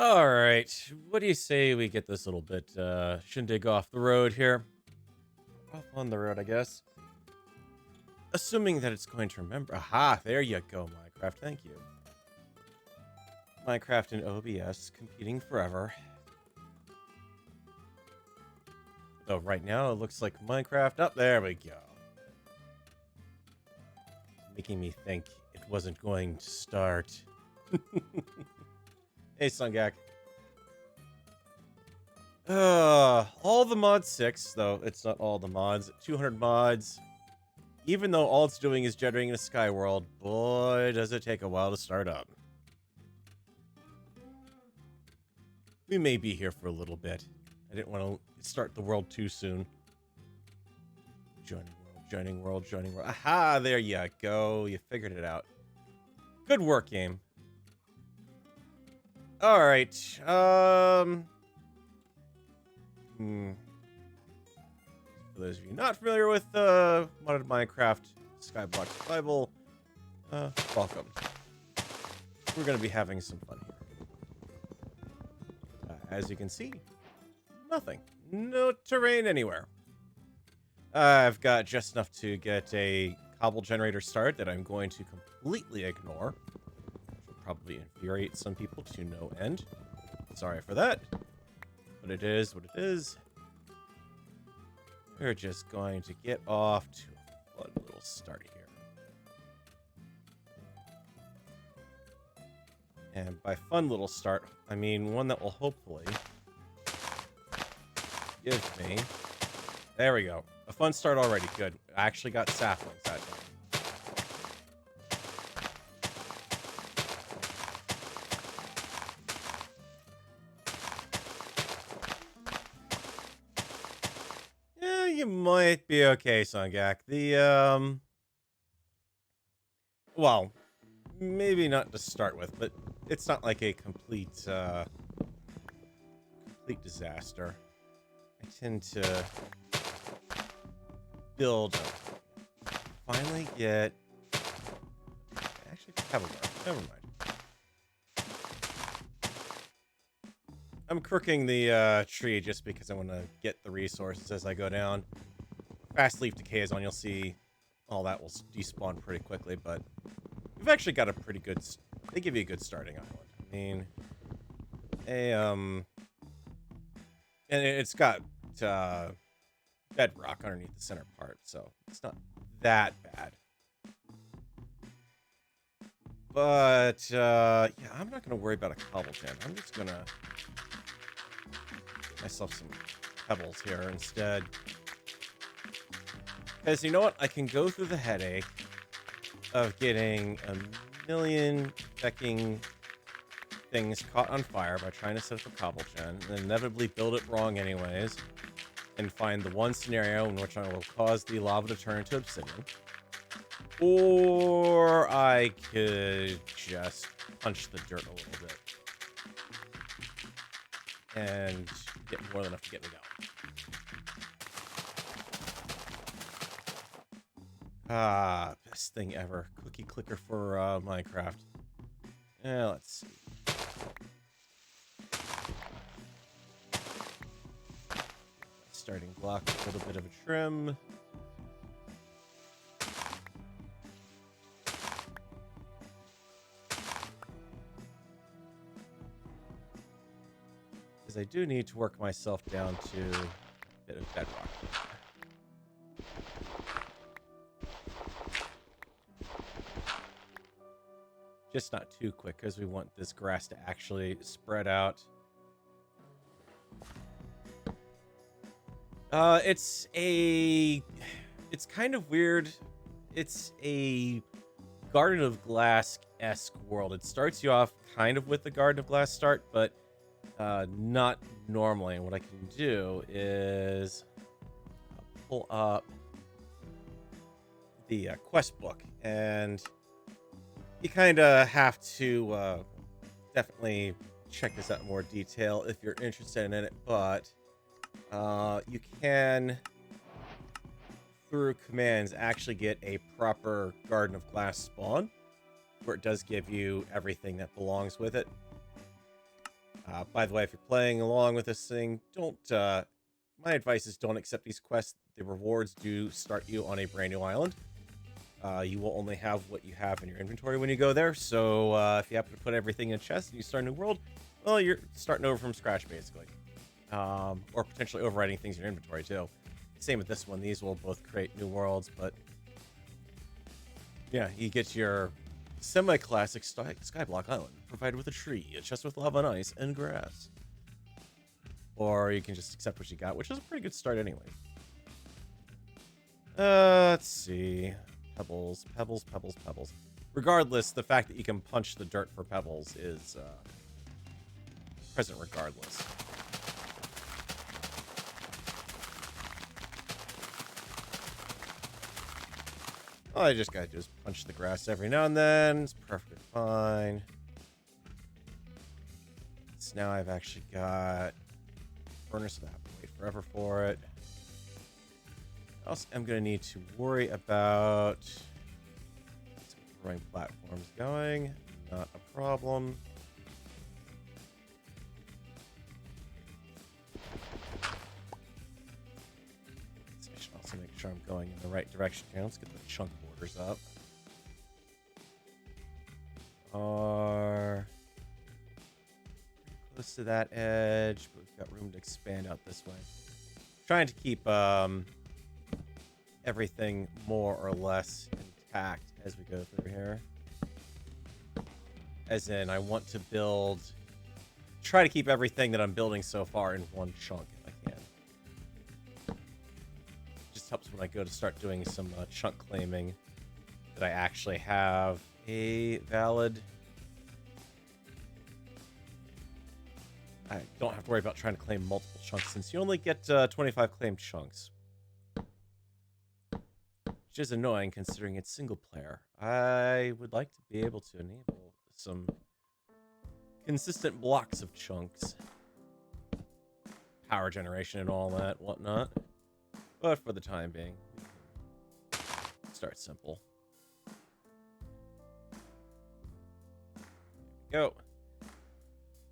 All right. What do you say we get this little bit shindig off the road here? Off on the road, I guess. Assuming that it's going to remember. Aha, there you go, Minecraft. Thank you. Minecraft and OBS competing forever. Though right now it looks like Minecraft. Up there we go. Making me think it wasn't going to start. Hey, Sungak. All the mods 6, though it's not all the mods. 200 mods. Even though all it's doing is generating a sky world, boy, does it take a while to start up. We may be here for a little bit. I didn't want to start the world too soon. Joining world, joining world, joining world. Aha, there you go. You figured it out. Good work, game. All right. For those of you not familiar with modded Minecraft Skyblock survival, welcome. We're going to be having some fun here. As you can see, nothing. No terrain anywhere. I've got just enough to get a cobble generator start that I'm going to completely ignore. Which will probably infuriate some people to no end. Sorry for that. But it is what it is. We're just going to get off to a fun little start here. And by fun little start, I mean one that will hopefully give me... There we go. A fun start already. Good. I actually got saplings that time. Yeah, you might be okay, Sungak. Well, maybe not to start with, but it's not like a complete disaster. I tend to build finally get actually have a mark. Never mind. I'm crooking the tree just because I want to get the resources as I go down. Fast leaf decay is on, you'll see all that will despawn pretty quickly, but we've actually got a pretty good they give you a good starting island. I mean, and it's got bedrock underneath the center part, so it's not that bad. But yeah, I'm not gonna worry about a cobble gen. I'm just gonna get myself some pebbles here instead. Because you know what? I can go through the headache of getting a million fecking things caught on fire by trying to set up a cobble gen, and then inevitably build it wrong anyways, and find the one scenario in which I will cause the lava to turn into obsidian. Or I could just punch the dirt a little bit and get more than enough to get me down. Ah, best thing ever. Cookie clicker for Minecraft. Let's see. Starting block, a little bit of a trim. Because I do need to work myself down to a bit of bedrock. Just not too quick, because we want this grass to actually spread out. It's kind of weird. It's a Garden of Glass-esque world. It starts you off kind of with the Garden of Glass start, but not normally. And what I can do is pull up the quest book, and you kind of have to definitely check this out in more detail if you're interested in it, but you can, through commands, actually get a proper Garden of Glass spawn, where it does give you everything that belongs with it. By the way, if you're playing along with this thing, don't, my advice is don't accept these quests. The rewards do start you on a brand new island. You will only have what you have in your inventory when you go there, so if you happen to put everything in a chest and you start a new world, well, you're starting over from scratch, basically. Or potentially overwriting things in your inventory, too. Same with this one. These will both create new worlds, but yeah, you get your semi-classic Skyblock Island, provided with a tree, a chest with lava and ice, and grass. Or you can just accept what you got, which is a pretty good start anyway. Let's see. Pebbles, pebbles, pebbles, pebbles. Regardless, the fact that you can punch the dirt for pebbles is present regardless. All I just gotta do is punch the grass every now and then. It's perfectly fine. So now I've actually got furnace, so I have to wait forever for it. Also, I'm going to need to worry about throwing platforms going. Not a problem. So I should also make sure I'm going in the right direction here. Let's get the chunk borders up. Are close to that edge, but we've got room to expand out this way. Trying to keep everything more or less intact as we go through here. As in, I want to try to keep everything that I'm building so far in one chunk if I can. Just helps when I go to start doing some chunk claiming that I actually have a valid... I don't have to worry about trying to claim multiple chunks since you only get 25 claimed chunks. Which is annoying considering it's single player. I would like to be able to enable some consistent blocks of chunks. Power generation and all that, whatnot. But for the time being, start simple. There we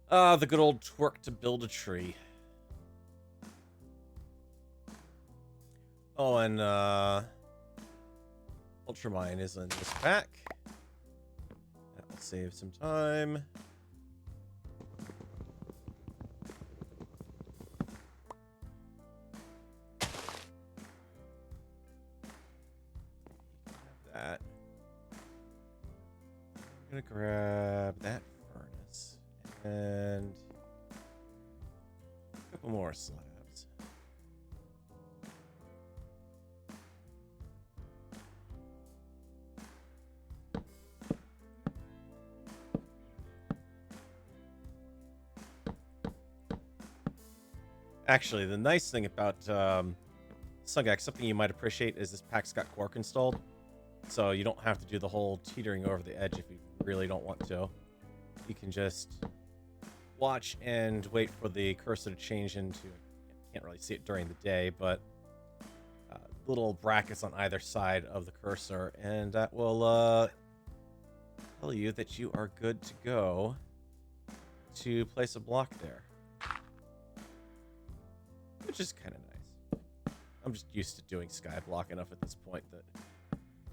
go. The good old twerk to build a tree. Oh, and Ultramine is in this pack. That will save some time. That. I'm gonna grab that furnace and a couple more slabs. Actually, the nice thing about Sungax, something you might appreciate, is this pack's got Quark installed. So you don't have to do the whole teetering over the edge if you really don't want to. You can just watch and wait for the cursor to change into... Can't really see it during the day, but little brackets on either side of the cursor, and that will tell you that you are good to go to place a block there. Which is kind of nice. I'm just used to doing Skyblock enough at this point that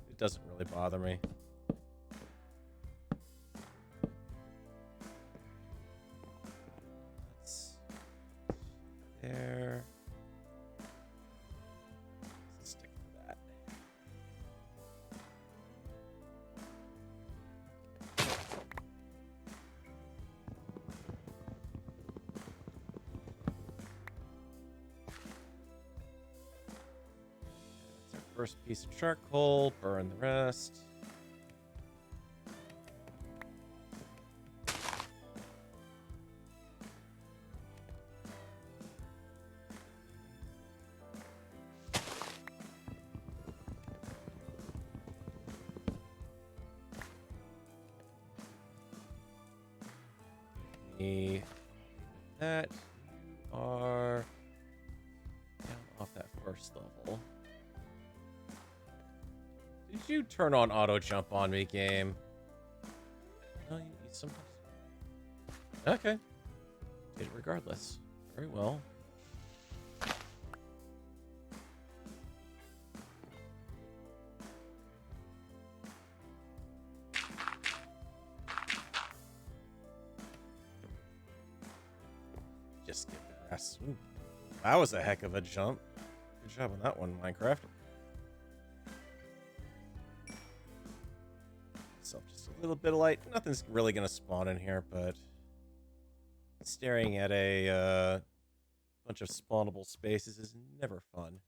it doesn't really bother me. That's there. Let's stick to that. First piece of charcoal, burn the rest. That you are down off that first level. Did you turn on auto jump on me, game? No, you sometimes. Okay. regardless. Very well. Just get their ass. Ooh, that was a heck of a jump. Good job on that one, Minecraft. So just a little bit of light. Nothing's really going to spawn in here, but staring at a bunch of spawnable spaces is never fun.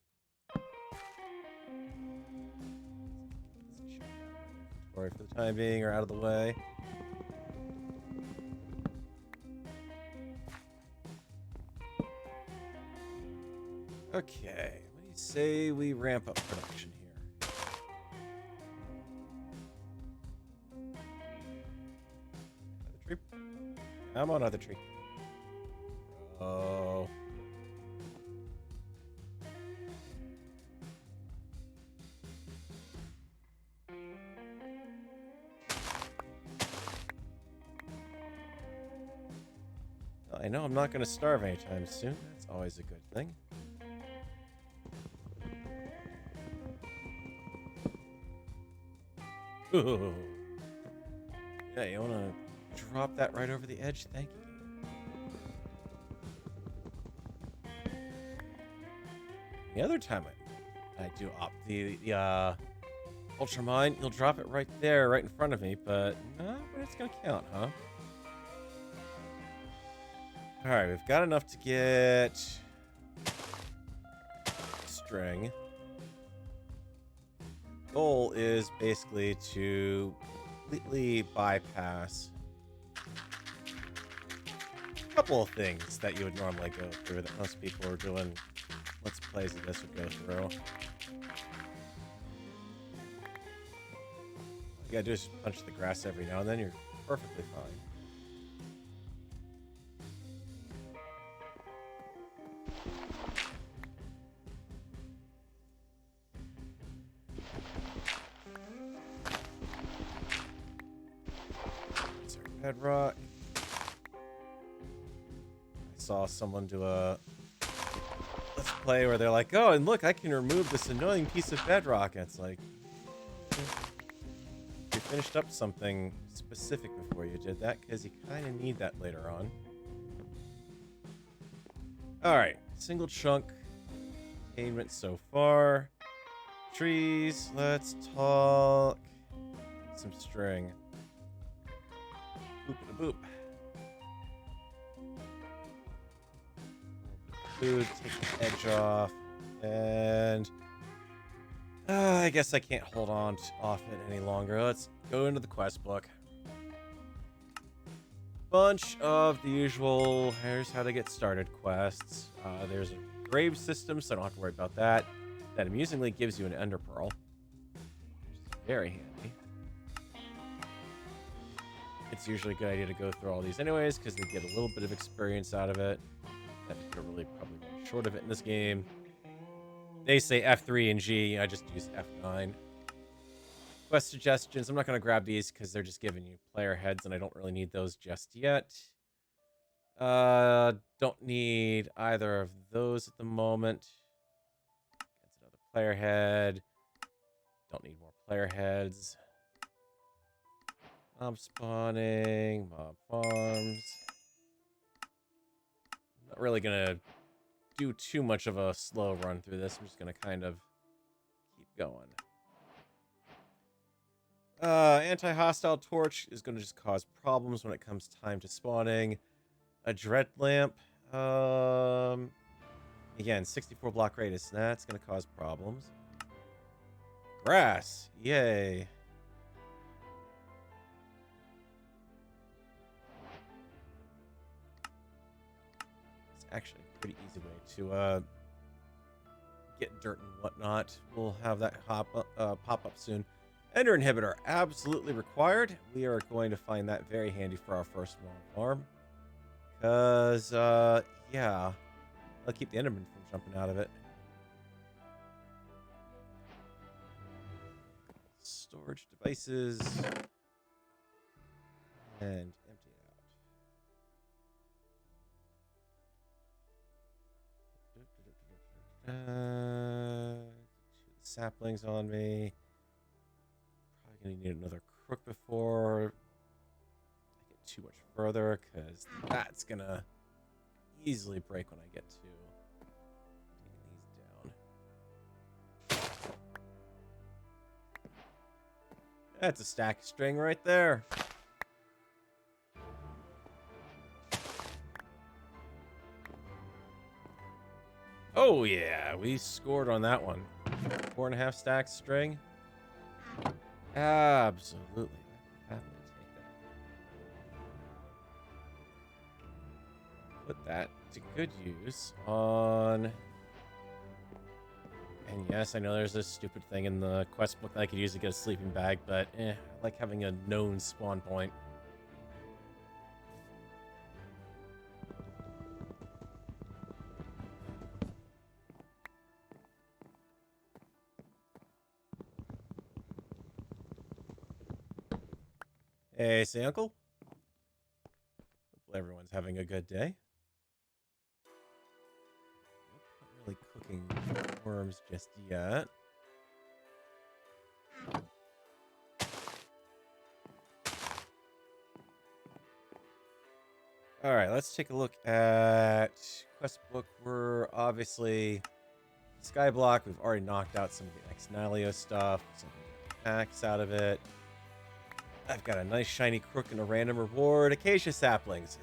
For the time being, or out of the way. Okay, what do you say we ramp up production here? Another tree. Come on, other tree. Oh. I know I'm not going to starve anytime soon. That's always a good thing. Ooh. Yeah, you want to drop that right over the edge? Thank you. The other time I do opt the Ultra Mine, you'll drop it right there, right in front of me, but not when it's going to count, huh? Alright, we've got enough to get string. Goal is basically to completely bypass a couple of things that you would normally go through that most people who are doing let's plays of this would go through. All you gotta do is just punch the grass every now and then, you're perfectly fine. Bedrock. I saw someone do a let's play where they're like, oh, and look, I can remove this annoying piece of bedrock. And it's like, you finished up something specific before you did that, because you kind of need that later on. Alright, single chunk attainment so far. Trees, let's talk some string. Boop. Food, take the edge off, and I guess I can't hold on off it any longer. Let's go into the quest book. Bunch of the usual here's how to get started quests. There's a grave system, so I don't have to worry about that. That amusingly gives you an ender pearl, which is very handy. It's usually a good idea to go through all these anyways, because they get a little bit of experience out of it. They're really probably run short of it in this game. They say F3 and G. I just use F9. Quest suggestions. I'm not going to grab these because they're just giving you player heads, and I don't really need those just yet. Don't need either of those at the moment. That's another player head. Don't need more player heads. Mob spawning, mob farms. I'm not really gonna do too much of a slow run through this. I'm just gonna kind of keep going. Anti-hostile torch is gonna just cause problems when it comes time to spawning. A dread lamp. Again, 64 block radius. That's gonna cause problems. Grass. Yay. Actually a pretty easy way to get dirt and whatnot. We'll have that pop up soon. Ender inhibitor, absolutely required. We are going to find that very handy for our first mob farm. Because, yeah, I'll keep the enderman from jumping out of it. Storage devices. And empty it out. Saplings on me. Probably gonna need another crook before I get too much further, because that's gonna easily break when I get to taking these down. That's a stack of string right there. Oh yeah, we scored on that one. 4.5 stacks string. Absolutely. Happy to take that. Put that to good use on... And yes, I know there's this stupid thing in the quest book that I could use to get a sleeping bag, but I like having a known spawn point. Hey, say uncle. Hopefully everyone's having a good day. Not really cooking worms just yet. All right, let's take a look at quest book. We're obviously Skyblock. We've already knocked out some of the ex-Nihilio stuff, some packs out of it. I've got a nice shiny crook and a random reward. Acacia saplings.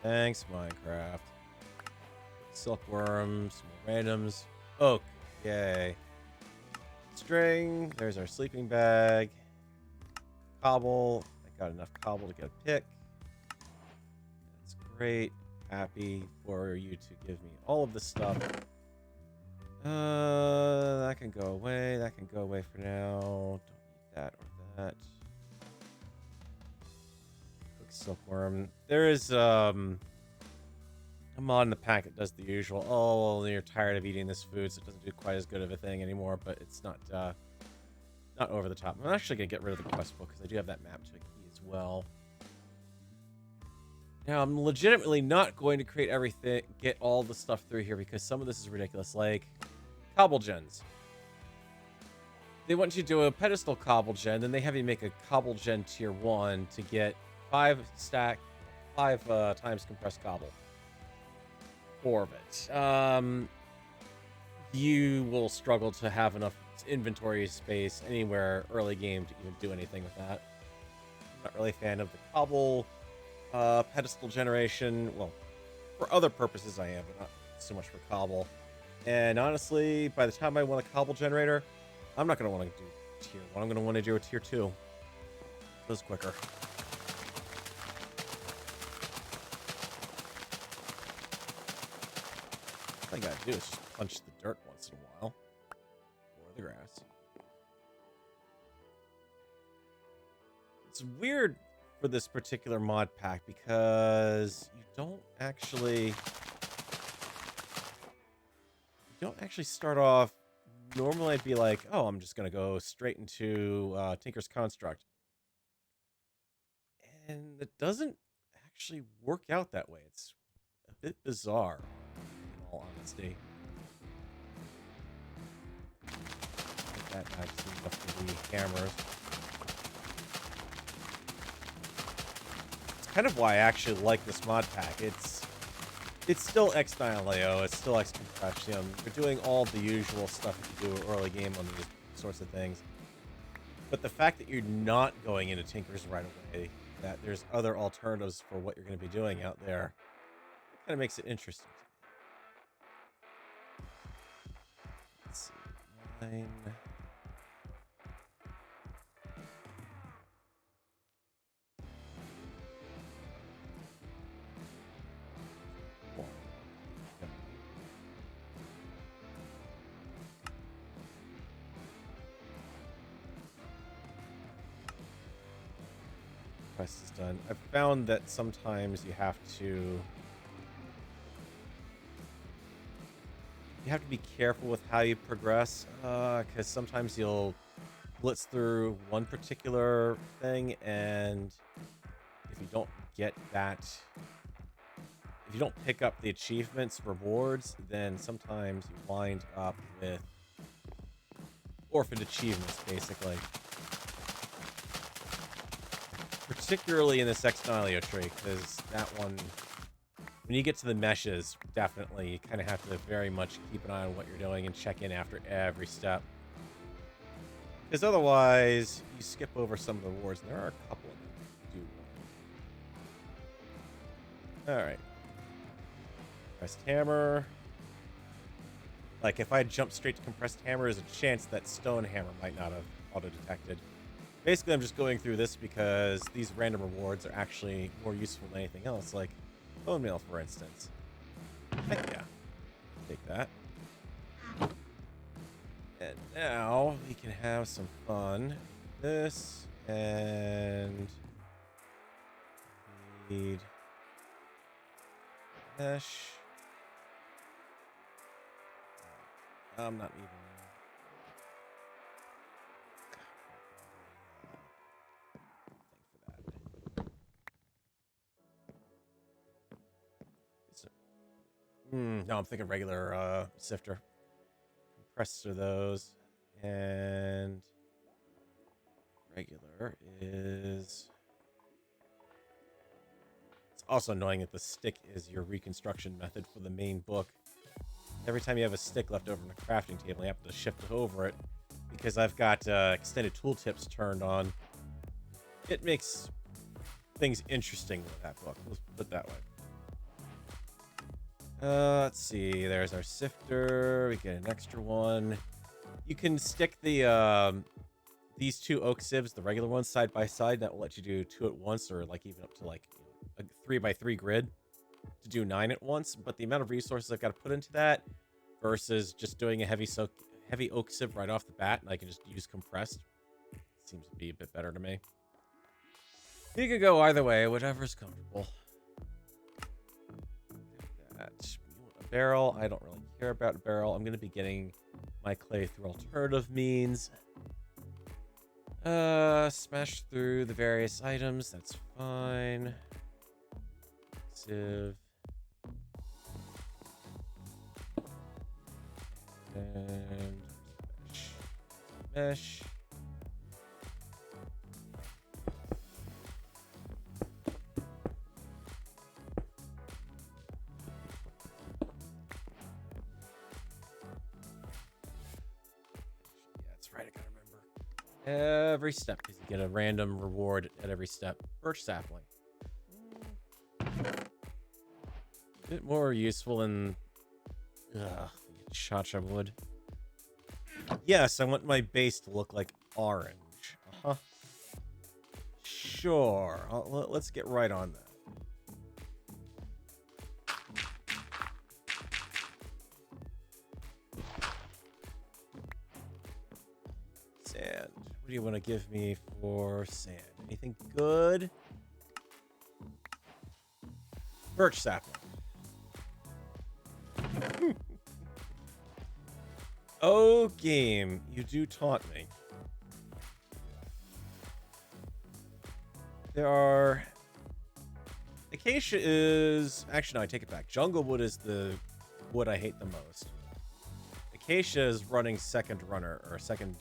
Thanks, Minecraft. Silkworms, more randoms. Oak. Yay. String. There's our sleeping bag. Cobble. I got enough cobble to get a pick. That's great. Happy for you to give me all of this stuff. That can go away. That can go away for now. Don't need that or that. Quick silkworm. There is a mod in the pack that does the usual. Oh, well, you're tired of eating this food, so it doesn't do quite as good of a thing anymore. But it's not over the top. I'm actually gonna get rid of the quest book because I do have that map to a key as well. Now, I'm legitimately not going to create everything, get all the stuff through here because some of this is ridiculous. Like cobble gens. They want you to do a pedestal cobble gen, then they have you make a cobble gen tier 1 to get 5 times compressed cobble. 4 of it. You will struggle to have enough inventory space anywhere early game to even do anything with that. I'm not really a fan of the cobble pedestal generation. Well, for other purposes I am, but not so much for cobble. And honestly, by the time I want a cobble generator, I'm not going to want to do tier 1. I'm going to want to do a tier 2. It goes quicker. All I got to do is just punch the dirt once in a while. Or the grass. It's weird for this particular mod pack because you don't actually start off. Normally I'd be like, oh, I'm just gonna go straight into Tinker's Construct, and it doesn't actually work out that way. It's a bit bizarre, in all honesty. Get that magazine up for the hammers. Kind of why I actually like this mod pack. It's still ex-Nihilio, it's still ex-Compression. You're doing all the usual stuff that you do early game on these sorts of things. But the fact that you're not going into Tinker's right away, that there's other alternatives for what you're going to be doing out there, it kind of makes it interesting to me. Let's see. 9... Quest is done. I've found that sometimes you have to be careful with how you progress, because sometimes you'll blitz through one particular thing, and if you don't get that, if if you don't pick up the achievements rewards, then sometimes you wind up with orphaned achievements, basically. Particularly in the Sextilio tree, because that one, when you get to the meshes, definitely, you kind of have to very much keep an eye on what you're doing and check in after every step. Because otherwise, you skip over some of the rewards, and there are a couple of them that do. Alright. Compressed hammer. Like, if I jump straight to compressed hammer, there's a chance that stone hammer might not have auto-detected. Basically, I'm just going through this because these random rewards are actually more useful than anything else, like bone meal, for instance. Heck yeah. Take that. And now we can have some fun. This and need mesh. I'm not even. No, I'm thinking regular sifter. Compressed are those. And regular is... It's also annoying that the stick is your reconstruction method for the main book. Every time you have a stick left over in the crafting table, you have to shift over it. Because I've got extended tooltips turned on. It makes things interesting with that book. Let's put it that way. Let's see. There's our sifter. We get an extra one. You can stick the these two oak sieves, the regular ones, side by side. That will let you do 2 at once, or like even up to like a 3x3 grid to do 9 at once. But the amount of resources I've got to put into that versus just doing a heavy oak sieve right off the bat, and I can just use compressed, seems to be a bit better to me. You can go either way, whatever's comfortable. Barrel. I don't really care about a barrel. I'm going to be getting my clay through alternative means. Smash through the various items. That's fine. Sieve. And mesh. Every step, because you get a random reward at every step. Birch sapling. A bit more useful than Chacha wood. Yes, I want my base to look like orange. Sure. Let's get right on that. Sand. What do you want to give me for sand? Anything good? Birch sapling. Oh, game. You do taunt me. There are... Acacia is... Actually, no, I take it back. Jungle wood is the wood I hate the most. Acacia is running second runner, or second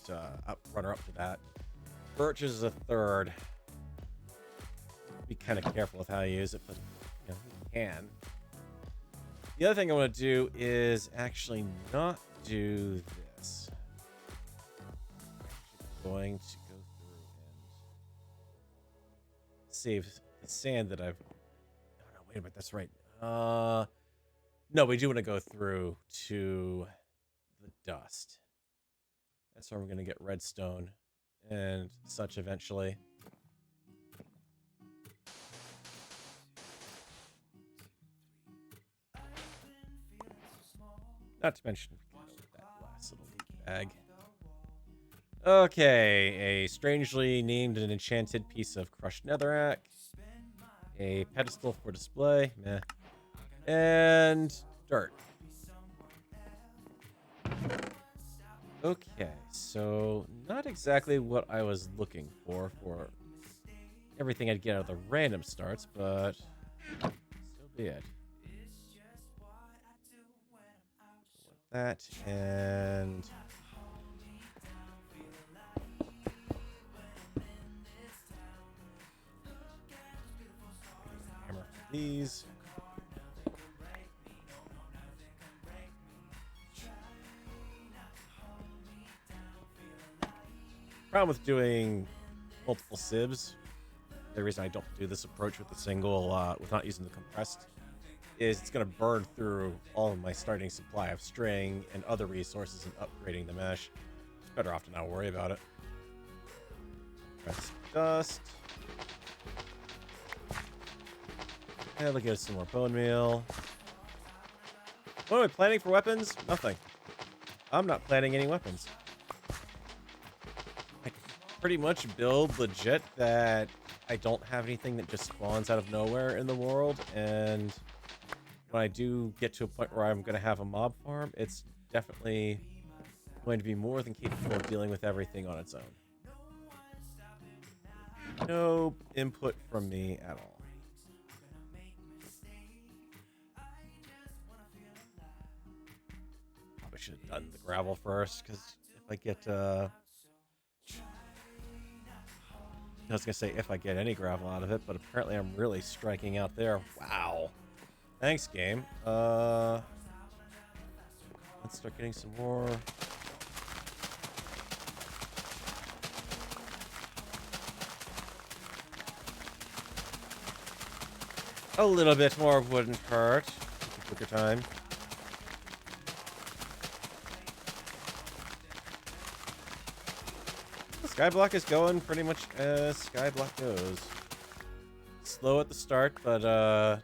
runner up to that. Birch is a third. Be kind of careful with how you use it, but you know, you can. The other thing I want to do is actually not do this. I'm going to go through and save the sand that I've... Oh, no, wait a minute, that's right. No, we do want to go through to the dust. That's where we're going to get redstone and such eventually. Not to mention that last little bag. Okay, a strangely named and enchanted piece of crushed netherrack. A pedestal for display. Meh. And dirt. Okay, so not exactly what I was looking for everything I'd get out of the random starts, but so be it. that, and hammer for these. Problem with doing multiple sieves, the reason I don't do this approach with the single, with not using the compressed, is it's going to burn through all of my starting supply of string and other resources and upgrading the mesh. It's better off to not worry about it. Press dust. And look at some more bone meal. What am I planning for weapons? Nothing. I'm not planning any weapons. I pretty much build legit that I don't have anything that just spawns out of nowhere in the world, and when I do get to a point where I'm going to have a mob farm, it's definitely going to be more than capable of dealing with everything on its own. No input from me at all. Probably should have done the gravel first, because if I get, I was going to say if I get any gravel out of it, but apparently I'm really striking out there. Wow. Thanks, game. Let's start getting some more. A little bit more wooden cart. Take a quicker time. The Skyblock is going pretty much as Skyblock goes. Slow at the start, but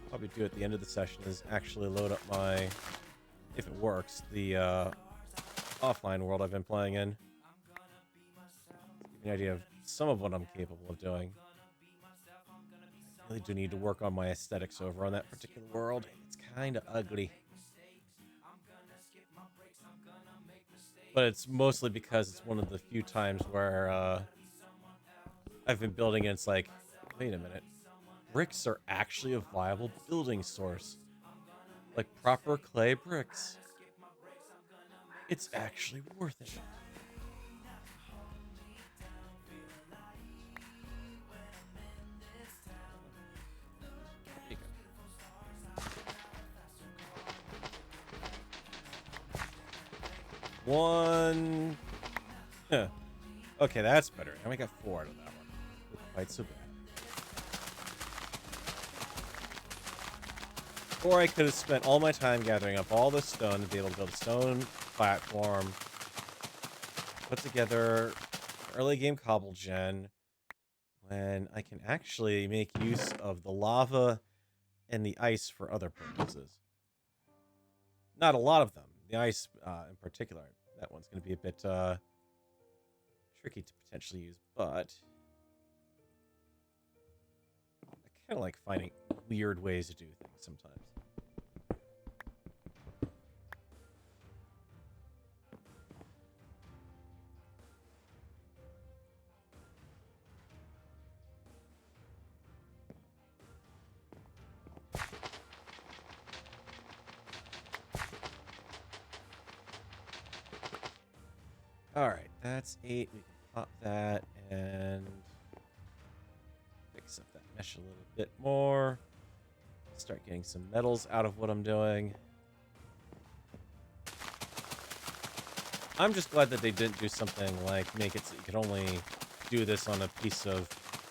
probably do at the end of the session is actually load up my, if it works, the offline world I've been playing in. Give you an idea of some of what I'm capable of doing. I really do need to work on my aesthetics over on that particular world. It's kind of ugly. But it's mostly because it's one of the few times where I've been building and it's like, wait a minute. Bricks are actually a viable building source. Like proper clay bricks. It's actually worth it. One. Huh. Okay, that's better. Now we got 4 out of that one. Not quite so bad. Or I could have spent all my time gathering up all this stone to be able to build a stone platform, put together early game cobble gen, when I can actually make use of the lava and the ice for other purposes. Not a lot of them. The ice, in particular, that one's going to be a bit tricky to potentially use, but I kind of like finding weird ways to do things sometimes. Alright, that's 8. We can pop that and fix up that mesh a little bit more. Start getting some metals out of what I'm doing. I'm just glad that they didn't do something like make it so you could only do this on a piece of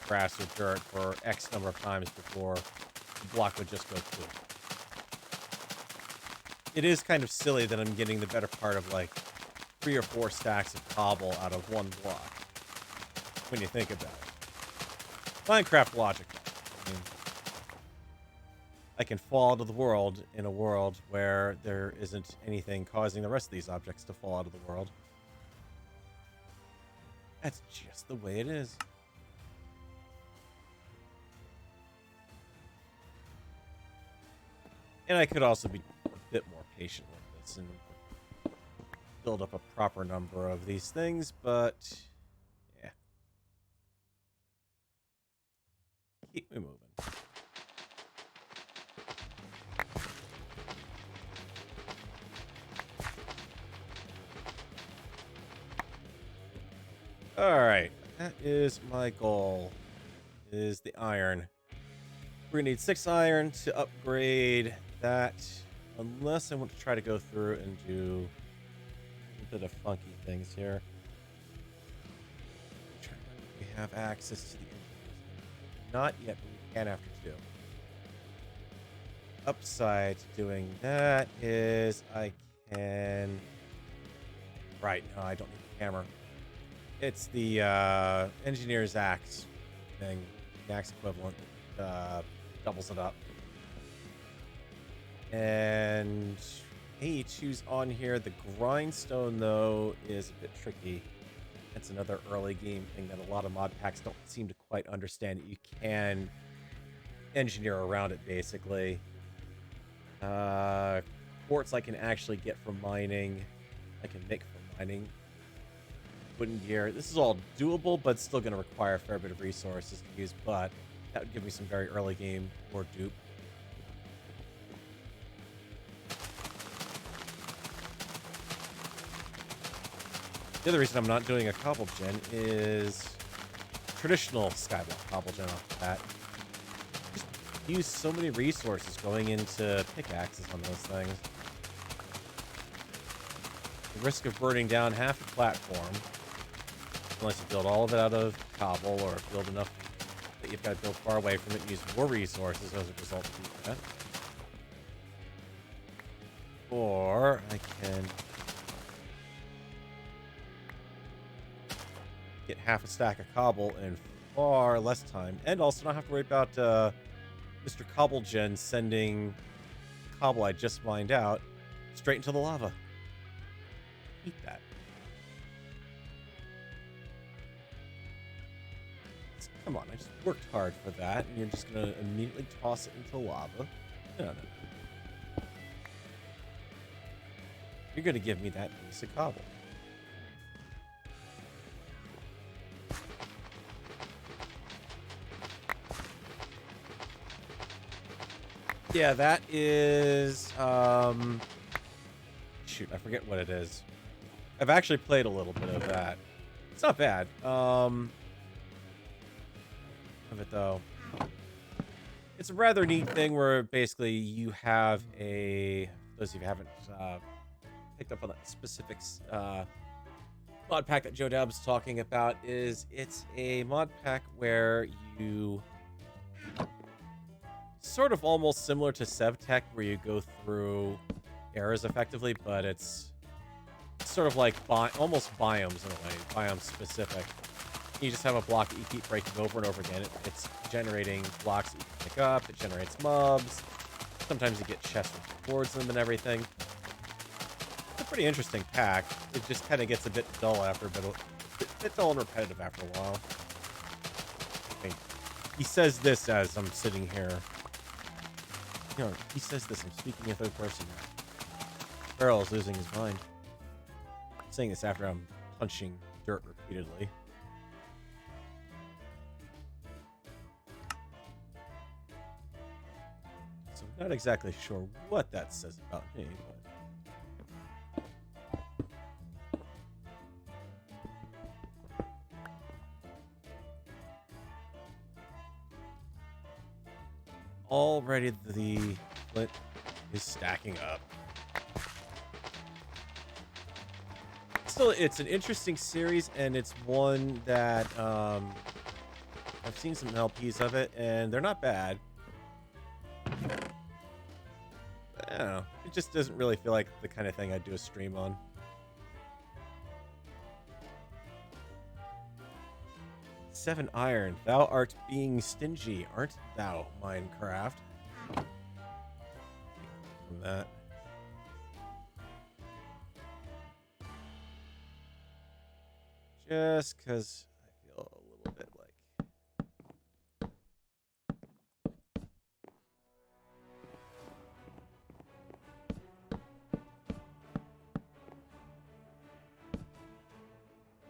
grass or dirt for X number of times before the block would just go through. It is kind of silly that I'm getting the better part of like 3 or 4 stacks of cobble out of one block when you think about it. Minecraft logic. I mean, I can fall out of the world in a world where there isn't anything causing the rest of these objects to fall out of the world. That's just the way it is. And I could also be a bit more patient with this and build up a proper number of these things, but yeah. Keep me moving. Alright, that is my goal, is the iron. We're gonna need 6 iron to upgrade that, unless I want to try to go through and do a bit of funky things here. We have access to the engineers. Not yet, but we can after 2. Upside to doing that is I can... Right, no, I don't need the hammer. It's the engineer's axe thing, the axe equivalent, doubles it up. And A2's on here. The grindstone, though, is a bit tricky. That's another early game thing that a lot of mod packs don't seem to quite understand. You can engineer around it, basically. Quartz I can actually get from mining. I can make from mining. Wooden gear. This is all doable, but still going to require a fair bit of resources to use, but that would give me some very early game or dupe. The other reason I'm not doing a cobble gen is traditional Skyblock cobble gen off the bat. Just use so many resources going into pickaxes on those things. The risk of burning down half the platform, unless you build all of it out of cobble or build enough that you've got to build far away from it and use more resources as a result of that. Or I can get half a stack of cobble in far less time, and also not have to worry about Mr. Cobblegen sending cobble I just mined out straight into the lava. Eat that. Come on, I just worked hard for that, and you're just gonna immediately toss it into lava? No. You're gonna give me that piece of cobble. Yeah, that is, shoot, I forget what it is. I've actually played a little bit of that. It's not bad. Of it though. It's a rather neat thing where basically you have a, those of you who haven't picked up on that specific mod pack that Joe Dab's talking about, is it's a mod pack where you sort of almost similar to SevTech, where you go through eras effectively, but it's sort of like almost biomes in a way, biome specific. You just have a block that you keep breaking over and over again. It's generating blocks that you can pick up. It generates mobs. Sometimes you get chests with rewards in them and everything. It's a pretty interesting pack. It just kind of gets a bit dull after a bit dull and repetitive after a while. I mean, he says this as I'm sitting here. You know, he says this. I'm speaking in third person now. Earl is losing his mind. I'm saying this after I'm punching dirt repeatedly. So I'm not exactly sure what that says about me, but... Already the flint is stacking up. Still, it's an interesting series, and it's one that I've seen some LPs of it, and they're not bad. I don't know. It just doesn't really feel like the kind of thing I'd do a stream on. Seven iron. Thou art being stingy, aren't thou, Minecraft? From that. Just because I feel a little bit like...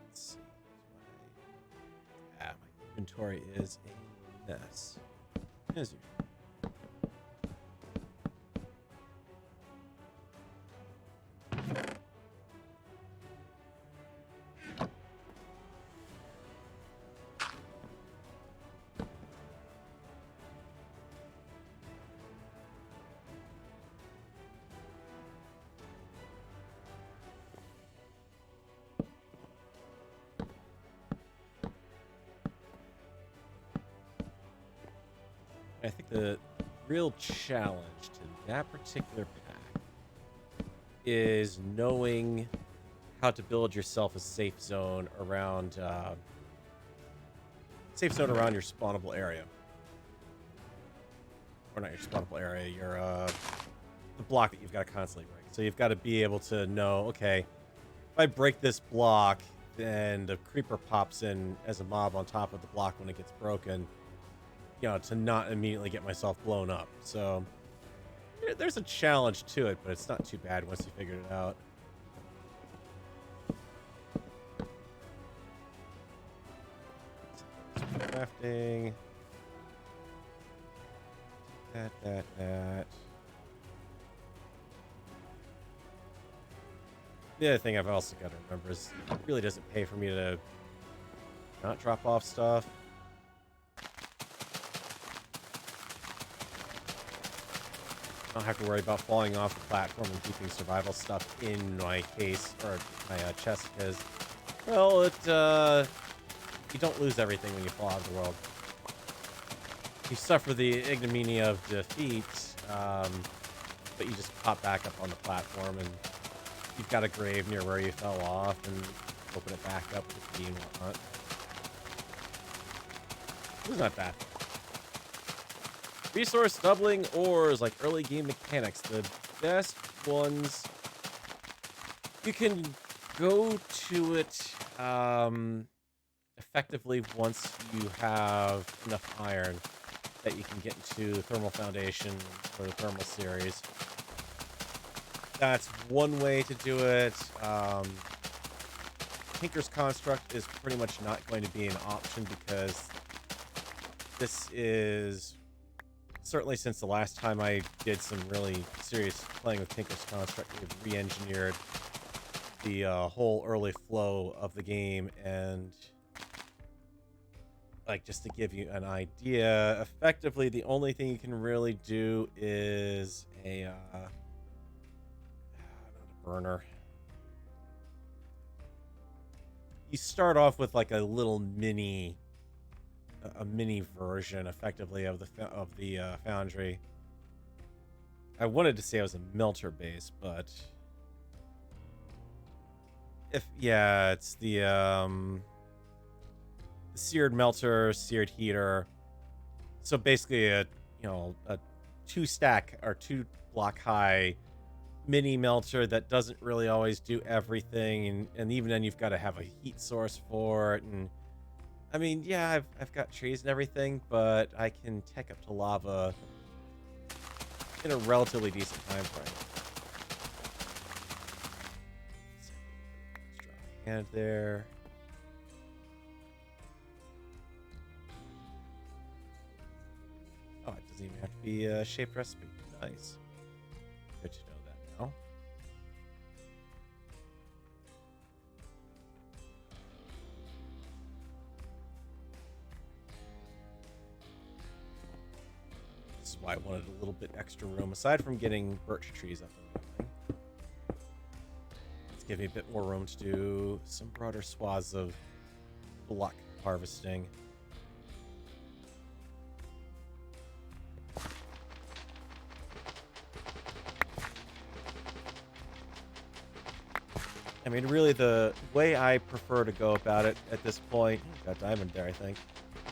Let's see. My inventory is a mess. As usual. I think the real challenge to that particular pack is knowing how to build yourself a safe zone around your spawnable area. Or not your spawnable area, your the block that you've got to constantly break. So you've got to be able to know, okay, if I break this block, then the creeper pops in as a mob on top of the block when it gets broken, you know, to not immediately get myself blown up. So there's a challenge to it, but it's not too bad once you figure it out. Crafting. That. The other thing I've also got to remember is it really doesn't pay for me to not drop off stuff. I don't have to worry about falling off the platform and keeping survival stuff in my case or my chest because, well, you don't lose everything when you fall out of the world. You suffer the ignominy of defeat, but you just pop back up on the platform and you've got a grave near where you fell off and open it back up with the key and whatnot. It's not bad. Resource doubling ores, like early game mechanics. The best ones, you can go to it effectively once you have enough iron that you can get into the Thermal Foundation or the Thermal Series. That's one way to do it. Tinker's Construct is pretty much not going to be an option because this is, certainly since the last time I did some really serious playing with Tinker's Construct, we've re-engineered the whole early flow of the game, and like, just to give you an idea, effectively the only thing you can really do is not a burner. You start off with like a little mini version effectively of the foundry. I wanted to say it was a melter base, but it's the seared melter, seared heater. So basically a 2-stack or 2-block high mini melter that doesn't really always do everything, and even then you've got to have a heat source for it. And I mean, yeah, I've got trees and everything, but I can tech up to lava in a relatively decent time frame. Let's drop a hand there. Oh, it doesn't even have to be a shaped recipe. Nice. Good to know that now. This is why I wanted a little bit extra room, aside from getting birch trees up and running. It's giving me a bit more room to do some broader swaths of block harvesting. I mean, really, the way I prefer to go about it at this point... Got diamond there, I think.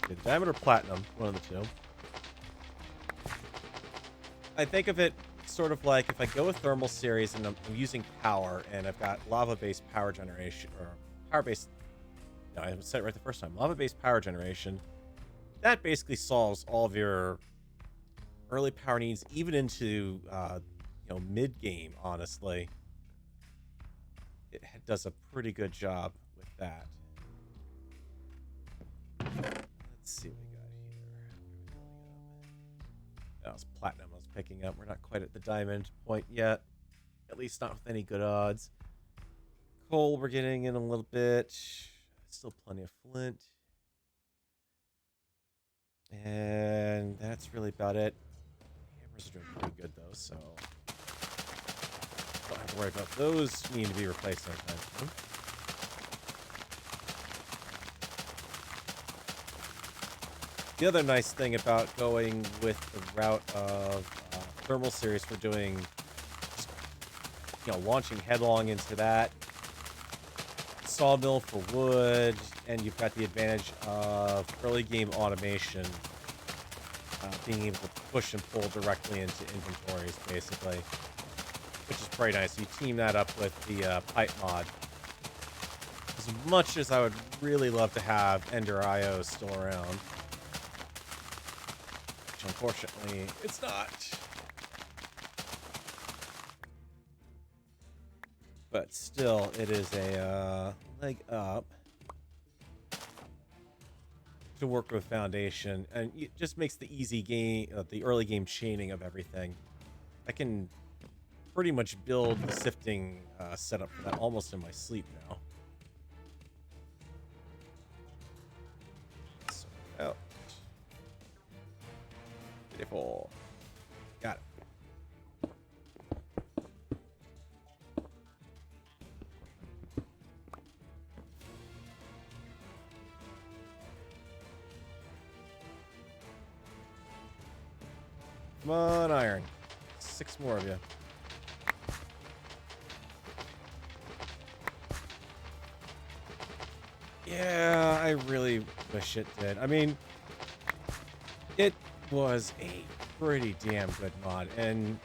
Either diamond or platinum, one of the two. I think of it sort of like if I go with Thermal Series and I'm using power, and I've got lava-based power generation, or power-based... No, I said it right the first time. Lava-based power generation. That basically solves all of your early power needs, even into, mid-game, honestly. It does a pretty good job with that. Let's see what we got here. That was platinum I was picking up. We're not quite at the diamond point yet. At least not with any good odds. Coal we're getting in a little bit. Still plenty of flint. And that's really about it. Hammers are doing pretty good though, so... Don't have to worry about those needing to be replaced sometime soon. The other nice thing about going with the route of thermal series for doing, launching headlong into that sawmill for wood, and you've got the advantage of early game automation, being able to push and pull directly into inventories, basically, which is pretty nice. You team that up with the pipe mod. As much as I would really love to have Ender IO still around, which unfortunately it's not. But still, it is a leg up to work with Foundation, and it just makes the easy game, the early game chaining of everything. I can pretty much build the sifting setup for that almost in my sleep now. So, out. Beautiful. Got it. Come on, iron. 6 more of you. Yeah, I really wish it did. I mean, it was a pretty damn good mod, and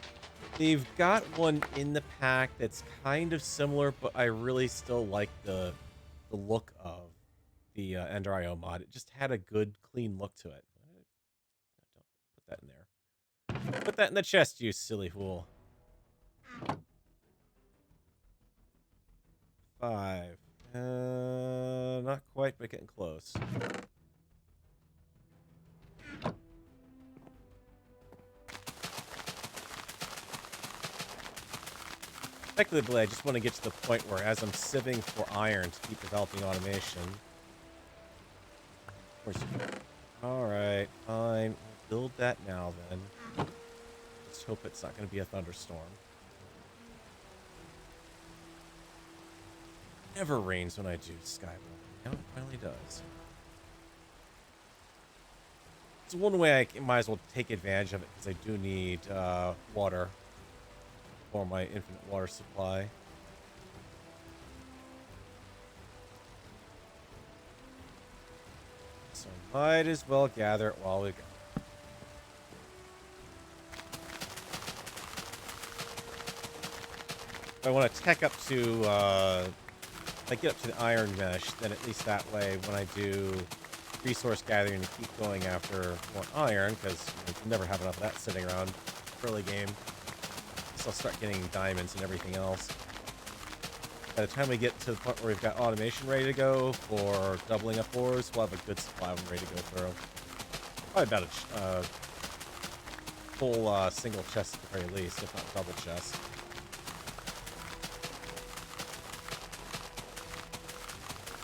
they've got one in the pack that's kind of similar, but I really still like the look of the Ender IO mod. It just had a good, clean look to it. Don't put that in there. Put that in the chest, you silly fool. 5. Not quite, but getting close. Effectively, I just want to get to the point where, as I'm sieving for iron to keep developing automation. Where's it? Alright, fine. We'll build that now, then. Let's hope it's not going to be a thunderstorm. It never rains when I do Skyblock. Now it finally does. It's one way I might as well take advantage of it, because I do need water for my infinite water supply. So might as well gather it while we go. If I want to tech up to, if I get up to the iron mesh, then at least that way, when I do resource gathering to keep going after more iron, because you can never have enough of that sitting around early game, so I'll start getting diamonds and everything else. By the time we get to the point where we've got automation ready to go for doubling up ores, we'll have a good supply of them ready to go through. Probably about a full single chest at the very least, if not double chest.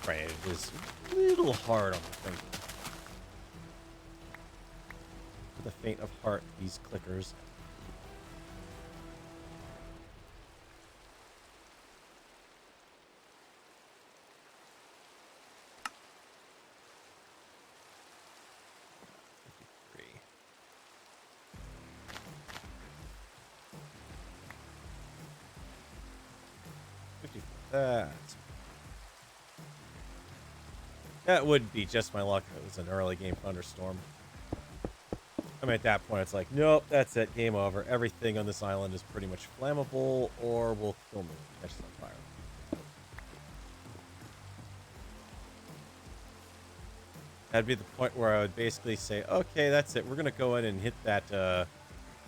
Right, it is a little hard on the finger. For the faint of heart, these clickers. That would be just my luck if it was an early game thunderstorm. I mean, at that point, it's like, nope, that's it, game over. Everything on this island is pretty much flammable, or will kill me, catch it on fire. That'd be the point where I would basically say, okay, that's it. We're gonna go in and hit that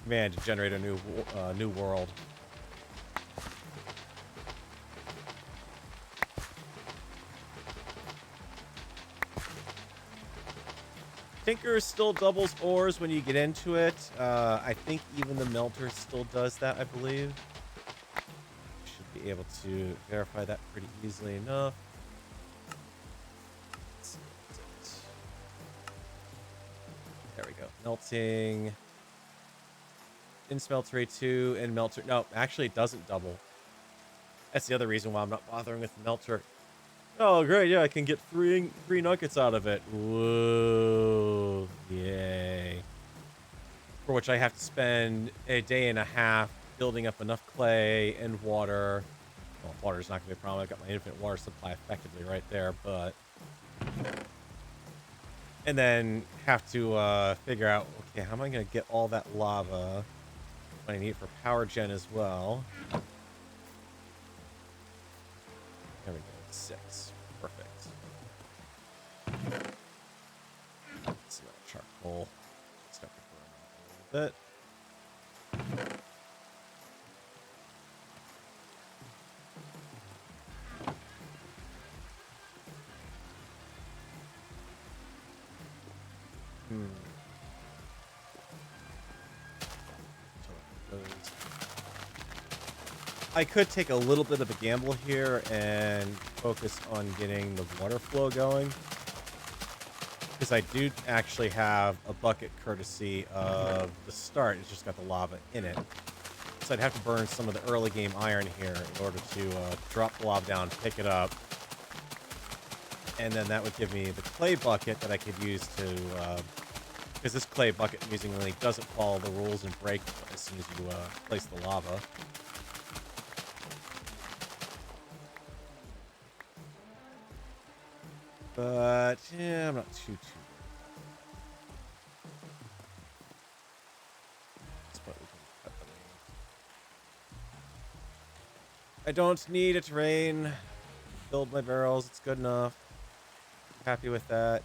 command to generate a new world. Tinker still doubles ores when you get into it. I think even the melter still does that, I believe. Should be able to verify that pretty easily enough. There we go. Melting. In smeltery 2 and melter. No, actually it doesn't double. That's the other reason why I'm not bothering with the melter. Oh, great. Yeah, I can get three nuggets out of it. Whoa. Yay. For which I have to spend a day and a half building up enough clay and water. Well, water's not going to be a problem. I've got my infinite water supply effectively right there, but... And then have to figure out, okay, how am I going to get all that lava? What I need for power gen as well. There we go. 6. Perfect. Some charcoal. Start to burn off a little bit. I could take a little bit of a gamble here and focus on getting the water flow going. Because I do actually have a bucket courtesy of the start. It's just got the lava in it. So I'd have to burn some of the early game iron here in order to drop the lava down, pick it up. And then that would give me the clay bucket that I could use to... because this clay bucket amusingly doesn't follow the rules and break as soon as you place the lava. But, yeah, I'm not too worried. But we can cut the range. I don't need a terrain. Build my barrels. It's good enough. Happy with that.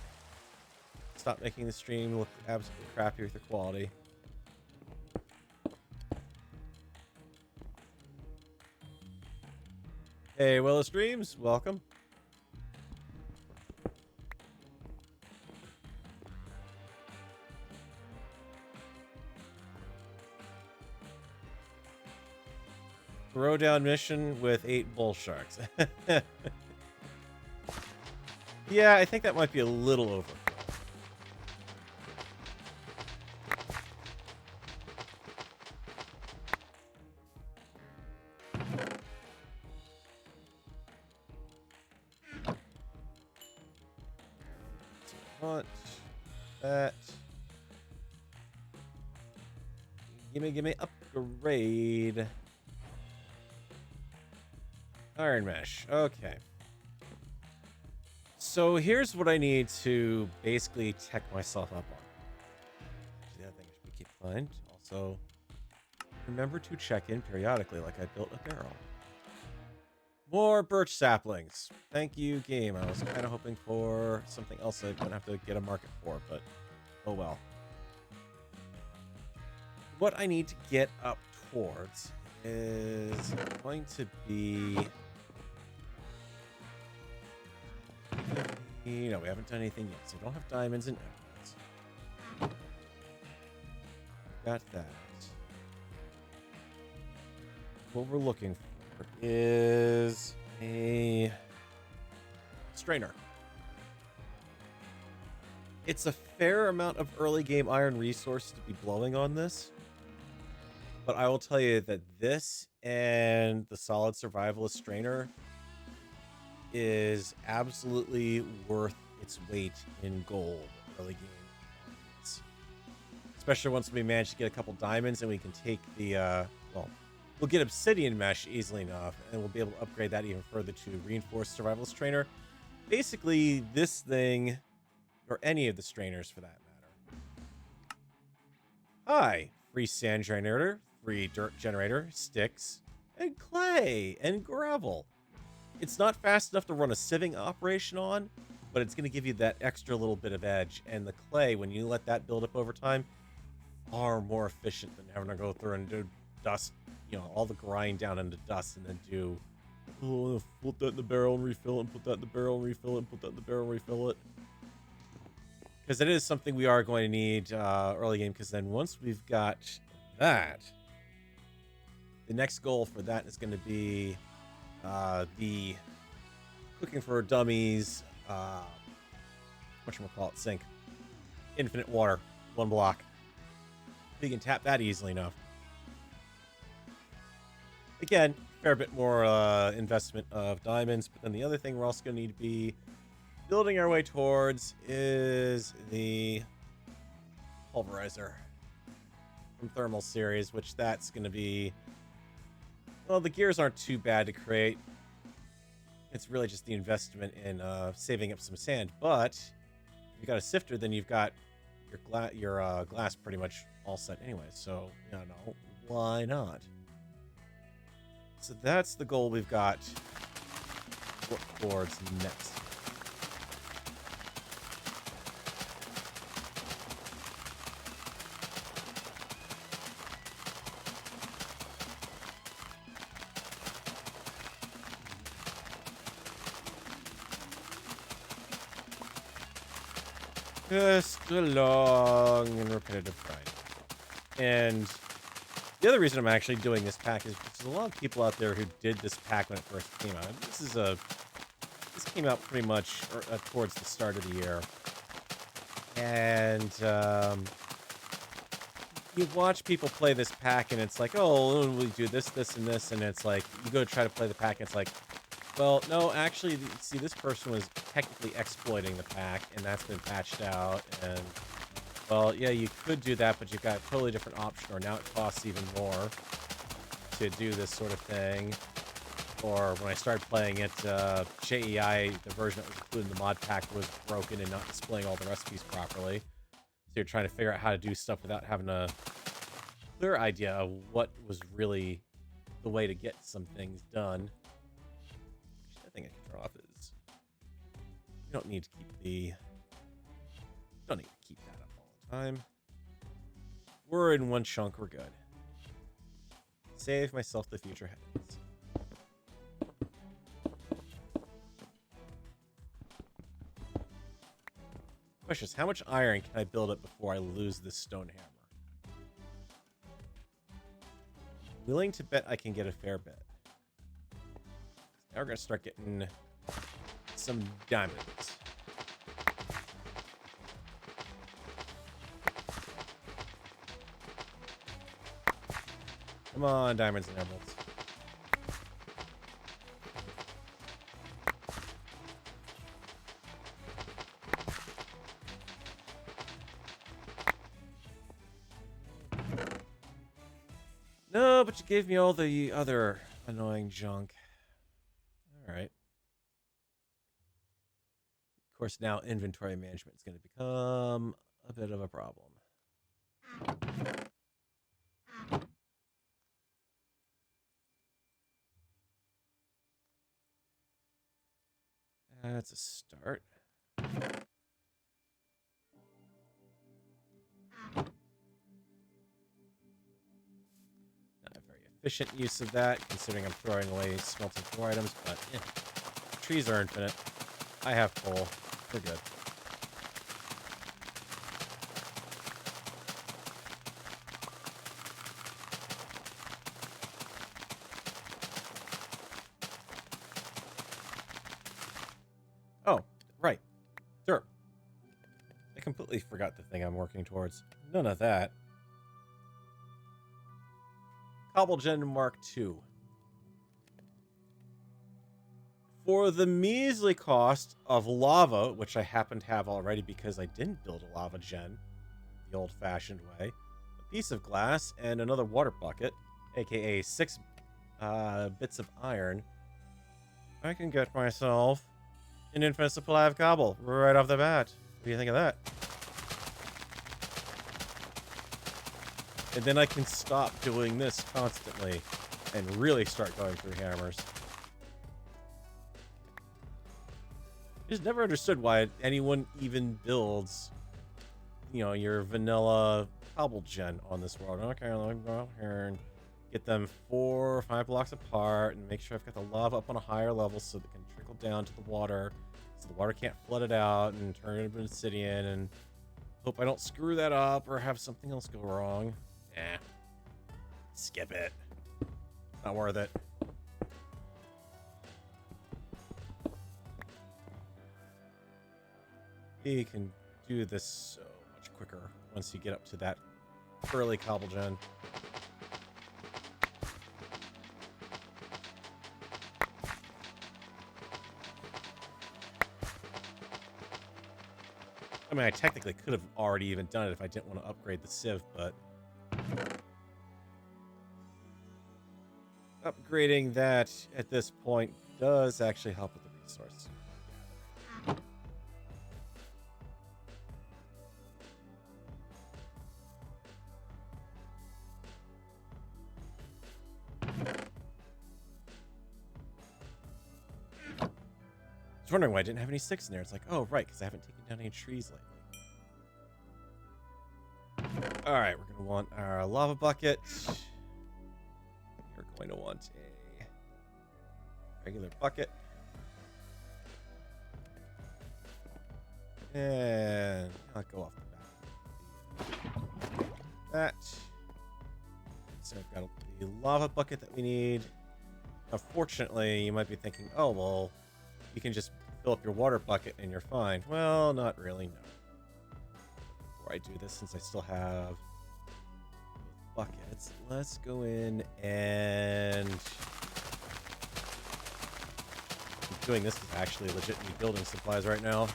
Stop making the stream look absolutely crappy with the quality. Hey, Willow Streams. Welcome. Throwdown mission with 8 bull sharks. Yeah, I think that might be a little over. Want that. Gimme, upgrade. Iron mesh. Okay. So here's what I need to basically tech myself up on. The other thing I should keep in mind. Also, remember to check in periodically like I built a barrel. More birch saplings. Thank you, game. I was kind of hoping for something else I don't have to get a market for, but oh well. What I need to get up towards is going to be... No, we haven't done anything yet, so we don't have diamonds and emeralds. Got that. What we're looking for is a strainer. It's a fair amount of early game iron resource to be blowing on this. But I will tell you that this and the solid survivalist strainer is absolutely worth its weight in gold early game. Especially once we manage to get a couple diamonds and we can take the, well, we'll get obsidian mesh easily enough and we'll be able to upgrade that even further to reinforced survivalist strainer. Basically, this thing, or any of the strainers for that matter. Hi, free sand generator, free dirt generator, sticks, and clay, and gravel. It's not fast enough to run a sieving operation on, but it's going to give you that extra little bit of edge. And the clay, when you let that build up over time, far more efficient than having to go through and do dust, you know, all the grind down into dust and then do, oh, put that in the barrel and refill it, and put that in the barrel and refill it, and put that in the barrel and refill it. Because it is something we are going to need early game, because then once we've got that, the next goal for that is going to be the cooking for dummies, whatchamacallit, sink. Infinite water, 1 block. You can tap that easily enough. Again, fair bit more investment of diamonds. But then the other thing we're also going to need to be building our way towards is the pulverizer from Thermal Series, which that's going to be... Well, the gears aren't too bad to create. It's really just the investment in saving up some sand. But if you've got a sifter, then you've got your glass pretty much all set anyway. So, you know, why not? So that's the goal we've got to work towards next. Just a long and repetitive grind. And the other reason I'm actually doing this pack is because there's a lot of people out there who did this pack when it first came out. This came out pretty much towards the start of the year. And you watch people play this pack and it's like, oh, we do this, this, and this. And it's like, you go try to play the pack and it's like, well, no, actually, see, this person was technically exploiting the pack, and that's been patched out, and, well, yeah, you could do that, but you've got a totally different option, or now it costs even more to do this sort of thing. Or when I started playing it, JEI, the version that was included in the mod pack, was broken and not displaying all the recipes properly. So you're trying to figure out how to do stuff without having a clear idea of what was really the way to get some things done. I can turn off is you don't need to keep that up all the time. We're in one chunk, we're good. Save myself the future headaches. Question is, how much iron can I build up before I lose this stone hammer? Willing to bet I can get a fair bit. Now we're going to start getting some diamonds. Come on, diamonds and emeralds. No, but you gave me all the other annoying junk. Alright. Of course, now inventory management is going to become a bit of a problem. That's a start. Not a very efficient use of that, considering I'm throwing away smelting floor items, but trees are infinite. I have coal. We're good. Oh, right. Sure. I completely forgot the thing I'm working towards. None of that. Cobblegen Mark II. For the measly cost of lava, which I happen to have already because I didn't build a lava gen the old-fashioned way, a piece of glass, and another water bucket, aka 6 bits of iron, I can get myself an infinite supply of cobble right off the bat. What do you think of that? And then I can stop doing this constantly and really start going through hammers. I just never understood why anyone even builds, you know, your vanilla cobble gen on this world. Okay, let me go out here and get them 4 or 5 blocks apart and make sure I've got the lava up on a higher level so it can trickle down to the water, so the water can't flood it out and turn it into obsidian, and hope I don't screw that up or have something else go wrong. Skip it. Not worth it. You can do this so much quicker once you get up to that early cobble gen. I mean, I technically could have already even done it if I didn't want to upgrade the sieve, but upgrading that at this point does actually help with the resource. I was wondering why I didn't have any sticks in there. It's like, oh, right, because I haven't taken down any trees lately. All right, we're going to want our lava bucket. We're going to want a regular bucket. And I'll go off the back. That. So I've got the lava bucket that we need. Unfortunately, you might be thinking, oh, well, you can just fill up your water bucket and you're fine. Well, not really, no. Before I do this, since I still have buckets, let's go in and... I'm doing this is actually legitimately building supplies right now.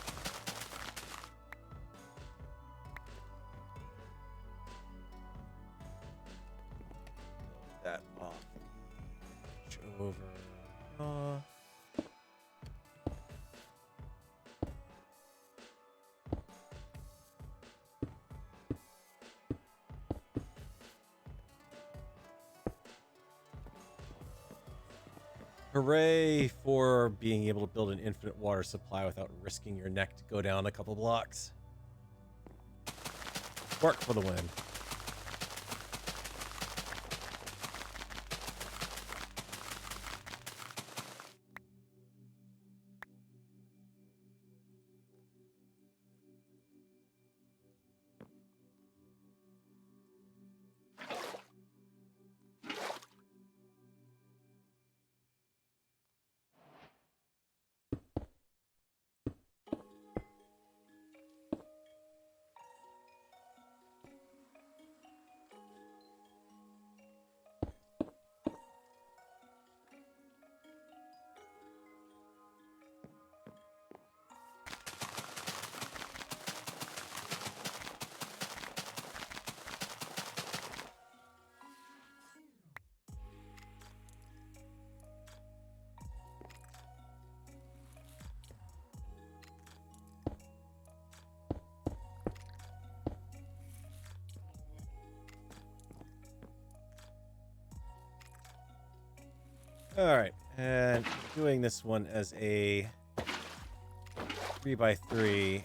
That off. Over. Hooray for being able to build an infinite water supply without risking your neck to go down a couple blocks. Work for the win. Alright, and doing this one as a 3x3,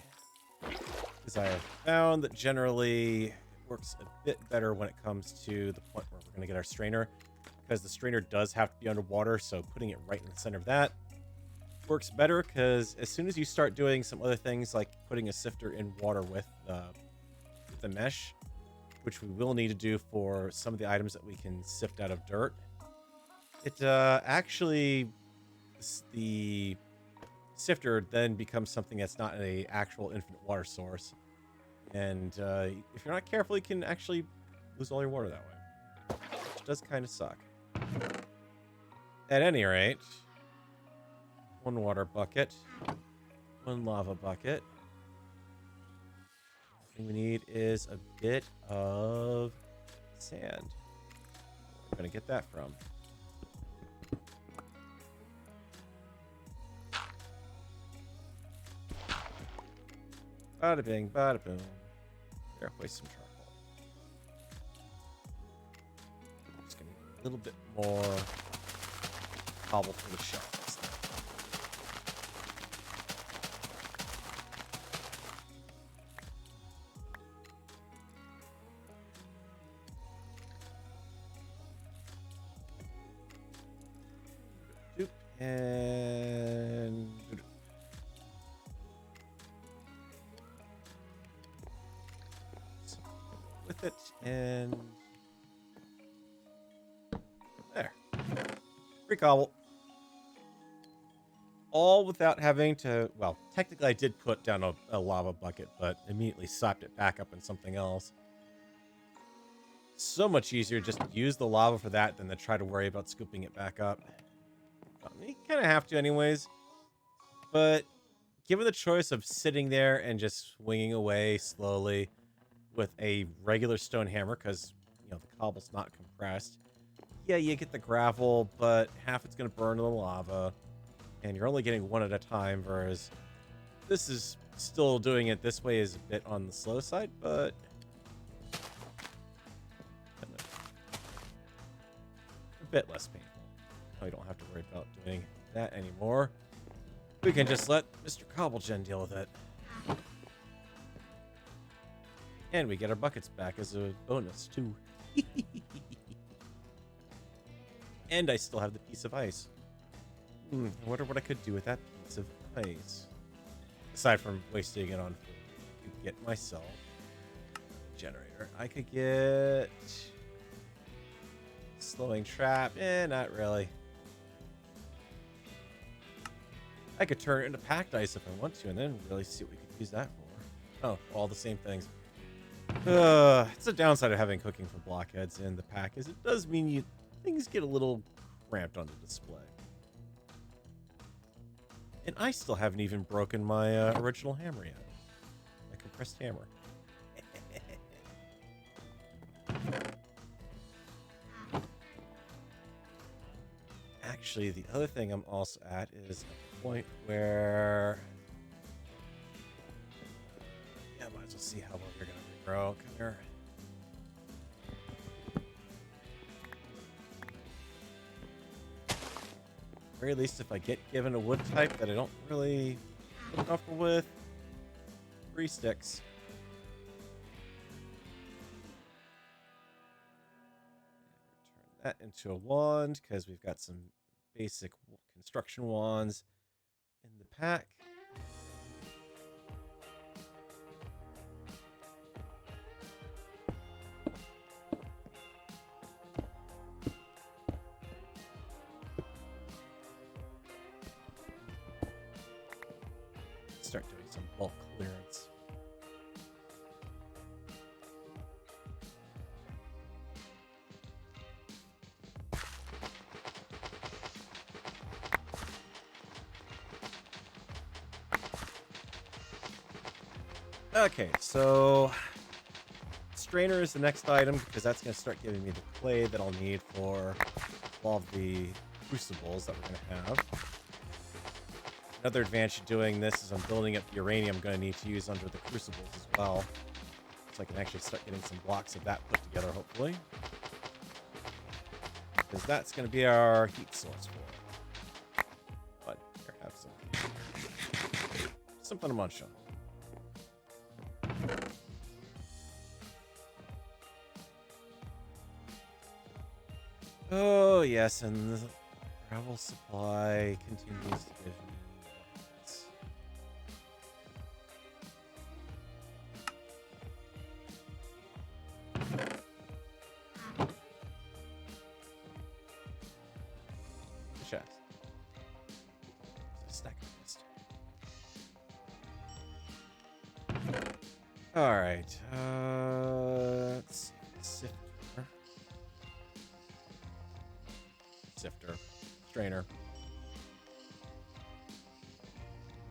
because I have found that generally it works a bit better when it comes to the point where we're going to get our strainer, because the strainer does have to be underwater, so putting it right in the center of that works better, because as soon as you start doing some other things like putting a sifter in water with the mesh, which we will need to do for some of the items that we can sift out of dirt, it actually, the sifter then becomes something that's not an actual infinite water source. And if you're not careful, you can actually lose all your water that way, which does kind of suck. At any rate, one water bucket, one lava bucket. The thing we need is a bit of sand. Where are we going to get that from? Bada bing, bada boom. Here, waste some charcoal. Just gonna need a little bit more cobble for the shelves. Doop, and with it, and there. Free cobble. All without having to, well, technically I did put down a lava bucket, but immediately slapped it back up in something else. So much easier just to use the lava for that than to try to worry about scooping it back up. You kind of have to anyways, but given the choice of sitting there and just swinging away slowly with a regular stone hammer, because, you know, the cobble's not compressed, yeah, you get the gravel, but half it's going to burn in the lava, and you're only getting one at a time, whereas this is still doing it this way is a bit on the slow side, but a bit less painful. Now we don't have to worry about doing that anymore. We can just let Mr. Cobblegen deal with it. And we get our buckets back as a bonus, too. And I still have the piece of ice. I wonder what I could do with that piece of ice. Aside from wasting it on food. I could get myself a generator. I could get... slowing trap. Not really. I could turn it into packed ice if I want to, and then really see what we could use that for. Oh, all the same things. It's a downside of having cooking for blockheads in the pack, is it does mean things get a little cramped on the display. And I still haven't even broken my original hammer yet. My compressed hammer. Actually, the other thing I'm also at is a point where... yeah, might as well see how well you're going to grow. Come here. Very least, if I get given a wood type that I don't really feel comfortable with, 3 sticks. Turn that into a wand, because we've got some basic construction wands in the pack. Start doing some bulk clearance. Okay, so strainer is the next item, because that's going to start giving me the clay that I'll need for all of the crucibles that we're going to have. Another advantage of doing this is I'm building up the uranium I'm going to need to use under the crucibles as well. So I can actually start getting some blocks of that put together, hopefully. Because that's going to be our heat source for it. But here, have something to munch on. Oh, yes, and the gravel supply continues to give me... chest. Stack of mist. Alright, let's see. Sifter. Strainer.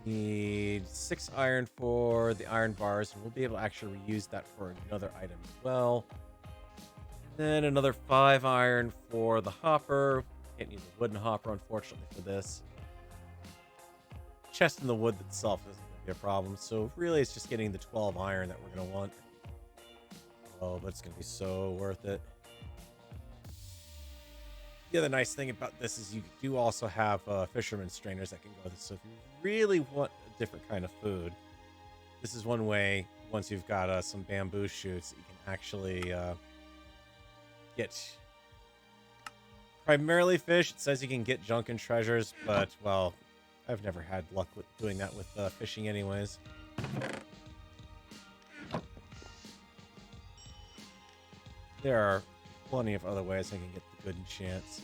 Need 6 iron for the iron bars, and we'll be able to actually reuse that for another item as well. Then another 5 iron for the hopper. Can't use a wooden hopper, unfortunately, for this. Chest in the wood itself isn't going to be a problem, so really it's just getting the 12 iron that we're going to want. Oh, but it's going to be so worth it. The other nice thing about this is you do also have fisherman strainers that can go with it. So if you really want a different kind of food, this is one way, once you've got some bamboo shoots, you can actually get primarily fish. It says you can get junk and treasures, but, well, I've never had luck with doing that with fishing anyways. There are plenty of other ways I can get the good enchants.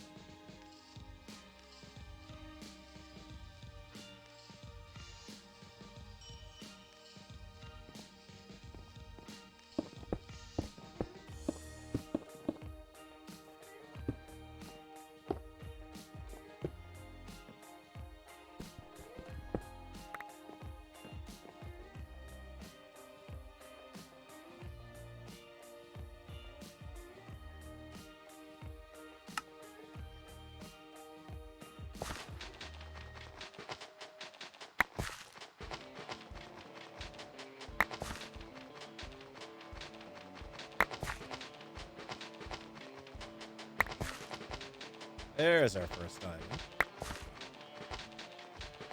There's our first diamond.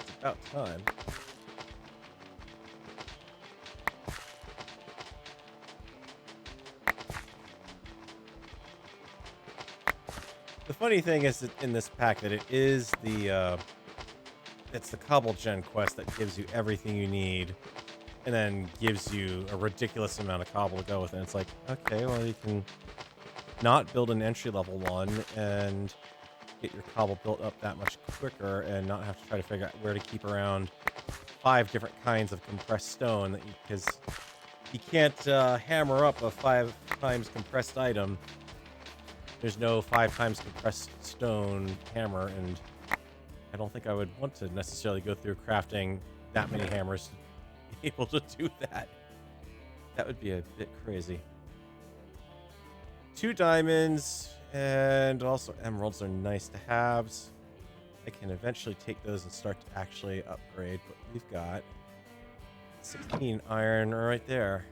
It's about time. The funny thing is that in this pack that it is the it's the Cobble Gen quest that gives you everything you need, and then gives you a ridiculous amount of cobble to go with it. And it's like, okay, well, you can not build an entry-level one and get your cobble built up that much quicker and not have to try to figure out where to keep around 5 different kinds of compressed stone, because you can't hammer up a 5 times compressed item. There's no 5 times compressed stone hammer, and I don't think I would want to necessarily go through crafting that many hammers to be able to do that. That would be a bit crazy. 2 diamonds, and also emeralds are nice to haves. I can eventually take those and start to actually upgrade, but we've got 16 iron right there.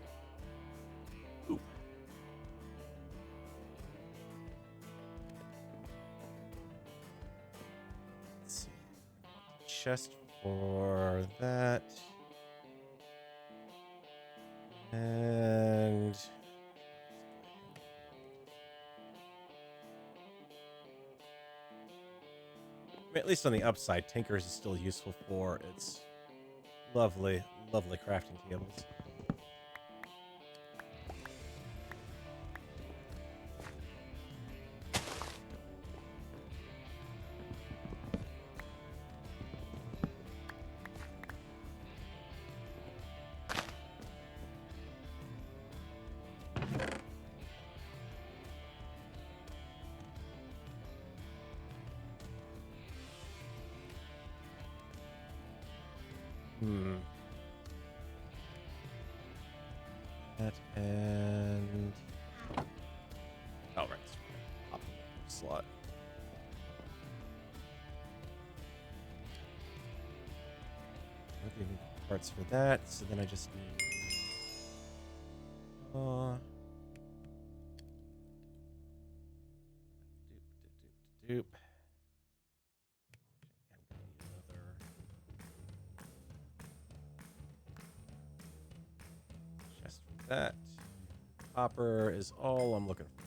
Ooh. Let's see. Chest for that. And at least on the upside, Tinkers is still useful for its lovely, lovely crafting tables. That and oh right, pop the slot. I'll give you parts for that. So then I just need doop. That copper is all I'm looking for.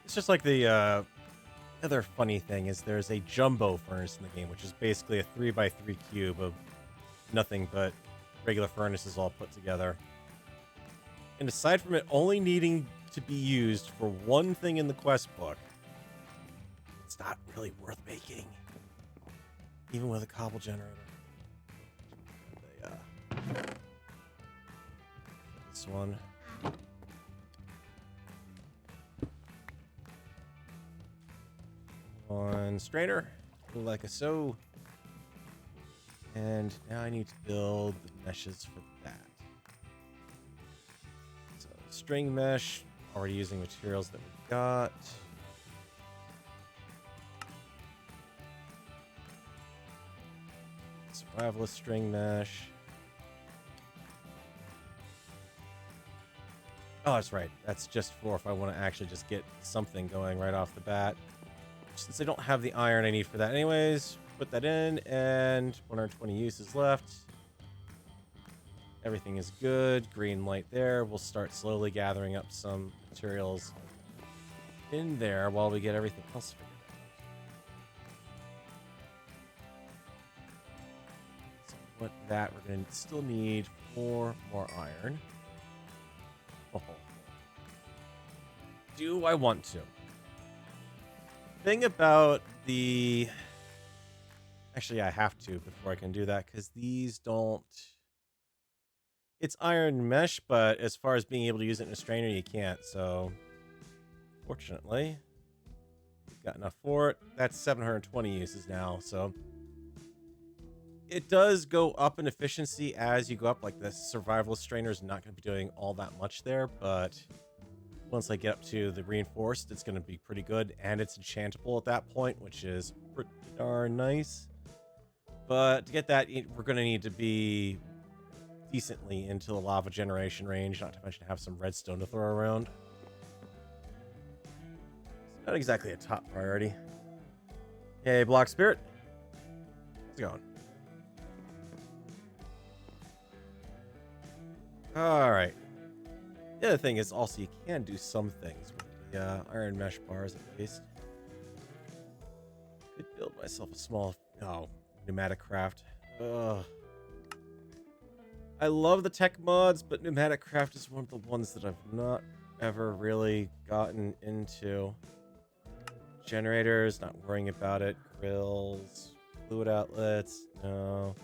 It's just like the other funny thing is there's a jumbo furnace in the game, which is basically a 3x3 cube of nothing but regular furnaces all put together. And aside from it only needing to be used for one thing in the quest book, it's not really worth making, even with a cobble generator. This one. On strainer, like so. And now I need to build the meshes for that. So string mesh, already using materials that we've got. Survivalist string mesh. Oh, that's right. That's just for if I want to actually just get something going right off the bat. Since I don't have the iron I need for that anyways, put that in, and 120 uses left. Everything is good. Green light there. We'll start slowly gathering up some materials in there while we get everything else figured out. So with that, we're going to still need 4 more iron. Oh. Do I want to? Thing about the... Actually, I have to before I can do that, because these don't... It's iron mesh, but as far as being able to use it in a strainer, you can't. So, fortunately, we've got enough for it. That's 720 uses now, so... It does go up in efficiency as you go up. Like, the survivalist strainer is not going to be doing all that much there, but... Once I get up to the reinforced, it's going to be pretty good, and it's enchantable at that point, which is pretty darn nice. But to get that, we're going to need to be decently into the lava generation range, not to mention have some redstone to throw around. It's not exactly a top priority. Hey, Block Spirit. How's it going? Alright. The other thing is also you can do some things with the iron mesh bars at least. Could build myself a small pneumatic craft. Ugh. I love the tech mods, but pneumatic craft is one of the ones that I've not ever really gotten into. Generators, not worrying about it. Grills, fluid outlets, no.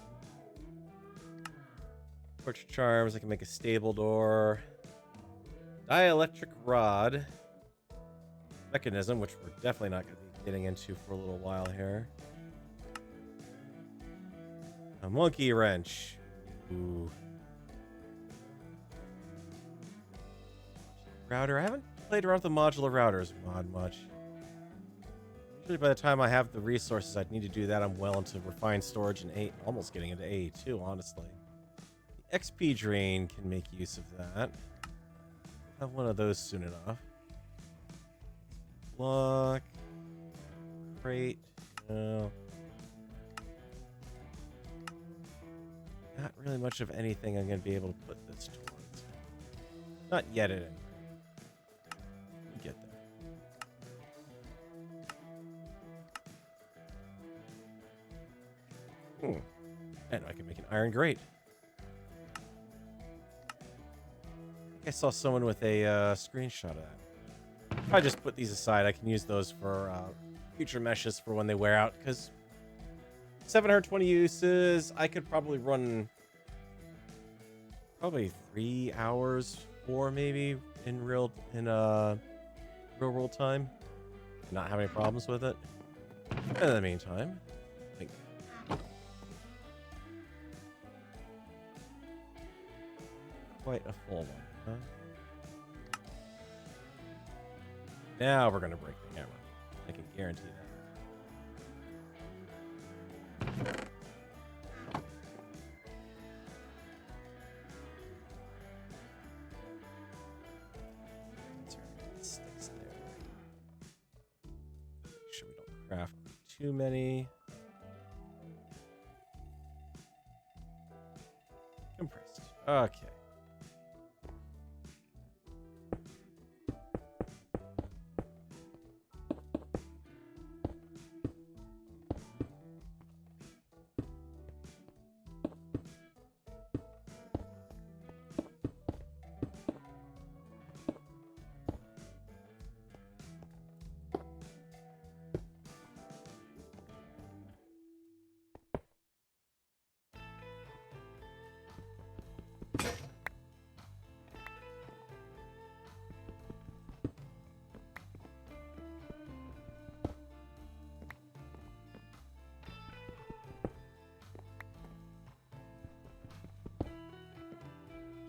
Torch charms, I can make a stable door. Dielectric rod. Mechanism, which we're definitely not going to be getting into for a little while here. A monkey wrench. Ooh. Router. I haven't played around with the modular routers mod much. Usually by the time I have the resources I'd need to do that, I'm well into refined storage and almost getting into A2, honestly. The XP drain can make use of that. I'll have one of those soon enough. Block. Crate. No. Not really much of anything I'm going to be able to put this towards. Not yet, at any rate. We'll get there. And I can make an iron grate. I saw someone with a screenshot of that. If I just put these aside, I can use those for future meshes for when they wear out, because 720 uses, I could probably run probably 3 hours, 4 maybe, in real world time. Not have any problems with it. And in the meantime, I think quite a full one, huh? Now we're gonna break the hammer. I can guarantee that. Sticks there. Make sure we don't craft too many. Compressed. Okay.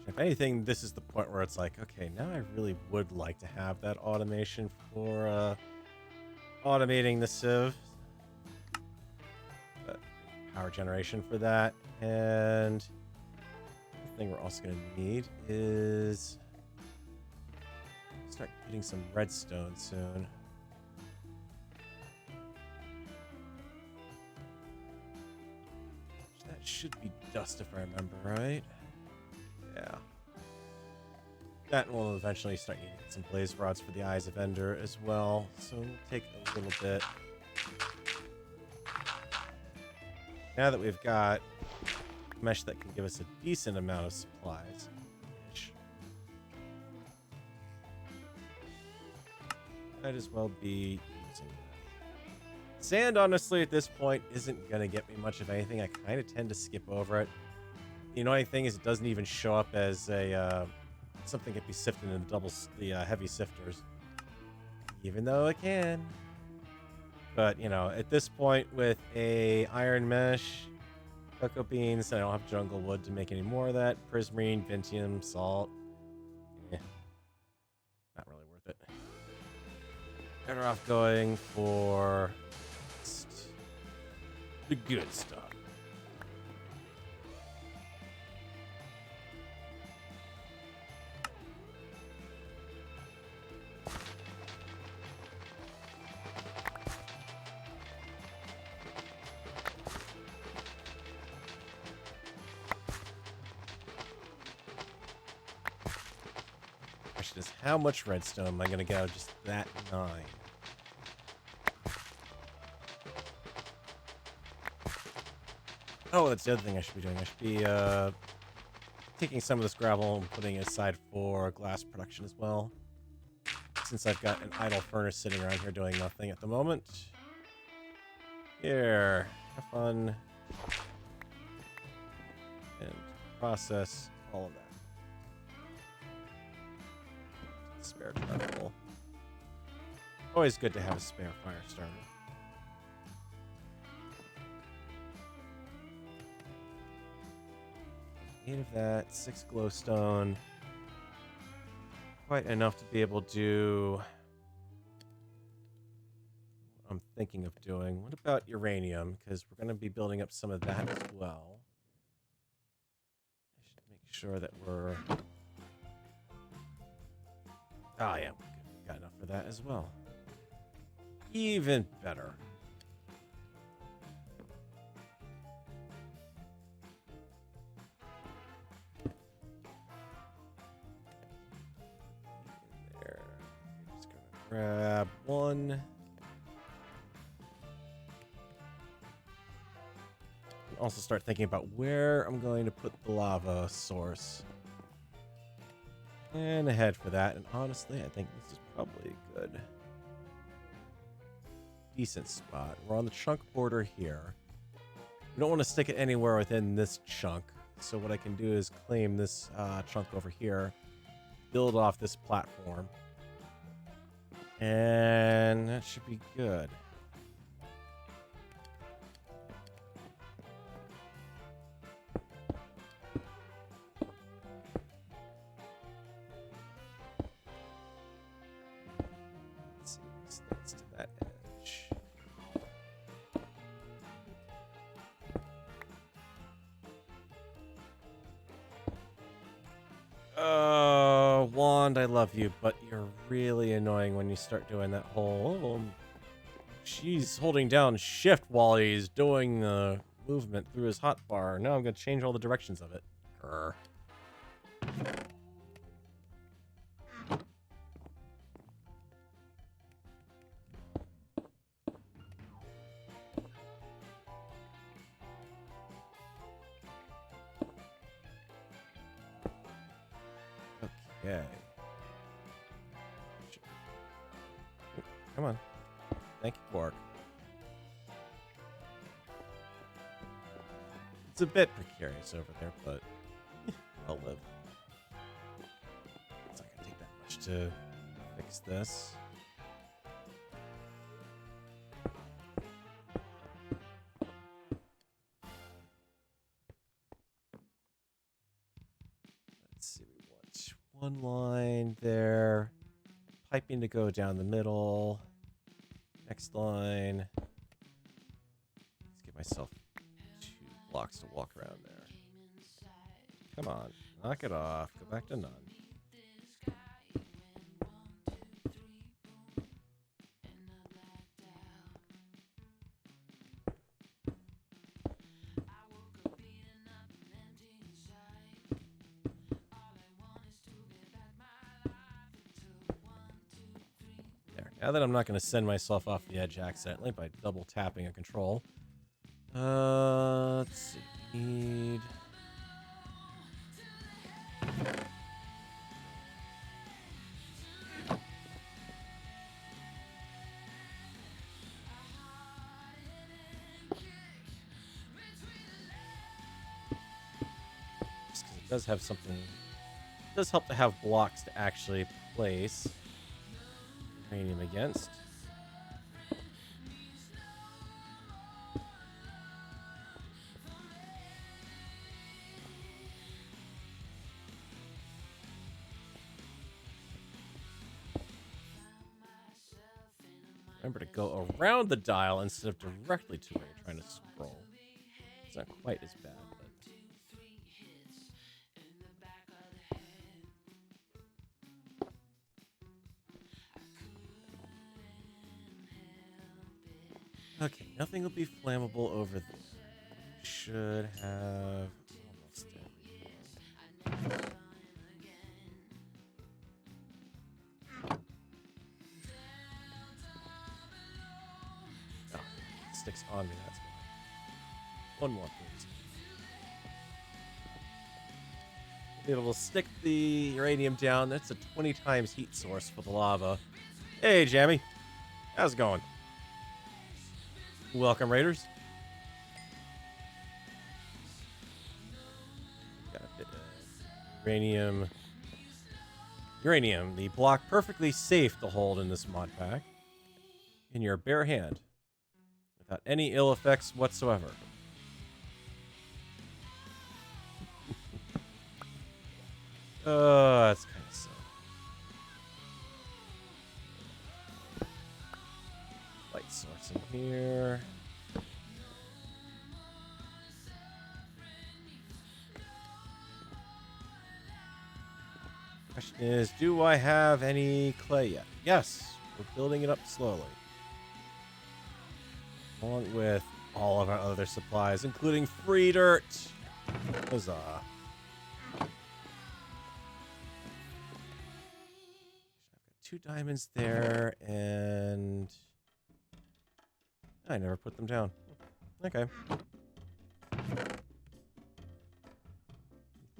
If anything, this is the point where it's like, okay, now I really would like to have that automation for automating the sieve. But power generation for that. And the thing we're also going to need is start getting some redstone soon. That should be dust if I remember right. Yeah. That will eventually start needing some blaze rods for the Eyes of Ender as well, so it'll take a little bit. Now that we've got mesh that can give us a decent amount of supplies, might as well be using that. Sand, honestly, at this point, isn't going to get me much of anything. I kind of tend to skip over it. The annoying thing is it doesn't even show up as a something that can be sifted in the heavy sifters, even though it can. But you know, at this point, with a iron mesh, cocoa beans, I don't have jungle wood to make any more of that. Prismarine, Vintium, salt. Not really worth it. Better off going for the good stuff. question is, how much redstone am I going to get out of just that 9? Oh, that's the other thing I should be doing. I should be taking some of this gravel and putting it aside for glass production as well. Since I've got an idle furnace sitting around here doing nothing at the moment. Here, have fun. And process all of that. Spare charcoal. Always good to have a spare fire starter. 8 of that, 6 glowstone. Quite enough to be able to do what I'm thinking of doing. What about uranium? Because we're going to be building up some of that as well. I should make sure that we're... Oh, yeah, we've got enough for that as well. Even better. There. Just gonna grab one. Also start thinking about where I'm going to put the lava source. And ahead for that. And honestly, I think this is probably a good, decent spot. We're on the chunk border here. We don't want to stick it anywhere within this chunk. So what I can do is claim this chunk over here, build off this platform, and that should be good. Wand, I love you, but you're really annoying when you start doing that whole... she's holding down shift while he's doing the movement through his hotbar. Now I'm going to change all the directions of it. Grr. Okay. Come on. Thank you, Quark. It's a bit precarious over there, but I'll live. It's not gonna take that much to fix this. Let's see, we want one line there. Piping to go down the middle. Next line. Let's give myself 2 blocks to walk around there. Come on, knock it off. Go back to none. Now that I'm not going to send myself off the edge accidentally by double tapping a control. Let's see. Need... just because it does have something... It does help to have blocks to actually place uranium against. Remember to go around the dial instead of directly to where you're trying to scroll. It's not quite as bad, but... Okay, nothing will be flammable over there. Should have almost everything. sticks on me. That's fine. One more, please. Be able to stick the uranium down. That's a 20 times heat source for the lava. Hey, Jammy. How's it going? Welcome, Raiders. Got a bit of uranium. Uranium, the block perfectly safe to hold in this mod pack. In your bare hand. Without any ill effects whatsoever. That's kind of sad. Light source in here. Question is, do I have any clay yet? Yes, we're building it up slowly. Along with all of our other supplies, including free dirt. Huzzah. 2 diamonds there, and I never put them down. Okay.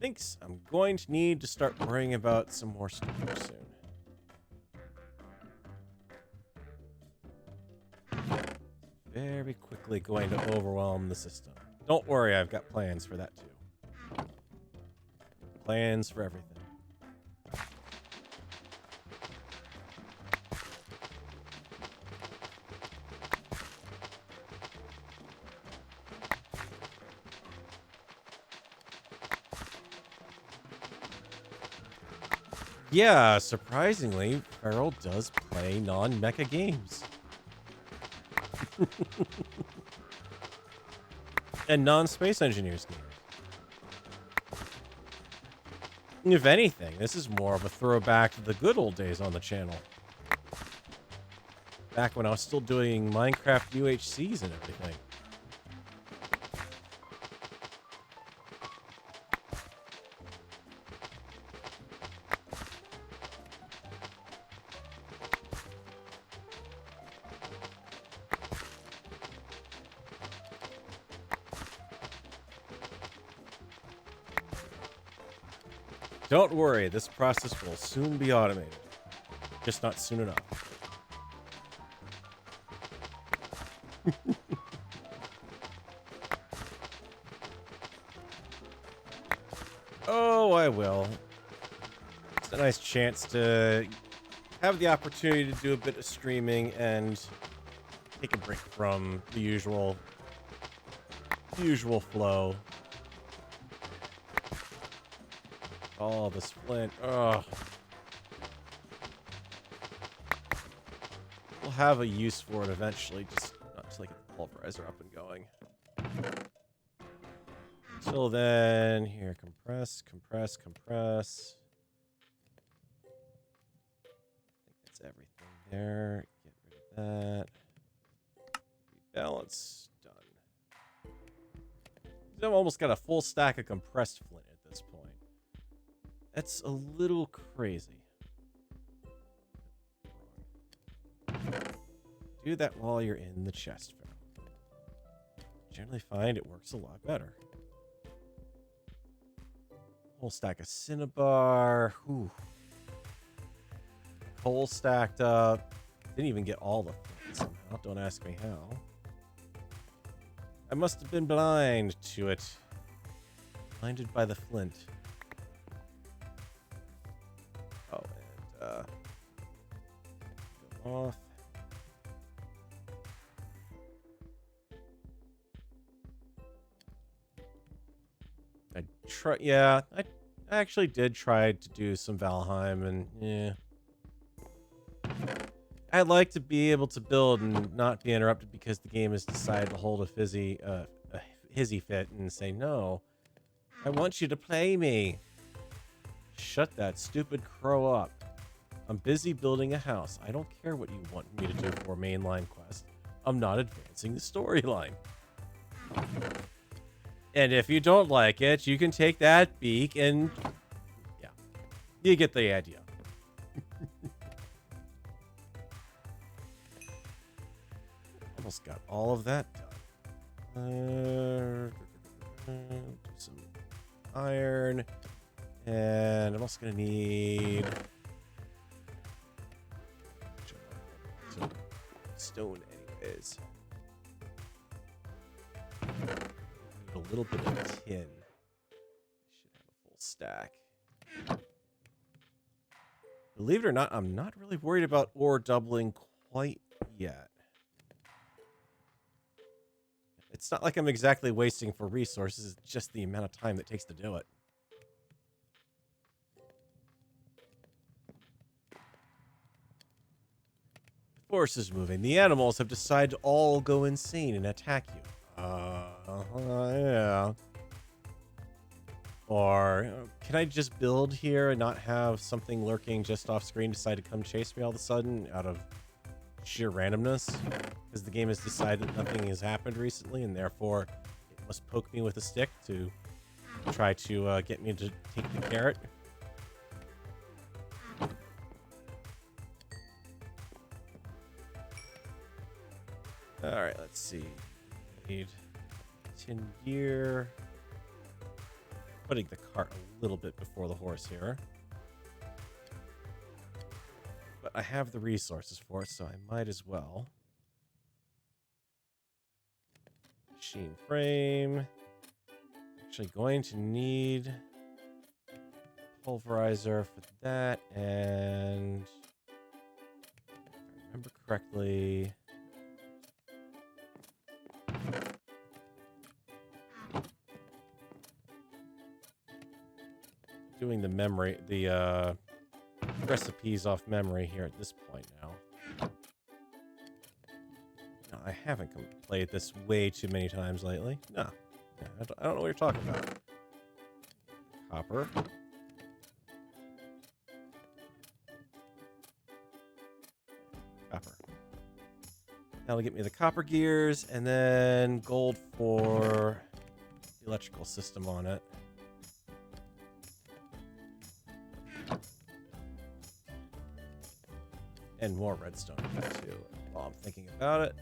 Thinks I'm going to need to start worrying about some more storage soon. Very quickly going to overwhelm the system. Don't worry, I've got plans for that too. Plans for everything. Yeah, surprisingly, Feral does play non-mecha games. And non-Space Engineers games. If anything, this is more of a throwback to the good old days on the channel. Back when I was still doing Minecraft UHCs and everything. Don't worry, this process will soon be automated. Just not soon enough. Oh, I will. It's a nice chance to have the opportunity to do a bit of streaming and take a break from the usual flow. Oh, this flint. Ugh. We'll have a use for it eventually, just not to like get the pulverizer up and going. Until then, here, compress, compress, compress. I think that's everything there. Get rid of that. Rebalance. Done. I've almost got a full stack of compressed flint at this point. That's a little crazy. Do that while you're in the chest, Pharaoh. Generally find it works a lot better. Whole stack of cinnabar. Whew. Coal stacked up. Didn't even get all the flint somehow. Don't ask me how. I must have been blind to it. Blinded by the flint. Oh, and go off. Yeah, I actually did try to do some Valheim, and yeah. I'd like to be able to build and not be interrupted because the game has decided to hold a hizzy fit and say, no, I want you to play me. Shut that stupid crow up. I'm busy building a house. I don't care what you want me to do for a mainline quest. I'm not advancing the storyline. And if you don't like it, you can take that beak and... yeah. You get the idea. almost got all of that done. Some iron. And I'm also going to need some stone anyways. Need a little bit of tin. I should have a full stack. Believe it or not, I'm not really worried about ore doubling quite yet. It's not like I'm exactly wasting for resources, it's just the amount of time that takes to do it. The forest is moving. The animals have decided to all go insane and attack you. Yeah. Or can I just build here and not have something lurking just off screen decide to come chase me all of a sudden out of sheer randomness? Because the game has decided that nothing has happened recently and therefore it must poke me with a stick to try to get me to take the carrot. Alright, let's see. Need 10 gear. Putting the cart a little bit before the horse here. But I have the resources for it, so I might as well. Machine frame. Actually going to need pulverizer for that, and if I remember correctly, doing the memory, the recipes off memory here at this point now. No, I haven't played this way too many times lately. No, yeah, I don't know what you're talking about. Copper. Copper. That'll get me the copper gears, and then gold for the electrical system on it. And more redstone too, while I'm thinking about it.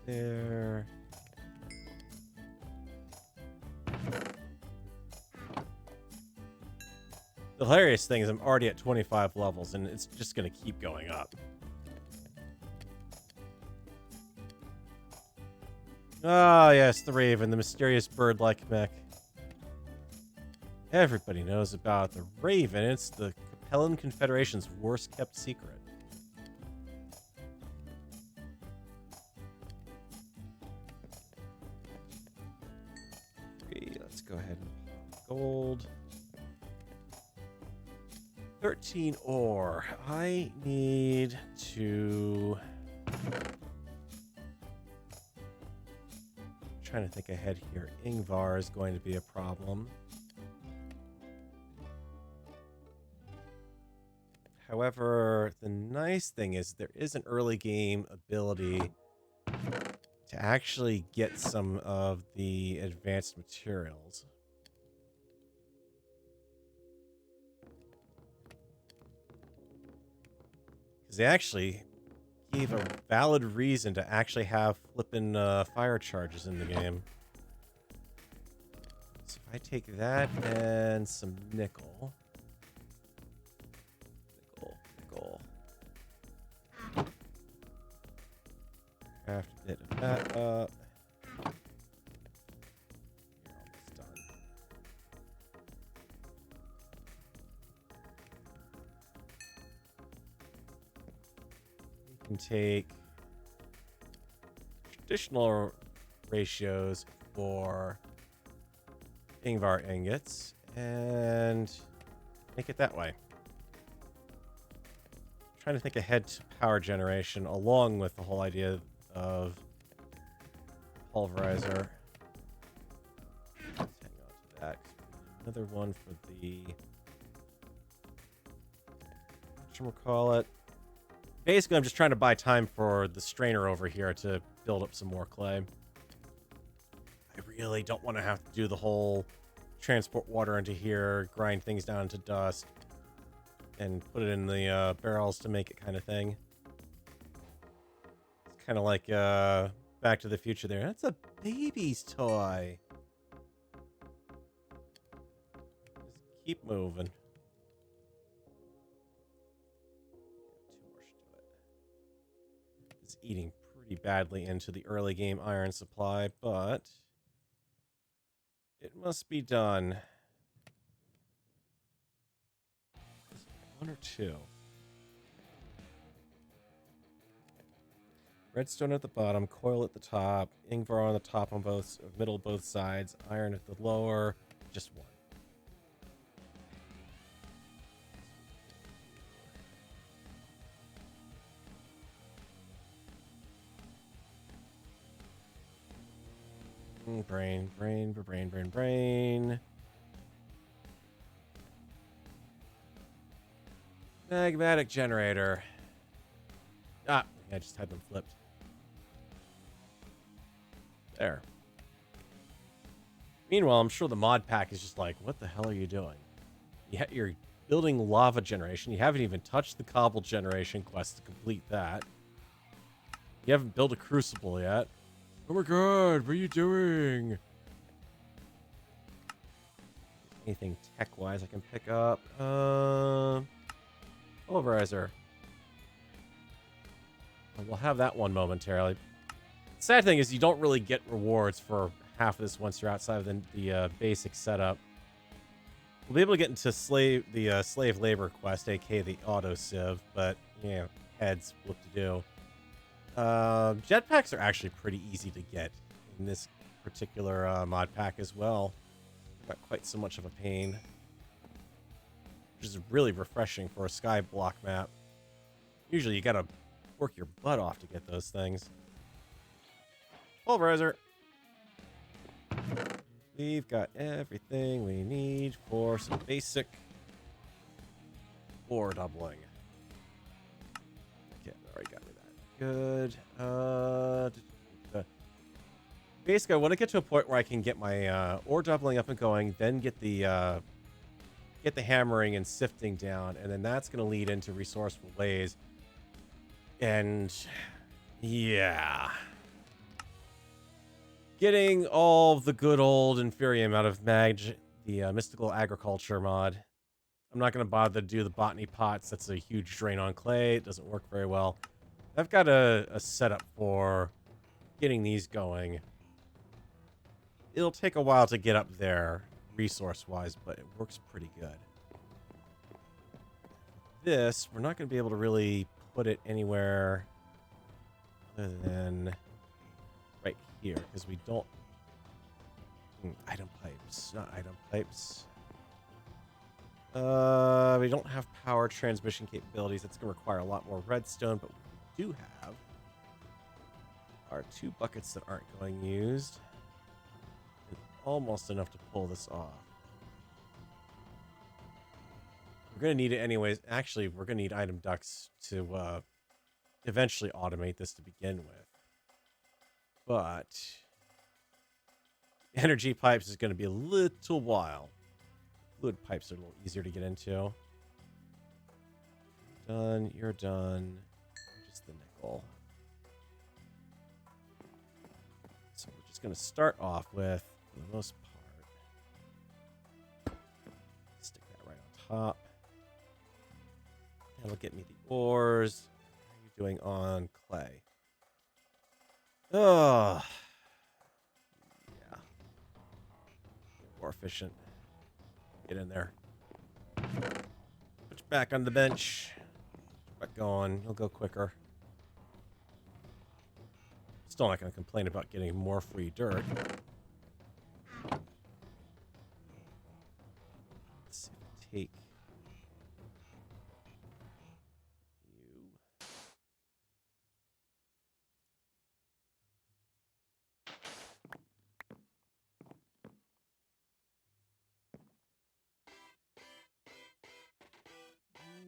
There. The hilarious thing is I'm already at 25 levels, and it's just going to keep going up. Ah, yes, the Raven, the mysterious bird-like mech. Everybody knows about the Raven. It's the Capellan Confederation's worst-kept secret. Okay, let's go ahead and pop gold. 13 ore. I need to... trying to think ahead here. Ingvar is going to be a problem. However, the nice thing is there is an early game ability to actually get some of the advanced materials. Because they actually gave a valid reason to actually have flippin' fire charges in the game. So if I take that and some nickel... Craft a bit of that up. You're almost done. You can take traditional ratios for Ingvar ingots and make it that way. I'm trying to think ahead to power generation along with the whole idea of pulverizer. Let's hang on to that. Another one for the... whatchamacallit. Basically, I'm just trying to buy time for the strainer over here to build up some more clay. I really don't want to have to do the whole transport water into here, grind things down to dust. and put it in the barrels to make it kind of thing. It's kind of like Back to the Future there. That's a baby's toy. Just keep moving. Two more should do it. It's eating pretty badly into the early game iron supply, but it must be done. One or two. Redstone at the bottom, coil at the top, Ingvar on the top on both, middle both sides, iron at the lower, just one. Brain. Magmatic generator. I just had them flipped. There. Meanwhile, I'm sure the mod pack is just like, what the hell are you doing? You're building lava generation. You haven't even touched the cobble generation quest to complete that. You haven't built a crucible yet. Oh my god, what are you doing? Anything tech-wise I can pick up? Pulverizer. We'll have that one momentarily. The sad thing is you don't really get rewards for half of this once you're outside of the basic setup. We'll be able to get into the slave labor quest, aka the auto civ, but yeah, heads what to do. Jetpacks are actually pretty easy to get in this particular mod pack as well. Not quite so much of a pain, which is really refreshing for a Skyblock map. Usually you gotta work your butt off to get those things. Pulverizer. We've got everything we need for some basic ore doubling. Okay, already got me that. Good. Basically, I want to get to a point where I can get my ore doubling up and going, then get the hammering and sifting down, and then that's going to lead into resourceful ways. And yeah, getting all the good old Inferium out of the mystical agriculture mod. I'm not going to bother to do the botany pots. That's a huge drain on clay. It doesn't work very well. I've got a setup for getting these going. It'll take a while to get up there resource-wise, but it works pretty good. This, we're not going to be able to really put it anywhere other than right here, because we don't... item pipes, not item pipes. We don't have power transmission capabilities. That's going to require a lot more redstone, but we do have our 2 buckets that aren't going used. And almost enough to pull this off. We're going to need it anyways. Actually, we're going to need item ducts to eventually automate this to begin with. But energy pipes is going to be a little while. Fluid pipes are a little easier to get into. Done. You're done. Just the nickel. So we're just going to start off with, for the most part, stick that right on top. That'll get me the ores. How are you doing on clay? Oh, yeah. More efficient. Get in there. Put you back on the bench. Back going. You'll go quicker. Still not going to complain about getting more free dirt. Let's see if I take you.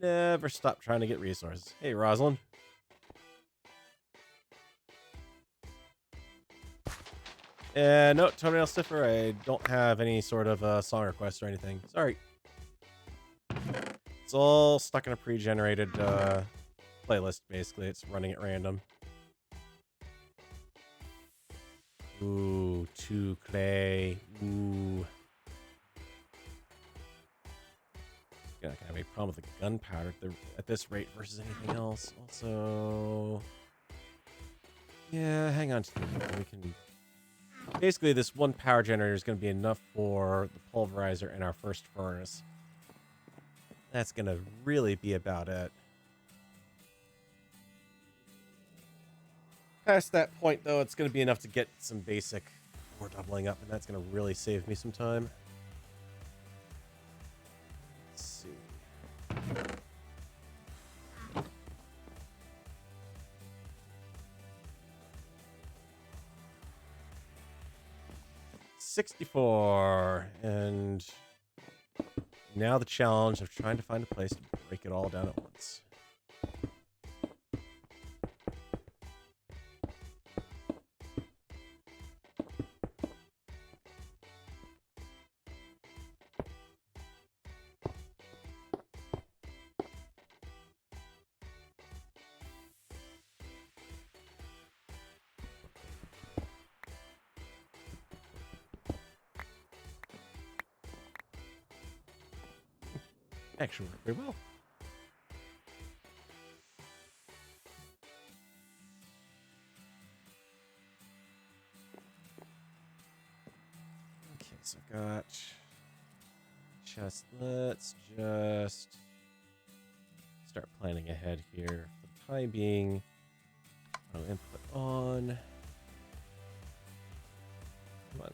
Never stop trying to get resources. Hey, Rosalind. No, toenail stiffer. I don't have any sort of song request or anything. Sorry. It's all stuck in a pre-generated playlist, basically. It's running at random. Ooh, 2 clay. Ooh. You're not gonna have any problem with the gunpowder at this rate versus anything else. Also, yeah, hang on to we can. Basically, this one power generator is going to be enough for the pulverizer in our first furnace. That's going to really be about it. Past that point, though, it's going to be enough to get some basic ore doubling up, and that's going to really save me some time. Let's see. 64, and now the challenge of trying to find a place to break it all down at once. Actually worked very well. Okay, so I've got just, let's just start planning ahead here. For the time being, I'll input on. Come on.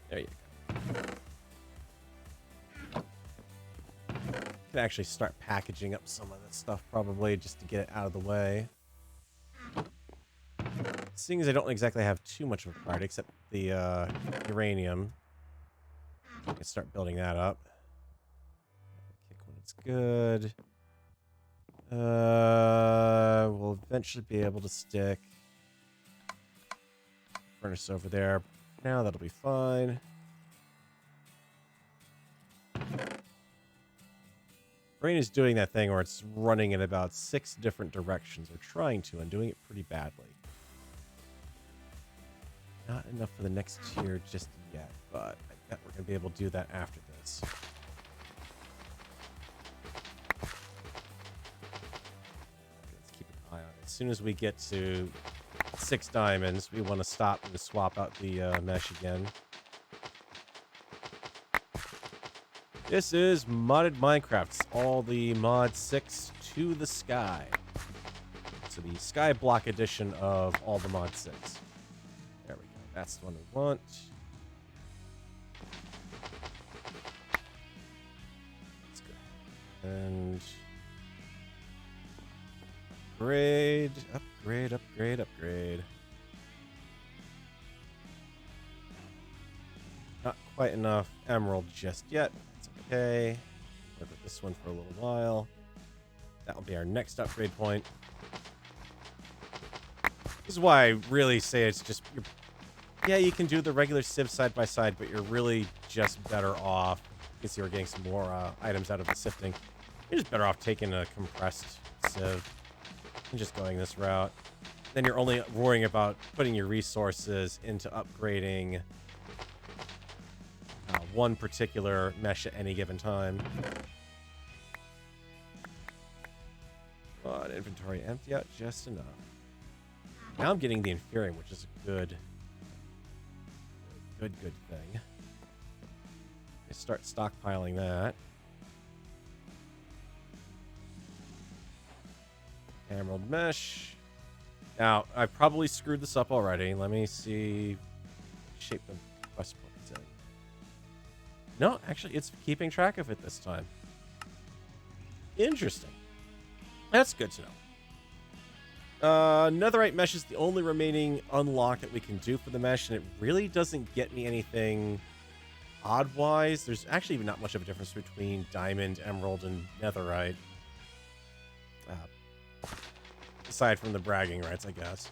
There you go. Can actually start packaging up some of this stuff probably just to get it out of the way. Seeing as I don't exactly have too much of a part except the uranium, I can start building that up. Kick when it's good. We'll eventually be able to stick furnace over there. Now that'll be fine. Brain is doing that thing where it's running in about 6 different directions, or trying to, and doing it pretty badly. Not enough for the next tier just yet, but I bet we're going to be able to do that after this. Let's keep an eye on it. As soon as we get to 6 diamonds, we want to stop and swap out the mesh again. This is modded Minecraft. It's all the mod 6 to the sky. So the Skyblock edition of all the mod 6. There we go. That's the one we want. That's good. And upgrade, upgrade, upgrade, upgrade. Not quite enough emerald just yet. Okay, work with this one for a little while. That'll be our next upgrade point. This is why I really say it's just, yeah, you can do the regular sieve side by side, but you're really just better off. You can see we're getting some more items out of the sifting. You're just better off taking a compressed sieve and just going this route. Then you're only worrying about putting your resources into upgrading one particular mesh at any given time. But inventory empty out just enough. Now I'm getting the inferium, which is a good thing. I start stockpiling that. Emerald mesh. Now, I probably screwed this up already. Let me see. Shape the quest points in. No, actually, it's keeping track of it this time. Interesting. That's good to know. Netherite mesh is the only remaining unlock that we can do for the mesh, and it really doesn't get me anything odd-wise. There's actually not much of a difference between diamond, emerald, and netherite. Aside from the bragging rights, I guess.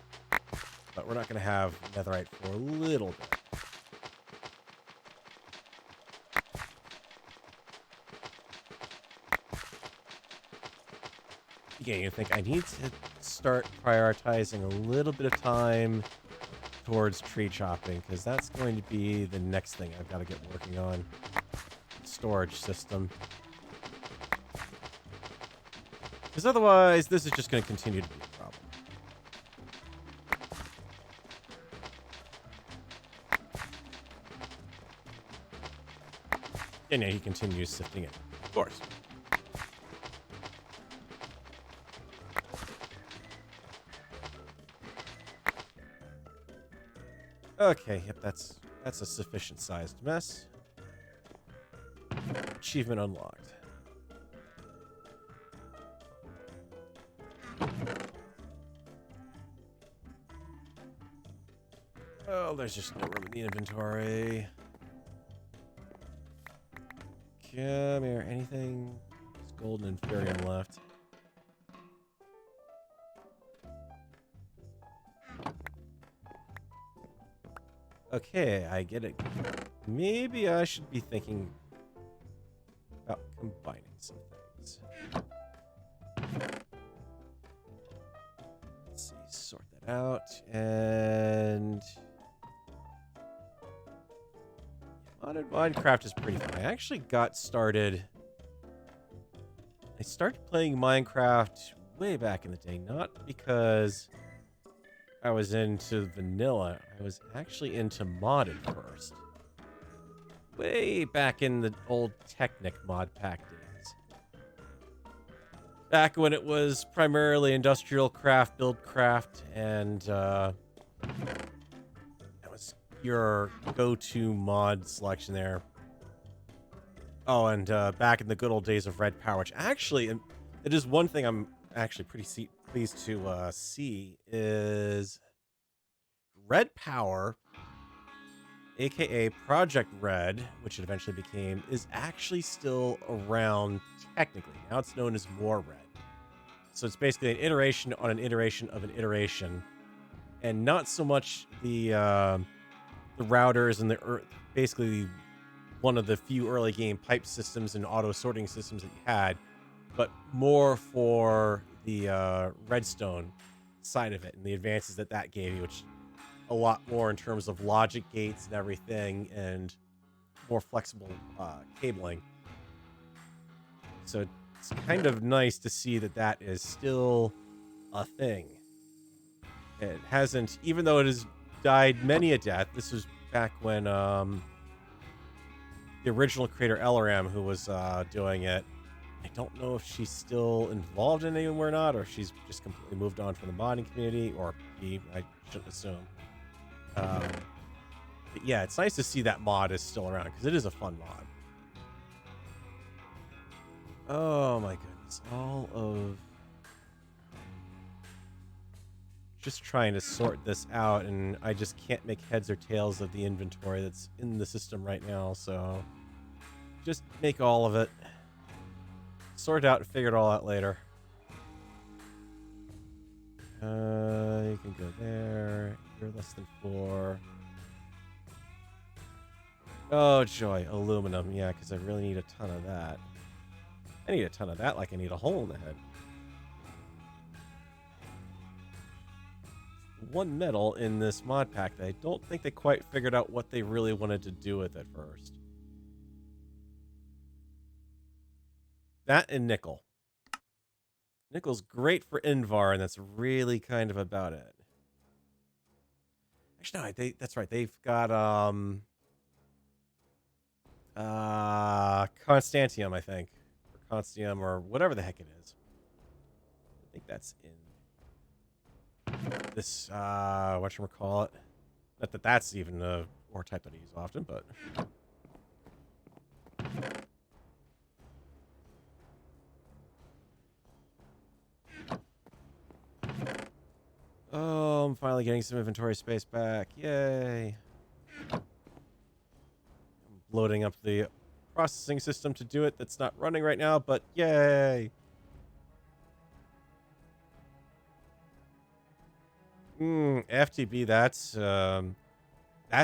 But we're not going to have netherite for a little bit. beginning, you think I need to start prioritizing a little bit of time towards tree chopping, because that's going to be the next thing I've got to get working on. Storage system. Because otherwise, this is just going to continue to be a problem. And yeah, he continues sifting it. Of course. Okay, yep, that's a sufficient sized mess. Achievement unlocked. Oh, there's just no room in the inventory. Come here, anything? There's gold and inferium left. Okay, I get it. Maybe I should be thinking about combining some things. Let's see, sort that out, and modded Minecraft is pretty fun. I actually got started. I started playing Minecraft way back in the day, not because I was into vanilla. I was actually into modded first. Way back in the old Technic mod pack days. Back when it was primarily industrial craft, build craft, and that was your go-to mod selection there. Oh, and back in the good old days of Red Power, which actually, it is one thing I'm actually pretty pleased to see, is Red Power, aka Project Red, which it eventually became, is actually still around technically. Now it's known as More Red. So it's basically an iteration on an iteration of an iteration, and not so much the routers and basically one of the few early game pipe systems and auto sorting systems that you had, but more for the redstone side of it and the advances that that gave you, which a lot more in terms of logic gates and everything, and more flexible cabling. So it's kind of nice to see that that is still a thing. It hasn't, even though it has died many a death. This was back when the original creator Elaram, who was doing it, I don't know if she's still involved in it or not, or if she's just completely moved on from the modding community, or I shouldn't assume. But yeah, it's nice to see that mod is still around, because it is a fun mod. Oh my goodness. All of... Just trying to sort this out, and I just can't make heads or tails of the inventory that's in the system right now, so... Just make all of it. Sort it out and figure it all out later. You can go there. You're less than 4. Oh, joy. Aluminum. Yeah, because I really need a ton of that. I need a ton of that like I need a hole in the head. One metal in this mod pack that I don't think they quite figured out what they really wanted to do with it first. That and nickel. Nickel's great for Invar, and that's really kind of about it. Actually, no, that's right. They've got Constantium, I think. Or Constium, or whatever the heck it is. I think that's in this whatchamacallit. Not that that's even a ore type that I use often, but oh, I'm finally getting some inventory space back. Yay. I'm loading up the processing system to do it. That's not running right now, but yay. FTB, that's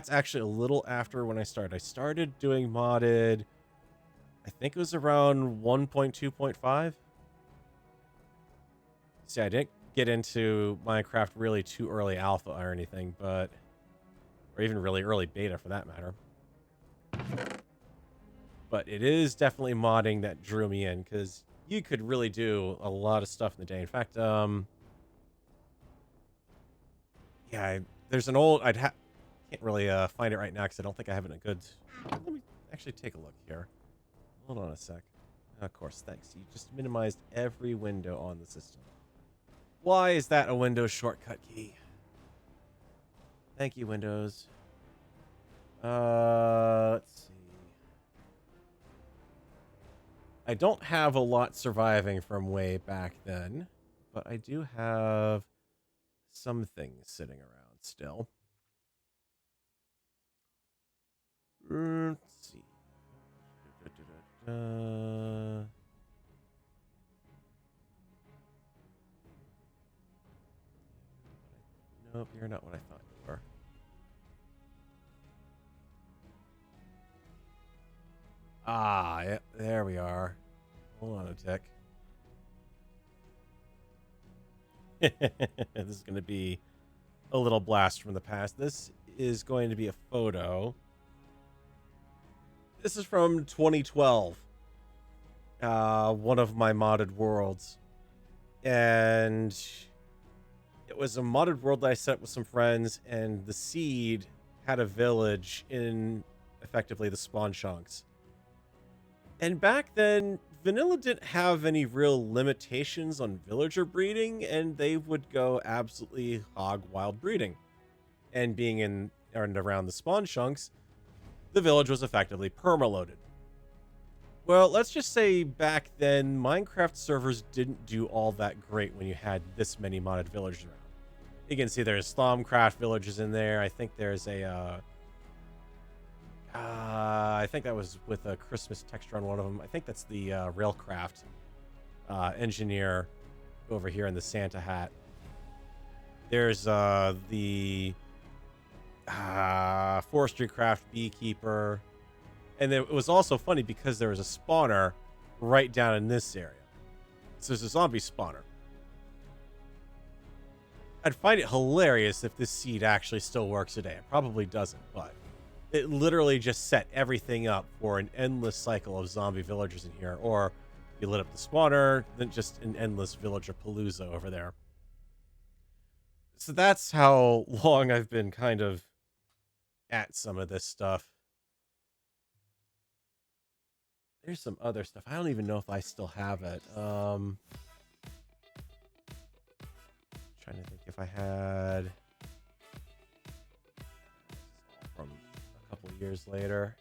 actually a little after when I started. I started doing modded, I think it was around 1.2.5. See, I didn't get into Minecraft really too early alpha or anything, or even really early beta for that matter. But it is definitely modding that drew me in, because you could really do a lot of stuff in the day. In fact, yeah, there's an old, can't really find it right now because I don't think I have it in a good, let me actually take a look here. Hold on a sec. Of course, thanks. You just minimized every window on the system. Why is that a Windows shortcut key? Thank you, Windows. Let's see. I don't have a lot surviving from way back then, but I do have some things sitting around still. Let's see. Nope, you're not what I thought you were. Ah, yeah, there we are. Hold on a tick. This is going to be a little blast from the past. This is going to be a photo. This is from 2012. One of my modded worlds. And it was a modded world that I set up with some friends, and the seed had a village in effectively the spawn chunks. And back then, vanilla didn't have any real limitations on villager breeding, and they would go absolutely hog wild breeding. And being in and around the spawn chunks, the village was effectively permaloaded. Well, let's just say back then, Minecraft servers didn't do all that great when you had this many modded villagers around. You can see there's Slumcraft villages in there. I think there's a, I think that was with a Christmas texture on one of them. I think that's the Railcraft engineer over here in the Santa hat. There's the Forestry Craft Beekeeper. And it was also funny because there was a spawner right down in this area. So there's a zombie spawner. I'd find it hilarious if this seed actually still works today. It probably doesn't, but it literally just set everything up for an endless cycle of zombie villagers in here. Or you lit up the spawner, then just an endless villager palooza over there. So that's how long I've been kind of at some of this stuff. There's some other stuff. I don't even know if I still have it. Trying to think if I had from a couple of years later.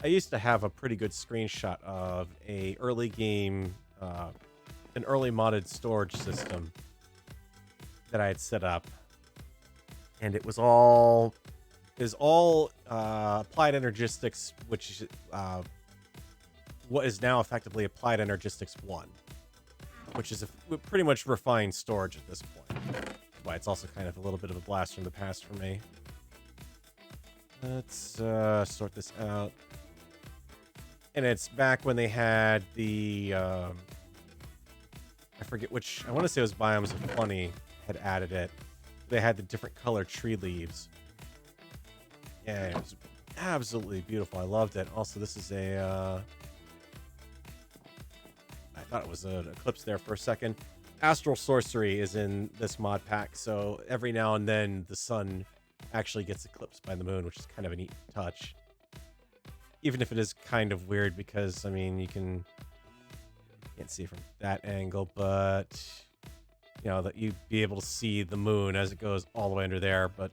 I used to have a pretty good screenshot of a early game, an early modded storage system that I had set up, and it was all applied energistics, which is what is now effectively applied energistics 1, which is a pretty much refined storage at this point. That's why it's also kind of a little bit of a blast from the past for me. Let's sort this out. And it's back when they had the I forget which, I want to say it was Biomes of Funny had added it. They had the different color tree leaves. Yeah, it was absolutely beautiful. I loved it. Also, this is a I thought it was an eclipse there for a second. Astral Sorcery is in this mod pack, so every now and then the sun actually gets eclipsed by the moon, which is kind of a neat touch. Even if it is kind of weird because, I mean, can't see it from that angle, but you know, that you'd be able to see the moon as it goes all the way under there, but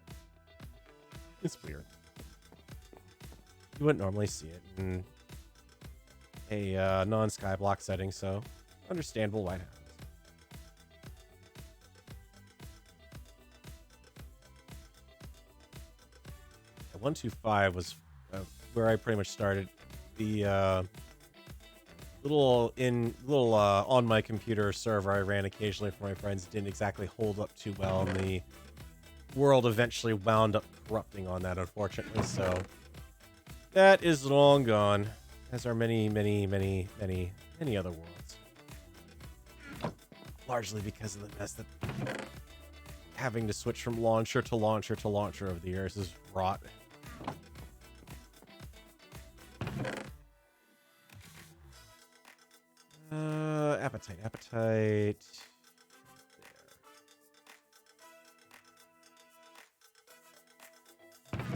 it's weird. You wouldn't normally see it in a non-Skyblock setting, so understandable why it happens. 125 was where I pretty much started. The little on my computer server I ran occasionally for my friends didn't exactly hold up too well, and the world eventually wound up corrupting on that, unfortunately. So that is long gone, as are many other worlds. largely because of the mess that having to switch from launcher to launcher to launcher over the years is wrought. Appetite. There.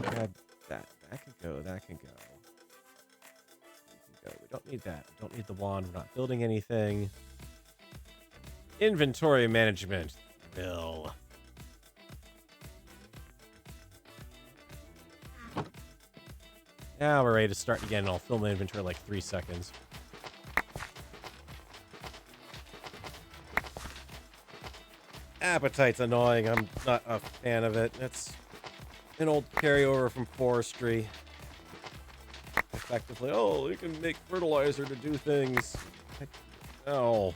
Grab that. That can go. That can go. We don't need that. We don't need the wand. We're not building anything. Inventory management. Bill. Now we're ready to start again. I'll fill my inventory in like 3 seconds. Appetite's annoying. I'm not a fan of it. It's an old carryover from forestry. Effectively, oh, you can make fertilizer to do things. No.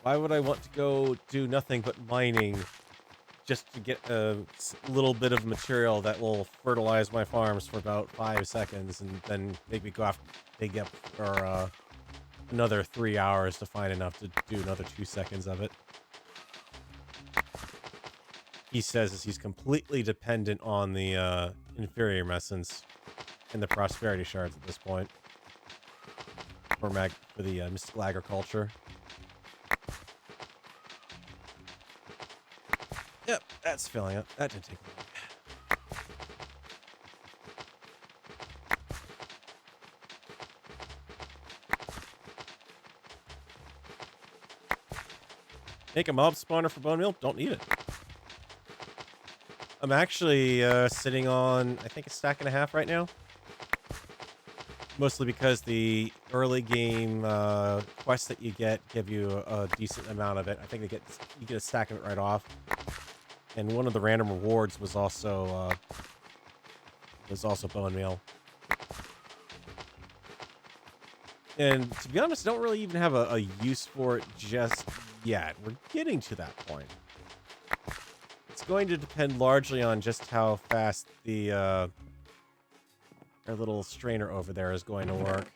Why would I want to go do nothing but mining just to get a little bit of material that will fertilize my farms for about 5 seconds and then make me go off dig up for another 3 hours to find enough to do another 2 seconds of it? He says is he's completely dependent on the inferior essence and the prosperity shards at this point for the mystical agriculture. Yep, that's filling up. That didn't take long. Make a mob spawner for bone meal? Don't need it. I'm actually sitting on, I think, a stack and a half right now. Mostly because the early game quests that you get give you a decent amount of it. I think you get a stack of it right off. And one of the random rewards was also bone meal. And to be honest, I don't really even have a use for it just yet. We're getting to that point. It's going to depend largely on just how fast the our little strainer over there is going to work.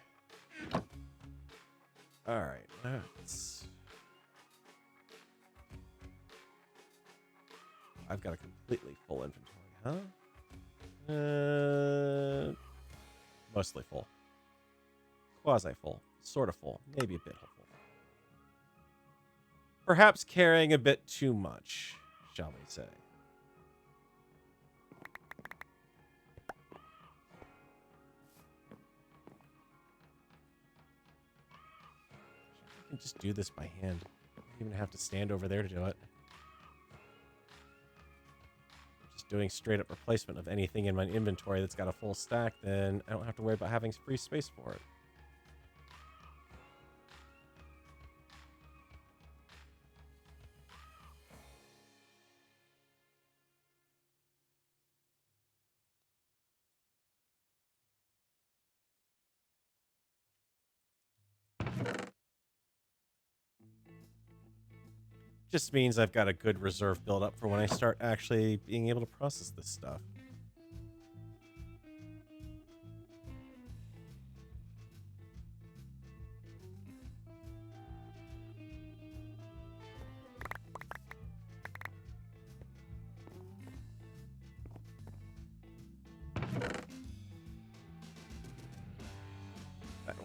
All right, let's. I've got a completely full inventory, huh? Mostly full. Quasi full. Sort of full. Maybe a bit full. Perhaps carrying a bit too much, shall we say. I can just do this by hand. I don't even have to stand over there to do it. Just doing straight up replacement of anything in my inventory that's got a full stack, then I don't have to worry about having free space for it. Just means I've got a good reserve build up for when I start actually being able to process this stuff.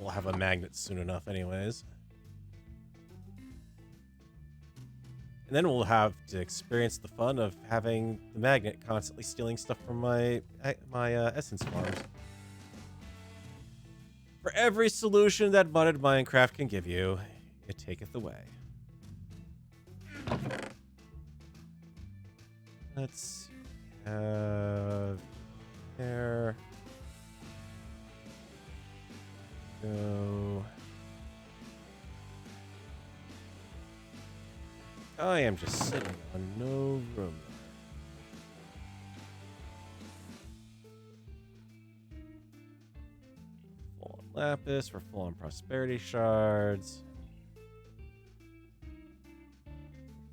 We'll have a magnet soon enough anyways. And then we'll have to experience the fun of having the magnet constantly stealing stuff from my essence farms. For every solution that modded Minecraft can give you, it taketh away. Let's have there. Go. I am just sitting on no room. Full on lapis, we're full on prosperity shards.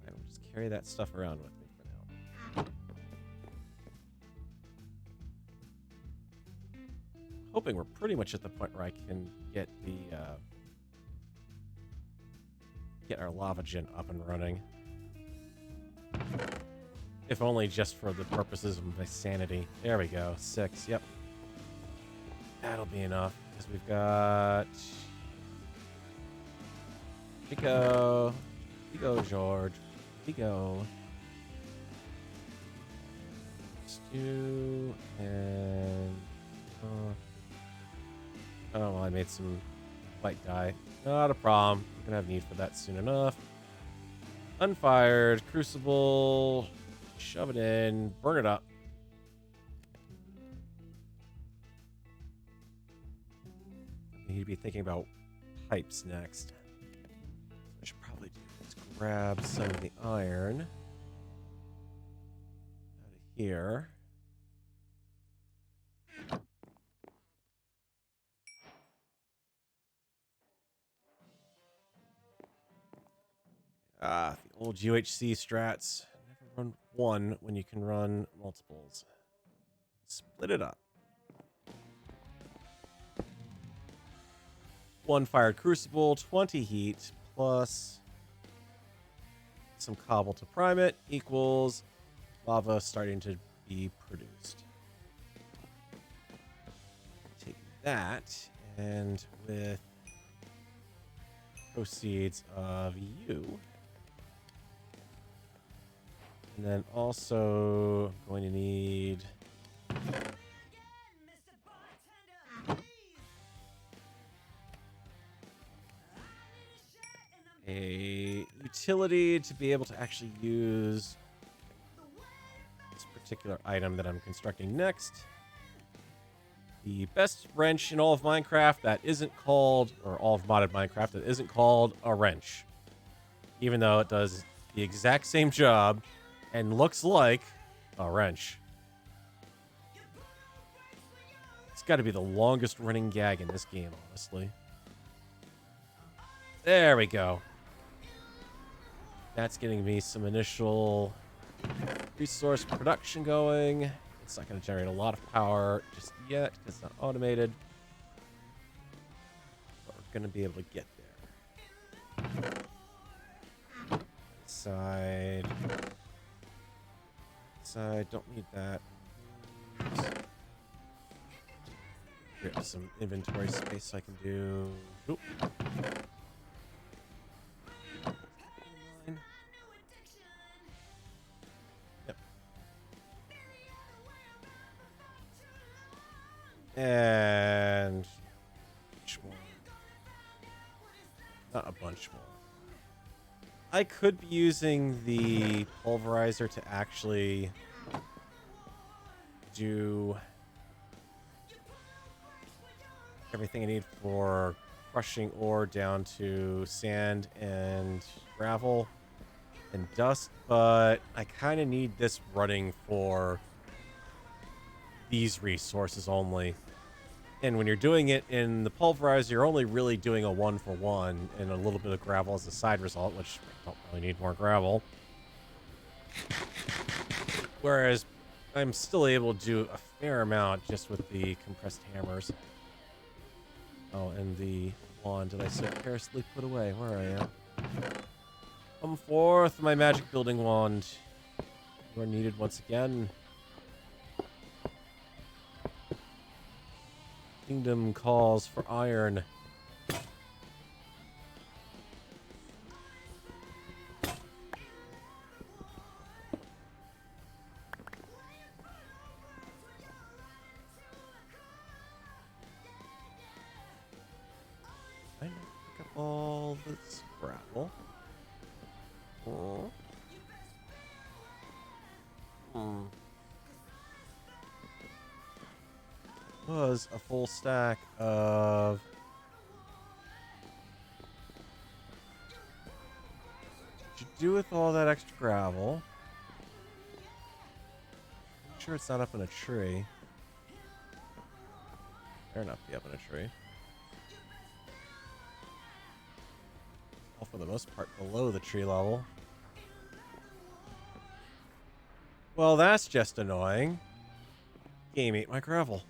I will just carry that stuff around with me for now. Hoping we're pretty much at the point where I can get the get our lava gen up and running. If only just for the purposes of my sanity. There we go. 6. Yep. That'll be enough. Because we've got... Here we go, George. Here we go. Stew and... oh, well, I made some white dye. Not a problem. We're gonna have need for that soon enough. Unfired. Crucible. Shove it in. Burn it up. I need to be thinking about pipes next. I should probably do is grab some of the iron out of here. Ah, the old UHC strats. Never run one when you can run multiples. Split it up. 1 fired crucible, 20 heat, plus some cobble to prime it, equals lava starting to be produced. Take that, and with proceeds of you. And then also I'm going to need a utility to be able to actually use this particular item that I'm constructing next. The best wrench in all of Minecraft that isn't called, or all of modded Minecraft that isn't called a wrench. Even though it does the exact same job and looks like a wrench. It's got to be the longest running gag in this game, honestly. There we go. That's getting me some initial resource production going. It's not going to generate a lot of power just yet because it's not automated. But we're going to be able to get there. Side. Don't need that. Grab some inventory space so I can do... Oop. Yep. And... bunch more. Not a bunch more. I could be using the pulverizer to actually do everything I need for crushing ore down to sand and gravel and dust, but I kind of need this running for these resources only. And when you're doing it in the pulverizer, you're only really doing a 1-for-1 and a little bit of gravel as a side result, which I don't really need more gravel. Whereas I'm still able to do a fair amount just with the compressed hammers. Oh, and the wand that I so carelessly put away. Where are you? Come forth, my magic building wand. You are needed once again. Kingdom calls for iron. I need to pick up all this gravel. Oh. Was a full stack of what you do with all that extra gravel? I'm sure it's not up in a tree. Better not be up in a tree. All for the most part below the tree level. Well, that's just annoying. Game ate my gravel.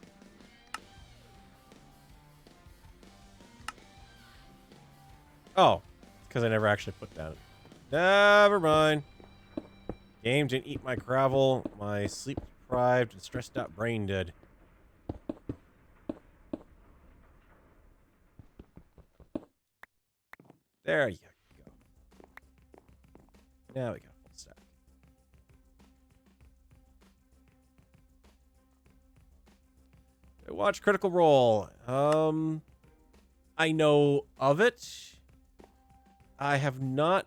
Oh, because I never actually put down. Never mind. Game didn't eat my gravel. My sleep-deprived and stressed-out brain did. There you go. Now we got a full stack. Watch Critical Role. I know of it. I have not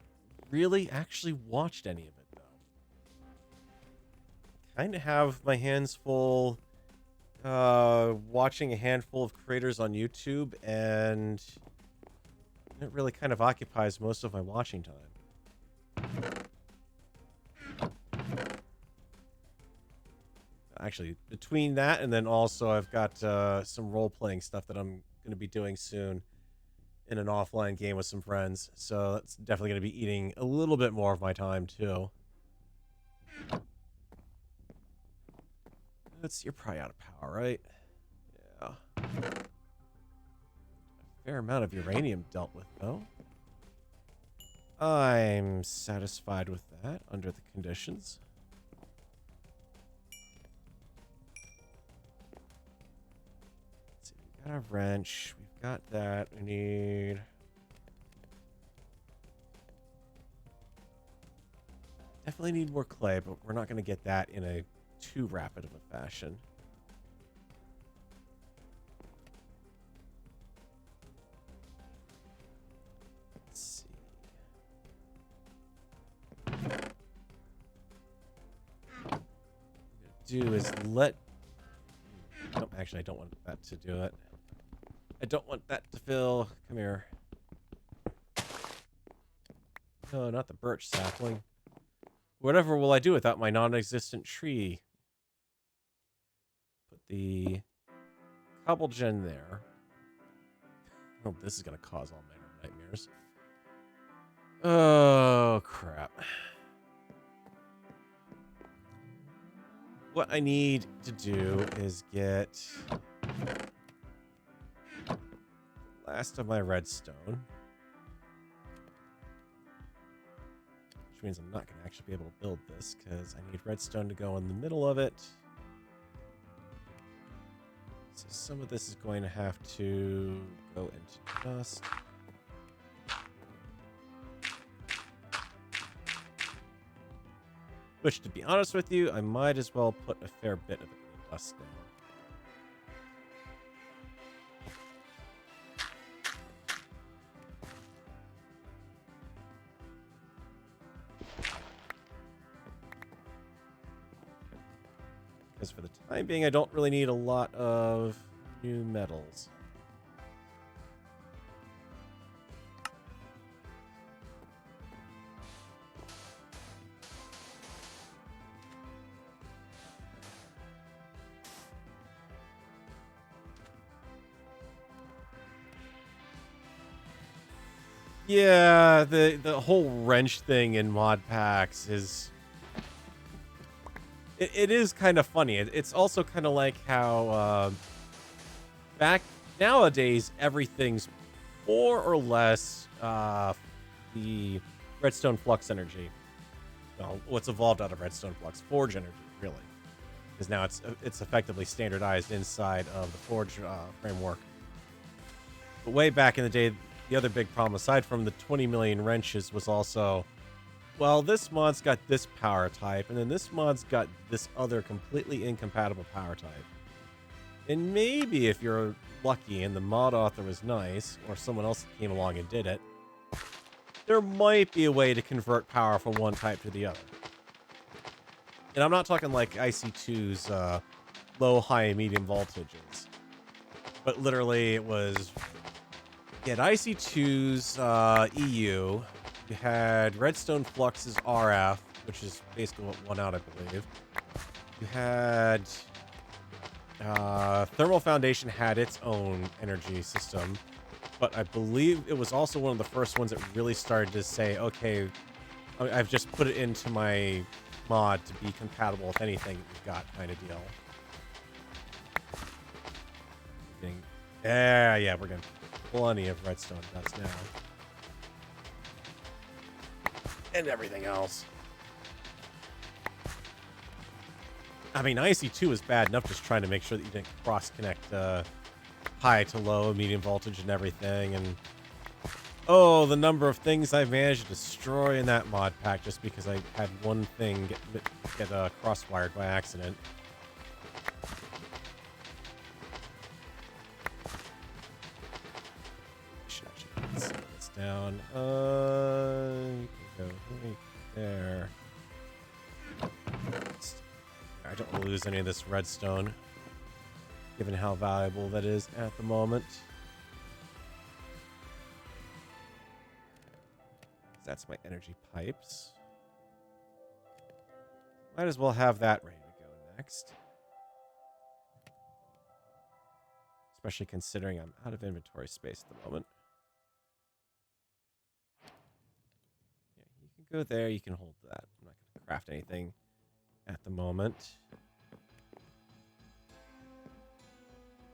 really actually watched any of it, though. Kind of have my hands full watching a handful of creators on YouTube, and it really kind of occupies most of my watching time. Actually, between that and then also I've got some role-playing stuff that I'm going to be doing soon in an offline game with some friends. So that's definitely going to be eating a little bit more of my time, too. You're probably out of power, right? Yeah. A fair amount of uranium dealt with, though. I'm satisfied with that under the conditions. Let's see, we've got a wrench. We've got that. We need... Definitely need more clay, but we're not going to get that in a too rapid of a fashion. Let's see. What I'm going to do is let... No, actually, I don't want that to do it. I don't want that to fill. Come here. No, not the birch sapling. Whatever will I do without my non-existent tree? Put the cobble gen there. Oh, this is going to cause all manner of nightmares. Oh, crap. What I need to do is get the last of my redstone. Which means I'm not going to actually be able to build this because I need redstone to go in the middle of it. So some of this is going to have to go into dust. Which, to be honest with you, I might as well put a fair bit of it in the dust now. Because for the time being, I don't really need a lot of new metals. Yeah, the whole wrench thing in mod packs is... It is kind of funny. It's also kind of like how back nowadays everything's more or less the redstone flux energy. Well, what's evolved out of redstone flux? Forge energy, really. Because now it's effectively standardized inside of the Forge framework. But way back in the day, the other big problem, aside from the 20 million wrenches, was also... Well, this mod's got this power type, and then this mod's got this other completely incompatible power type. And maybe if you're lucky and the mod author was nice, or someone else came along and did it, there might be a way to convert power from one type to the other. And I'm not talking like IC2's low, high, and medium voltages. But literally it was... You had IC2's EU... You had Redstone Flux's RF, which is basically what won out, I believe. You had... Thermal Foundation had its own energy system, but I believe it was also one of the first ones that really started to say, okay, I've just put it into my mod to be compatible with anything you've got, kind of deal. Yeah, we're getting plenty of redstone dust now. and everything else. I mean, IC2 is bad enough just trying to make sure that you didn't cross-connect high to low, medium voltage and everything. And oh, the number of things I've managed to destroy in that mod pack just because I had one thing get cross-wired by accident. Should actually slow this down. You can go right there. I don't want to lose any of this redstone, given how valuable that is at the moment. That's my energy pipes. Might as well have that ready to go next. Especially considering I'm out of inventory space at the moment. Yeah, you can go there, you can hold that. I'm not going to craft anything at the moment.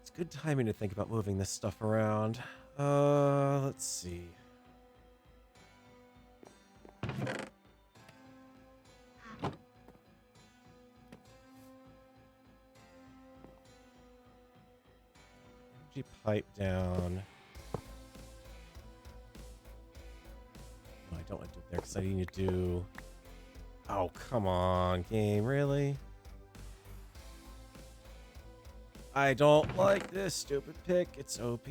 It's good timing to think about moving this stuff around. Let's see. Energy pipe down. No, I don't want to do it there because I need to do... Oh, come on, game, really? I don't like this stupid pick. It's OP.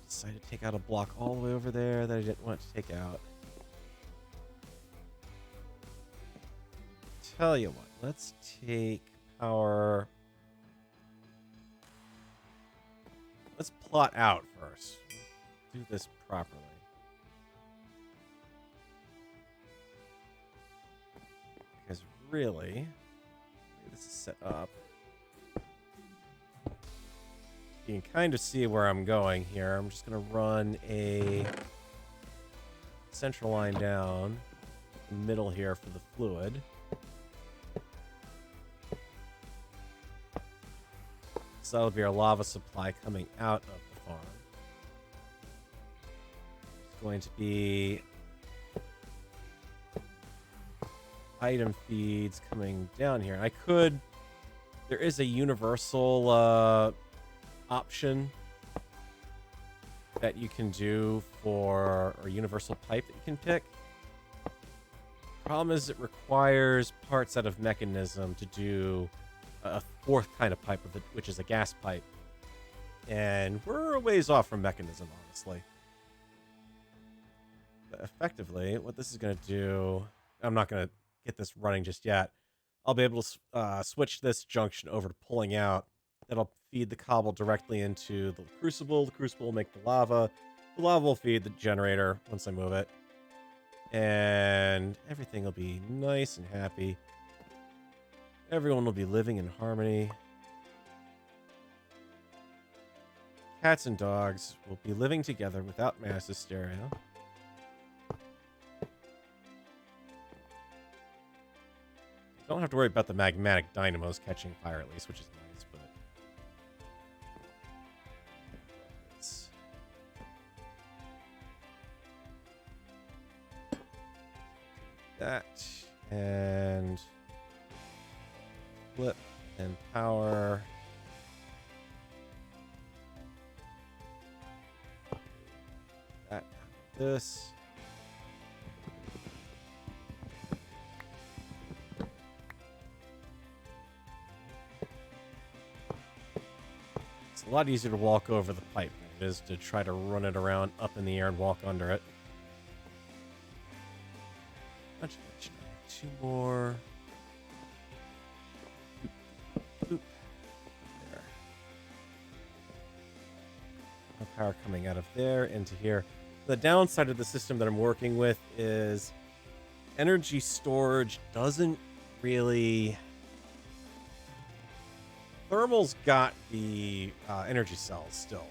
Decided to take out a block all the way over there that I didn't want to take out. Tell you what, let's take power. Let's plot out first. Do this properly. Because really, the way this is set up, you can kind of see where I'm going here. I'm just going to run a central line down the middle here for the fluid. So that'll be our lava supply coming out of the farm. It's going to be item feeds coming down here. I could... There is a universal option that you can do for... Or universal pipe that you can pick. Problem is it requires parts out of mechanism to do a fourth kind of pipe, which is a gas pipe. And we're a ways off from mechanism, honestly. But effectively, what this is going to do... I'm not going to get this running just yet. I'll be able to switch this junction over to pulling out. That'll feed the cobble directly into the crucible. The crucible will make the lava. The lava will feed the generator once I move it. And everything will be nice and happy. Everyone will be living in harmony. Cats and dogs will be living together without mass hysteria. Don't have to worry about the magmatic dynamos catching fire, at least, which is nice, but... that, and... flip, and power... that, this... a lot easier to walk over the pipe than it is to try to run it around up in the air and walk under it. Two more. Boop. There. No power coming out of there into here. The downside of the system that I'm working with is energy storage doesn't really... Thermal's got the energy cells still.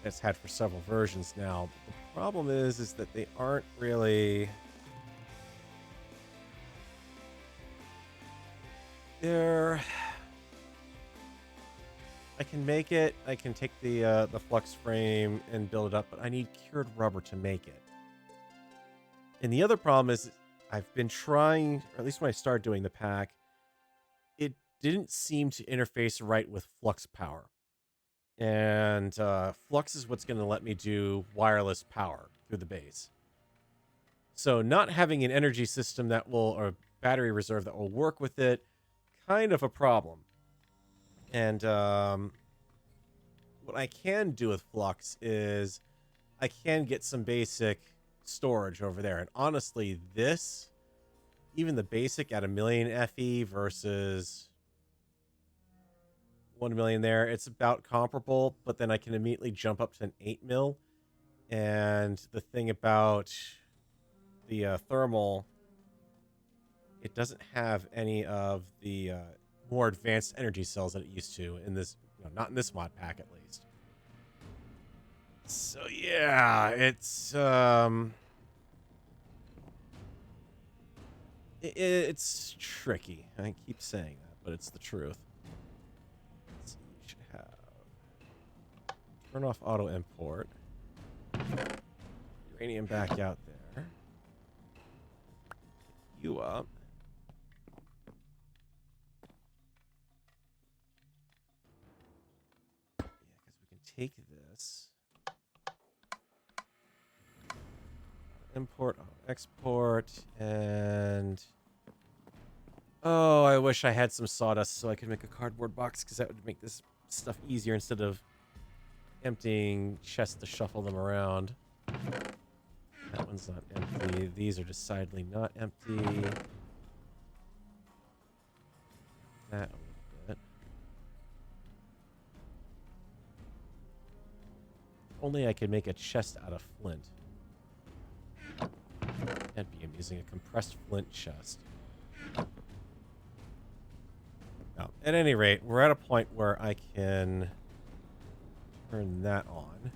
It's had for several versions now. The problem is that they aren't really... They're... I can make it. I can take the flux frame and build it up, but I need cured rubber to make it. And the other problem is I've been trying, or at least when I started doing the pack, it didn't seem to interface right with flux power. And flux is what's going to let me do wireless power through the base. So not having an energy system that will, or battery reserve that will work with it, kind of a problem. And what I can do with flux is I can get some basic storage over there. And honestly, this, even the basic at 1,000,000 FE versus 1,000,000 there, it's about comparable, but then I can immediately jump up to an 8 mil. And the thing about the thermal, it doesn't have any of the more advanced energy cells that it used to in this, not in this mod pack at least. So yeah, it's tricky. I keep saying that, but it's the truth. Let's see, you should have turn off auto import. Uranium back out there. You up. Yeah, because we can take this. Import, export, and oh, I wish I had some sawdust so I could make a cardboard box, because that would make this stuff easier instead of emptying chests to shuffle them around. That one's not empty. These are decidedly not empty. That a little bit. Only I could make a chest out of flint. Can't be. I'm using a compressed flint chest. No. At any rate, we're at a point where I can turn that on.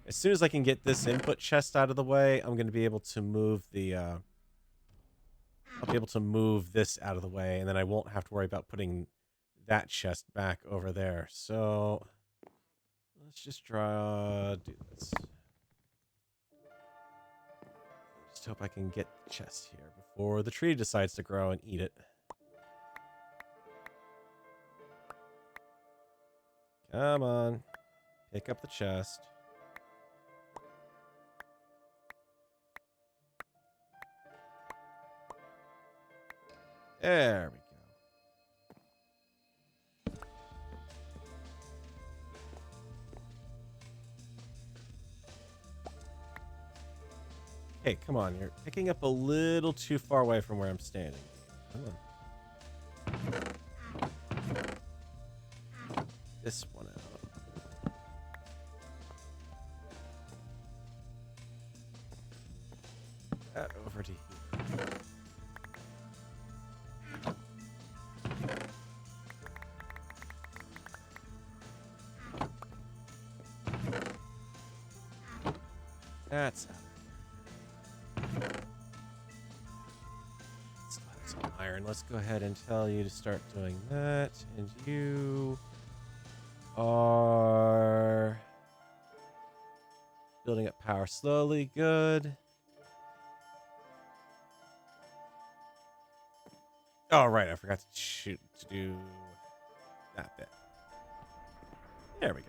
As soon as I can get this input chest out of the way, I'm going to be able to move the... I'll be able to move this out of the way, and then I won't have to worry about putting that chest back over there. So let's just do this. Just hope I can get the chest here before the tree decides to grow and eat it. Come on. Pick up the chest. There we go. Hey, come on. You're picking up a little too far away from where I'm standing. Come on. This one out. That over to here. That's out. Still have some iron. Let's go ahead and tell you to start doing that. And you are building up power slowly. Good. Oh, right. I forgot to do that bit. There we go.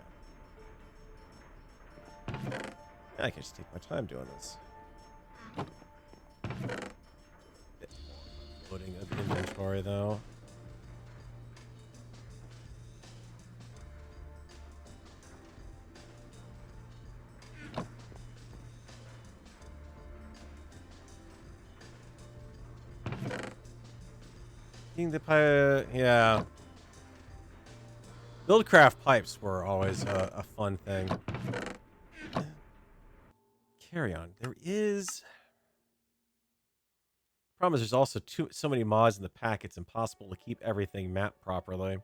I can just take my time doing this. Bit more loading of inventory, though. Yeah. Buildcraft pipes were always a fun thing. Carry on. There is... Problem is there's also so many mods in the pack, it's impossible to keep everything mapped properly.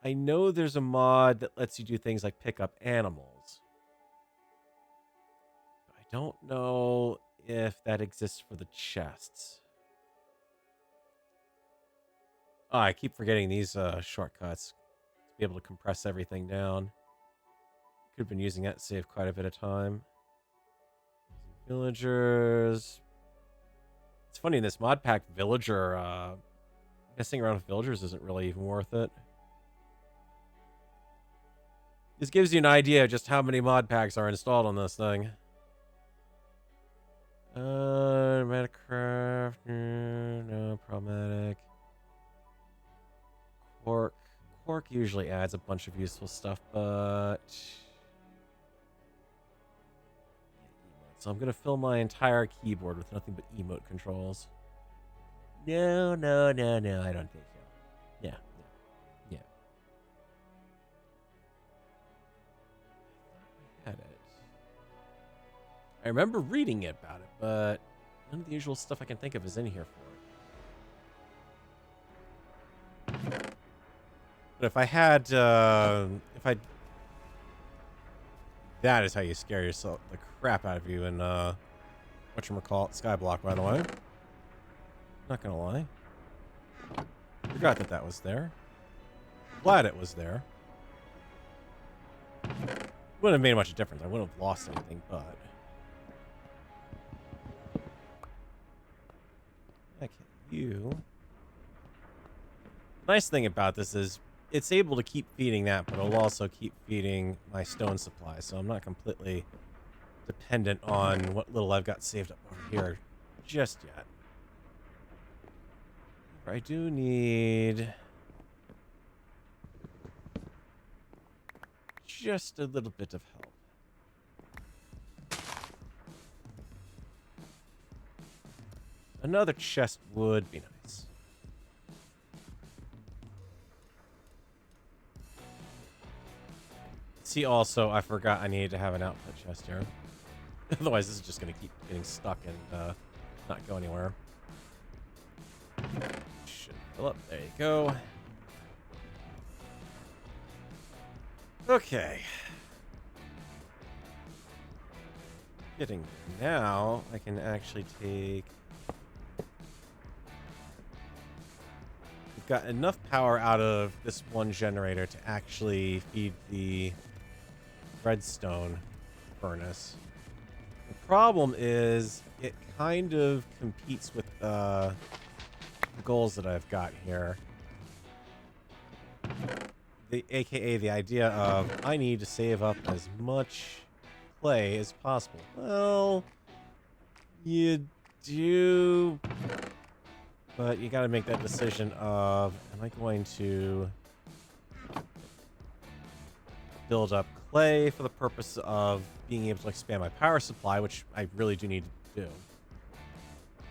I know there's a mod that lets you do things like pick up animals. But I don't know if that exists for the chests. Oh, I keep forgetting these shortcuts to be able to compress everything down. Could have been using that to save quite a bit of time. Villagers. It's funny, in this mod pack, villager, messing around with villagers isn't really even worth it. This gives you an idea of just how many mod packs are installed on this thing. Metacraft, no, problematic. Quark. Quark usually adds a bunch of useful stuff, but... So I'm going to fill my entire keyboard with nothing but emote controls. No, no, no, no, I don't think so. Yeah, yeah, yeah. I had it. I remember reading about it, but none of the usual stuff I can think of is in here for it. But if I had, that is how you scare yourself, the crap out of you in, whatchamacallit, Skyblock, by the way. Not gonna lie. Forgot that that was there. Glad it was there. Wouldn't have made much difference. I wouldn't have lost anything, but... Okay, you... Nice thing about this is it's able to keep feeding that, but it'll also keep feeding my stone supply, so I'm not completely dependent on what little I've got saved up over here just yet. I do need just a little bit of help. Another chest would be nice. See, also, I forgot I needed to have an output chest here. Otherwise, this is just going to keep getting stuck and not go anywhere. Should fill up. There you go. Okay. Getting now, I can actually take... We've got enough power out of this one generator to actually feed the redstone furnace. The problem is it kind of competes with the goals that I've got here. AKA the idea of I need to save up as much clay as possible. Well, you do, but you got to make that decision of, am I going to build up clay for the purpose of being able to expand my power supply, which I really do need to do,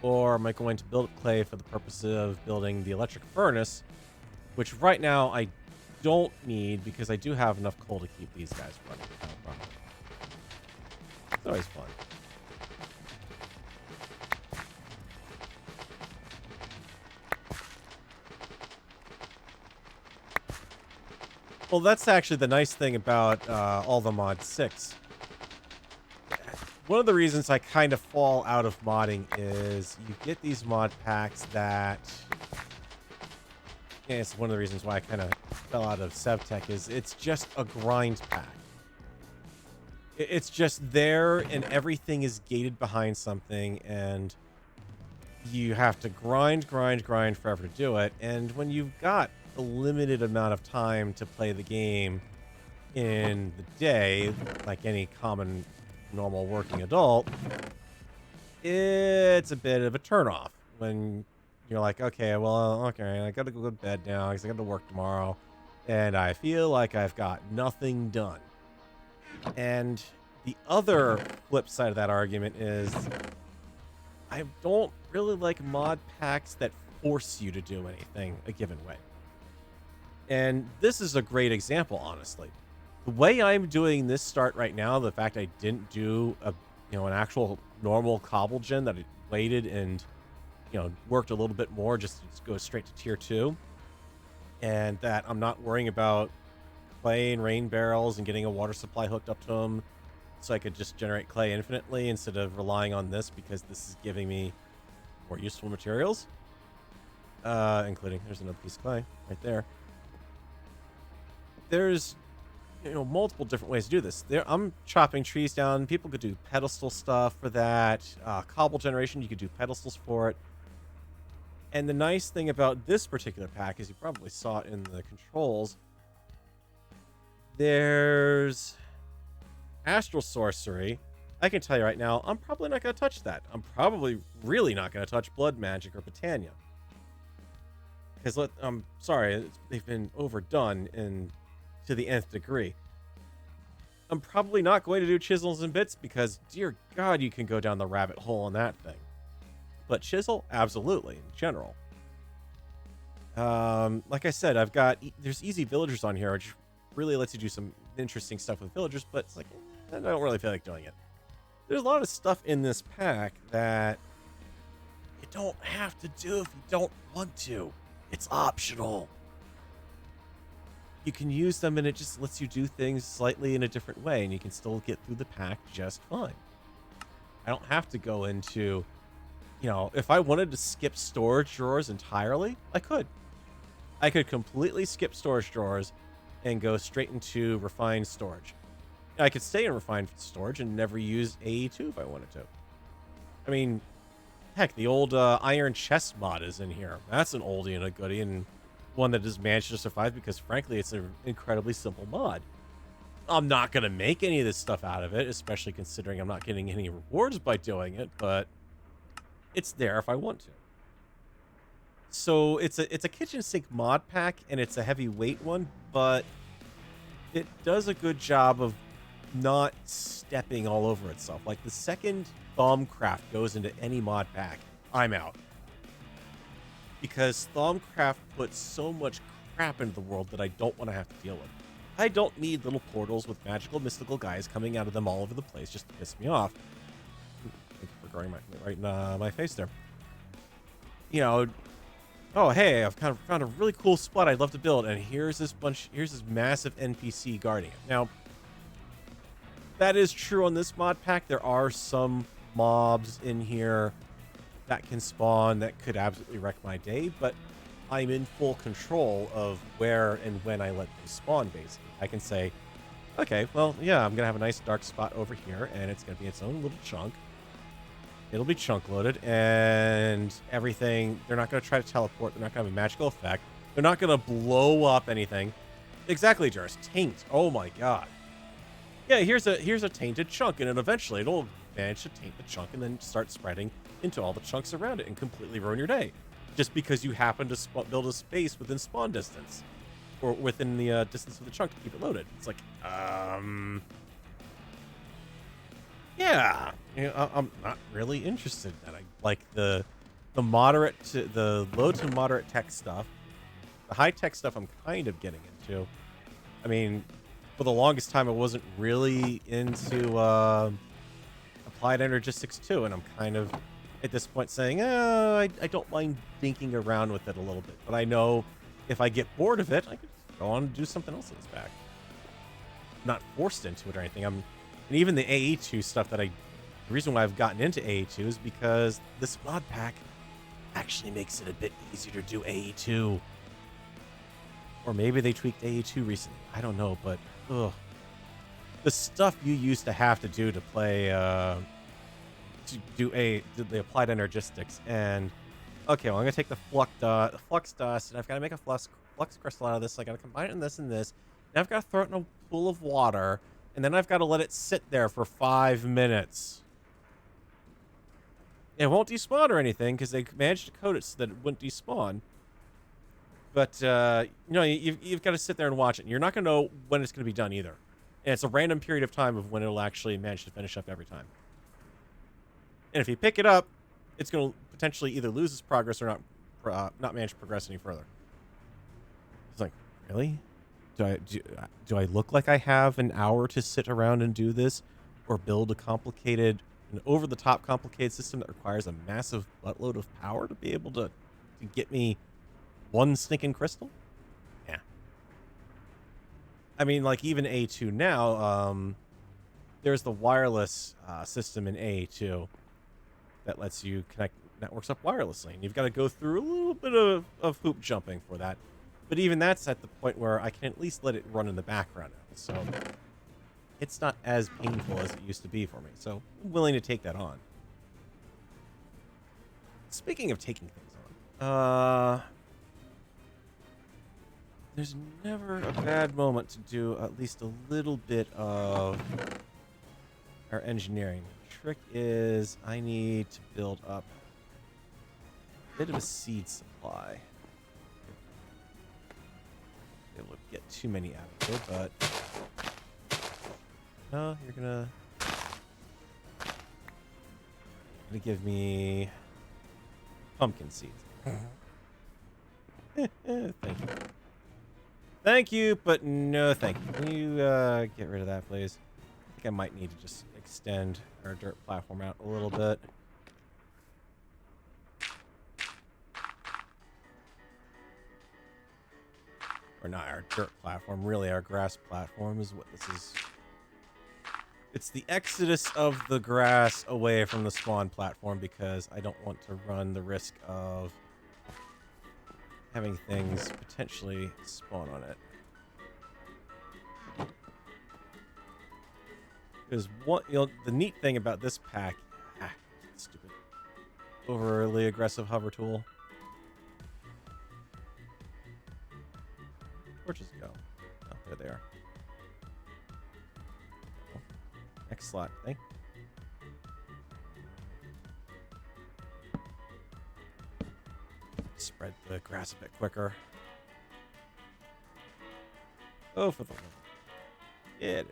or am I going to build up clay for the purpose of building the electric furnace, which right now I don't need because I do have enough coal to keep these guys running without a problem. It's always fun. Well, that's actually the nice thing about all the mod 6. One of the reasons I kind of fall out of modding is you get these mod packs that... And it's one of the reasons why I kind of fell out of SevTech is it's just a grind pack. It's just there and everything is gated behind something and you have to grind forever to do it. And when you've got a limited amount of time to play the game in the day, like any common normal working adult, it's a bit of a turnoff when you're like, okay, well, okay, I gotta go to bed now because I gotta work tomorrow, and I feel like I've got nothing done. And the other flip side of that argument is I don't really like mod packs that force you to do anything a given way. And this is a great example, honestly. The way I'm doing this start right now, the fact I didn't do an actual normal cobble gen, that I waited and worked a little bit more just to go straight to tier 2, and that I'm not worrying about clay and rain barrels and getting a water supply hooked up to them so I could just generate clay infinitely instead of relying on this because this is giving me more useful materials, including, there's another piece of clay right there. There's multiple different ways to do this. I'm chopping trees down. People could do pedestal stuff for that. Cobble generation, you could do pedestals for it. And the nice thing about this particular pack is you probably saw it in the controls. There's astral sorcery. I can tell you right now, I'm probably not going to touch that. I'm probably really not going to touch blood magic or Britannia. Because I'm sorry, they've been overdone to the nth degree. I'm probably not going to do chisels and bits because, dear God, you can go down the rabbit hole on that thing. But chisel, absolutely, in general. Like I said, there's easy villagers on here, which really lets you do some interesting stuff with villagers, but it's like, I don't really feel like doing it. There's a lot of stuff in this pack that you don't have to do if you don't want to. It's optional. You can use them and it just lets you do things slightly in a different way, and you can still get through the pack just fine. I don't have to go into, if I wanted to skip storage drawers entirely, I could. I could completely skip storage drawers and go straight into refined storage. I could stay in refined storage and never use AE2 if I wanted to. I mean, heck, the old iron chest mod is in here. That's an oldie and a goodie, and one that has managed to survive because, frankly, it's an incredibly simple mod. I'm not going to make any of this stuff out of it, especially considering I'm not getting any rewards by doing it, but it's there if I want to. So it's a kitchen sink mod pack, and it's a heavyweight one, but it does a good job of not stepping all over itself. Like, the second Thaumcraft goes into any mod pack, I'm out. Because Thaumcraft puts so much crap into the world that I don't want to have to deal with. I don't need little portals with magical, mystical guys coming out of them all over the place just to piss me off. Thank you for growing right in my face there. Oh, hey, I've kind of found a really cool spot I'd love to build, and here's this massive NPC guarding it. Now, that is true on this mod pack. There are some mobs in here that can spawn that could absolutely wreck my day, but I'm in full control of where and when I let them spawn, basically. I can say, okay, well, yeah, I'm going to have a nice dark spot over here, and it's going to be its own little chunk. It'll be chunk loaded, and everything, they're not going to try to teleport. They're not going to have a magical effect. They're not going to blow up anything. Exactly, Jarvis. Taint. Oh my god. Yeah, here's a tainted chunk, and then eventually it'll manage to taint the chunk and then start spreading into all the chunks around it and completely ruin your day. Just because you happen to build a space within spawn distance. Or within the distance of the chunk to keep it loaded. It's like, yeah, I'm not really interested in that. I like the low to moderate tech stuff. The high tech stuff I'm kind of getting into. I mean, for the longest time I wasn't really into applied energistics too, and I'm kind of at this point saying, I don't mind dinking around with it a little bit, but I know if I get bored of it, I could go on and do something else in this pack. I'm not forced into it or anything. And even the AE2 stuff the reason why I've gotten into AE2 is because this mod pack actually makes it a bit easier to do AE2. Or maybe they tweaked AE2 recently. I don't know, but ugh. The stuff you used to have to do to play, to do the applied energistics, and okay, well, I'm gonna take the flux dust, and I've got to make a flux crystal out of this. So I got to combine it in this and this. Now I've got to throw it in a pool of water, and then I've got to let it sit there for 5 minutes. It won't despawn or anything because they managed to code it so that it wouldn't despawn. But you've got to sit there and watch it. And you're not gonna know when it's gonna be done either. And it's a random period of time of when it'll actually manage to finish up every time. And if you pick it up, it's going to potentially either lose its progress or not manage to progress any further. It's like, really? Do I look like I have an hour to sit around and do this, or build an over-the-top complicated system that requires a massive buttload of power to be able to get me one stinking crystal? Yeah. I mean, like, even A2 now, there's the wireless system in A2 that lets you connect networks up wirelessly. And you've got to go through a little bit of hoop jumping for that. But even that's at the point where I can at least let it run in the background now. So it's not as painful as it used to be for me. So I'm willing to take that on. Speaking of taking things on, there's never a bad moment to do at least a little bit of our engineering. The trick is I need to build up a bit of a seed supply. Be able to get too many out of it, but no, you're gonna give me pumpkin seeds. Thank you. Thank you, but no thank you. Can you get rid of that, please? I think I might need to just extend our dirt platform out a little bit. Or not our dirt platform, really our grass platform is what this is. It's the exodus of the grass away from the spawn platform because I don't want to run the risk of having things potentially spawn on it. Because what the neat thing about this pack, stupid, overly aggressive hover tool. Torches go. Oh, there they are. Next slot thing. Spread the grass a bit quicker. Oh, for the love. Yeah.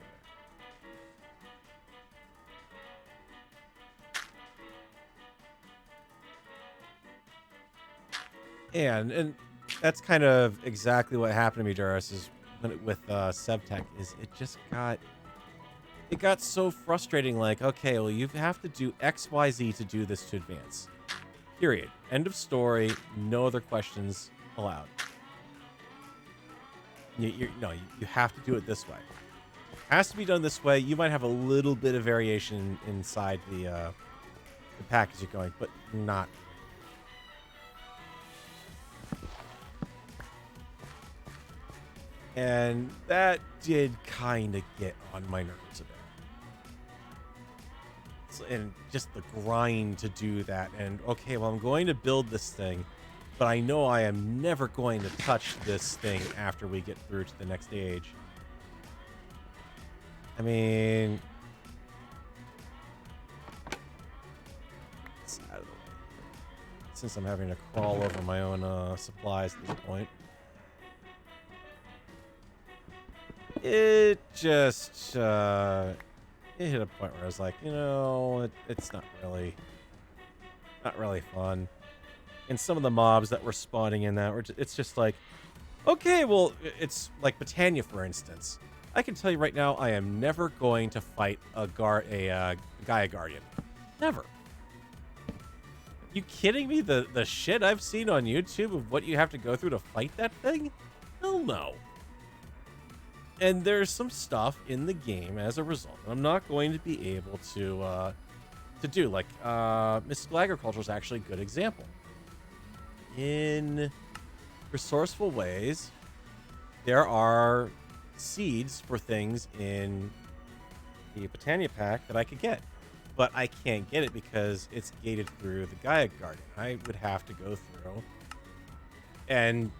And that's kind of exactly what happened to me, Duras, is with Sevtech, is it got so frustrating, like, okay, well, you have to do X, Y, Z to do this to advance. Period. End of story. No other questions allowed. You have to do it this way. It has to be done this way. You might have a little bit of variation inside the package you're going, but not. And that did kind of get on my nerves a bit. And just the grind to do that. And okay, well, I'm going to build this thing, but I know I am never going to touch this thing after we get through to the next stage. I mean, it's out of the way. Since I'm having to crawl over my own supplies at this point. It just it hit a point where I was like, it's not really fun. And some of the mobs that were spawning in that were it's just like, okay, well, it's like Britannia, for instance. I can tell you right now, I am never going to fight a Gaia Guardian. Never. You kidding me? The shit I've seen on YouTube of what you have to go through to fight that thing? Hell no. And there's some stuff in the game as a result I'm not going to be able to do. Like, Mystical Agriculture is actually a good example. In resourceful ways, there are seeds for things in the Britannia pack that I could get. But I can't get it because it's gated through the Gaia Guardian. I would have to go through and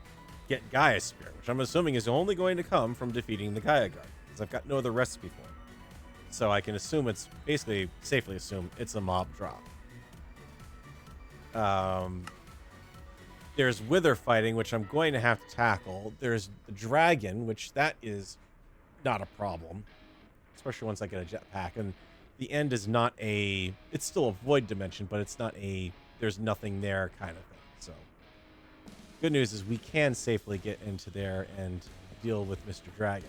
get Gaia Spear, which I'm assuming is only going to come from defeating the Gaia Guardian, because I've got no other recipe for it. So I can assume safely assume it's a mob drop. There's Wither fighting, which I'm going to have to tackle. There's the Dragon, which that is not a problem, especially once I get a jetpack. And the end is not it's still a void dimension, but it's not there's nothing there kind of thing. So good news is we can safely get into there and deal with Mr. Dragon.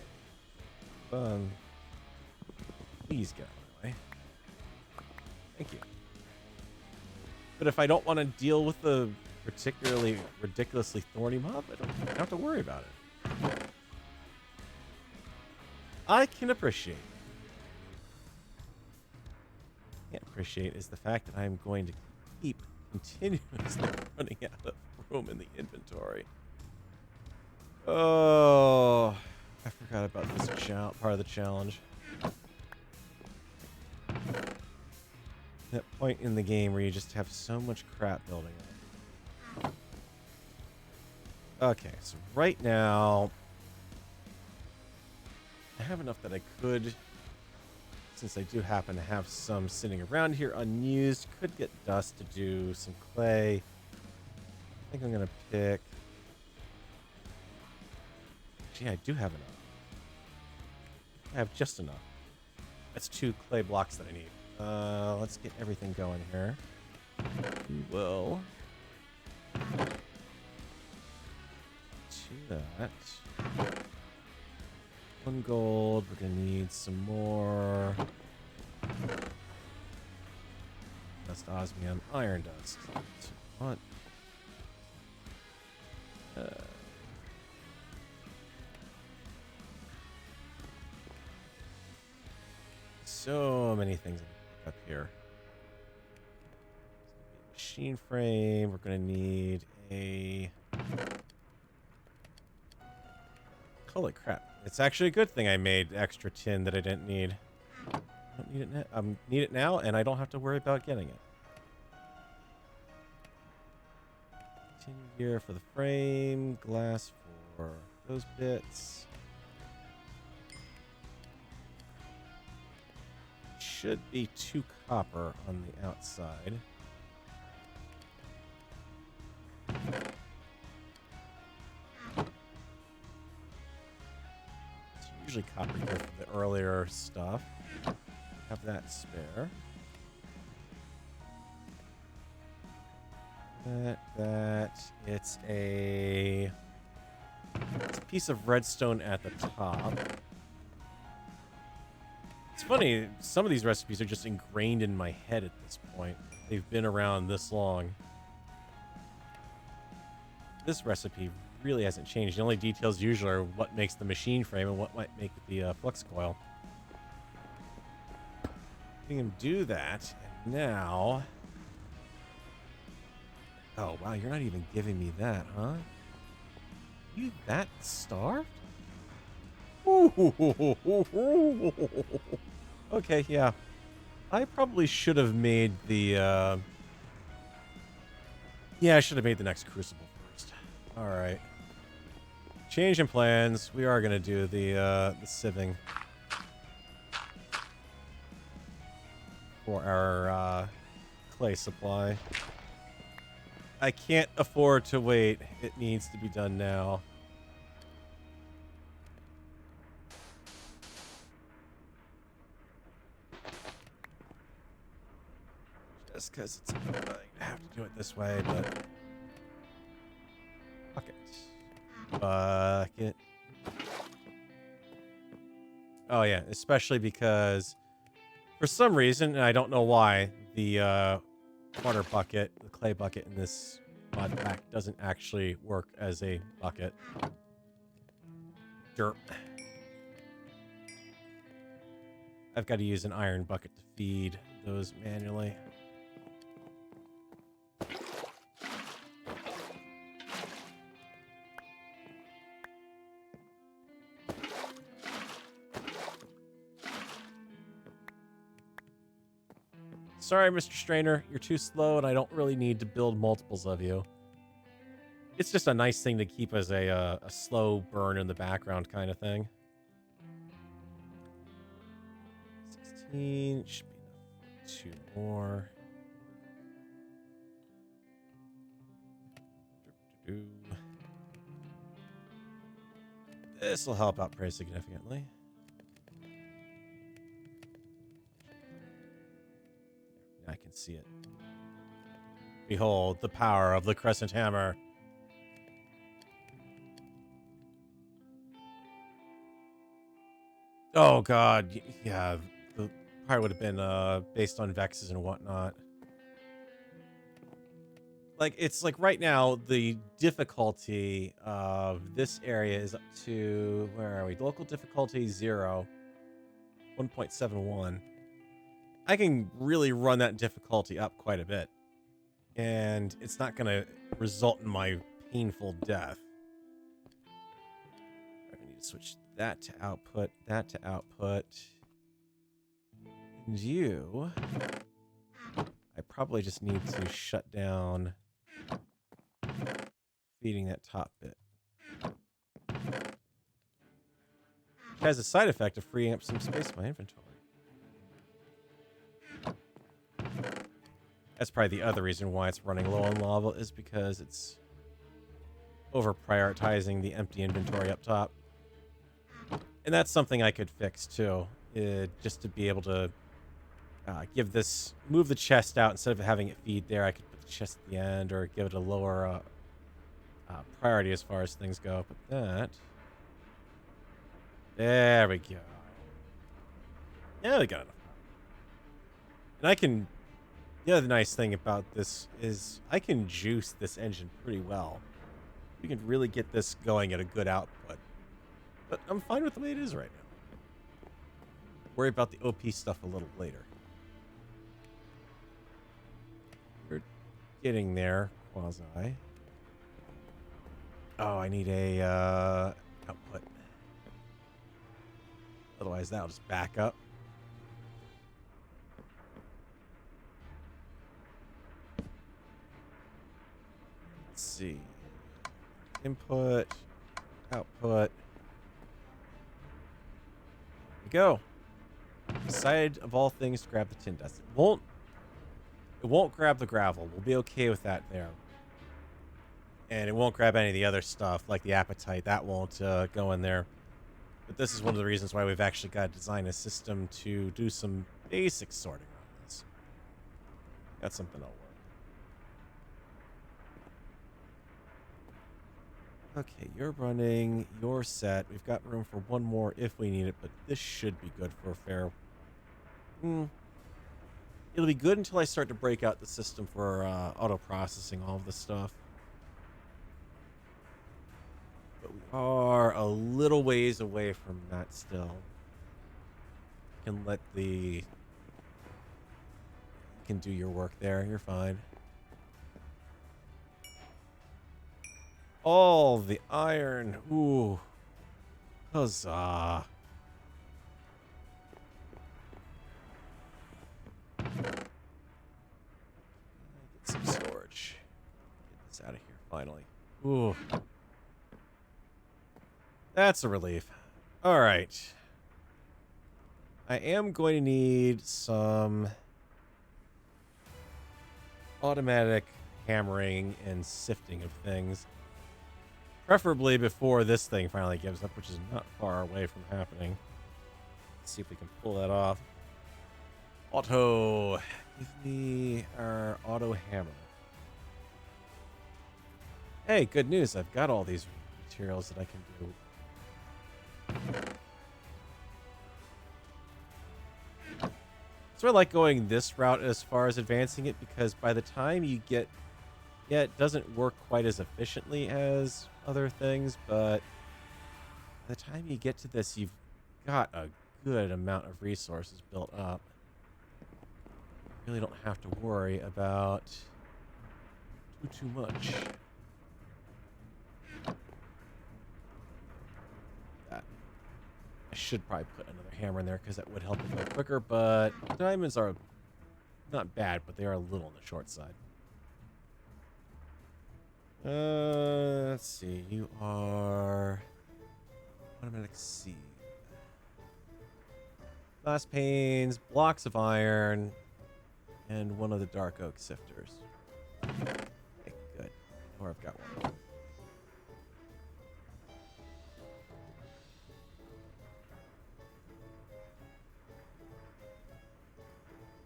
Please get out of my way. Thank you. But if I don't want to deal with the particularly ridiculously thorny mob, I don't have to worry about it. I can appreciate. Can't appreciate is the fact that I'm going to keep continuously running out of room in the inventory. Oh, I forgot about this part of the challenge. That point in the game where you just have so much crap building up. Okay, so right now, I have enough that I could, since I do happen to have some sitting around here unused, could get dust to do some clay. I think I'm going to pick... Gee, I do have enough. I have just enough. That's 2 clay blocks that I need. Let's get everything going here. We will... to that. 1 gold. We're going to need some more. Dust osmium. Iron dust. What? So many things up here. Machine frame. We're going to need a... Holy crap. It's actually a good thing I made extra tin that I didn't need. I don't need it now. Need it now, and I don't have to worry about getting it. Tin gear for the frame. Glass for those bits. Should be 2 copper on the outside. It's usually copper here for the earlier stuff. Have that spare. It's a piece of redstone at the top. It's funny, some of these recipes are just ingrained in my head at this point. They've been around this long. This recipe really hasn't changed. The only details usually are what makes the machine frame and what might make the flux coil. You can do that, and now... Oh, wow, you're not even giving me that, huh? You that starved? Okay, yeah. I probably should have made the, Yeah, I should have made the next crucible first. Alright. Change in plans. We are going to do the sieving. For our, clay supply. I can't afford to wait. It needs to be done now. Just because it's... I have to do it this way, but... Bucket. Bucket. Oh, yeah. Especially because... For some reason, and I don't know why, the water bucket, the clay bucket in this mod pack doesn't actually work as a bucket. Derp. I've got to use an iron bucket to feed those manually. Sorry, Mr. Strainer, you're too slow and I don't really need to build multiples of you. It's just a nice thing to keep as a slow burn in the background kind of thing. 16 should be enough for 2 more. This will help out pretty significantly. I can see it. Behold the power of the crescent hammer. Oh god, yeah, the part would have been based on vexes and whatnot. Like, it's like right now, the difficulty of this area is up to, where are we? Local difficulty 0, 1.71. I can really run that difficulty up quite a bit. And it's not going to result in my painful death. Switch that to output, that to output. And you... I probably just need to shut down feeding that top bit. Which has a side effect of freeing up some space in my inventory. That's probably the other reason why it's running low on lava, is because it's over-prioritizing the empty inventory up top. And that's something I could fix, too. Just to be able to move the chest out instead of having it feed there. I could put the chest at the end or give it a lower priority as far as things go. But there we go. Yeah, we got enough. And I can... The other nice thing about this is I can juice this engine pretty well. We can really get this going at a good output. But I'm fine with the way it is right now. Worry about the OP stuff a little later. We're getting there, quasi. Oh, I need a output. Otherwise, that'll just back up. Let's see. Input, output. There we go. Decided of all things to grab the tin dust. It won't grab the gravel. We'll be okay with that there. And it won't grab any of the other stuff, like the apatite. That won't go in there. But this is one of the reasons why we've actually got to design a system to do some basic sorting on this. That's something that'll work. Okay, you're running. You're set. We've got room for one more if we need it, but this should be good for a fair... It'll be good until I start to break out the system for auto-processing all of this stuff. But we are a little ways away from that still. Can let the... You can do your work there. You're fine. All the iron. Ooh. Huzzah. Get some storage. Get this out of here, finally. Ooh. That's a relief. Alright. I am going to need some automatic hammering and sifting of things. Preferably before this thing finally gives up, which is not far away from happening. Let's see if we can pull that off. Auto. Give me our auto hammer. Hey, good news. I've got all these materials that I can do. So I like going this route as far as advancing it, because by the time you get... Yeah, it doesn't work quite as efficiently as other things, but by the time you get to this, you've got a good amount of resources built up. You really don't have to worry about too much. That. I should probably put another hammer in there because that would help it go quicker, but diamonds are not bad, but they are a little on the short side. Let's see. You are automatic seed. Glass panes, blocks of iron, and one of the dark oak sifters. Okay, good. Or I've got one.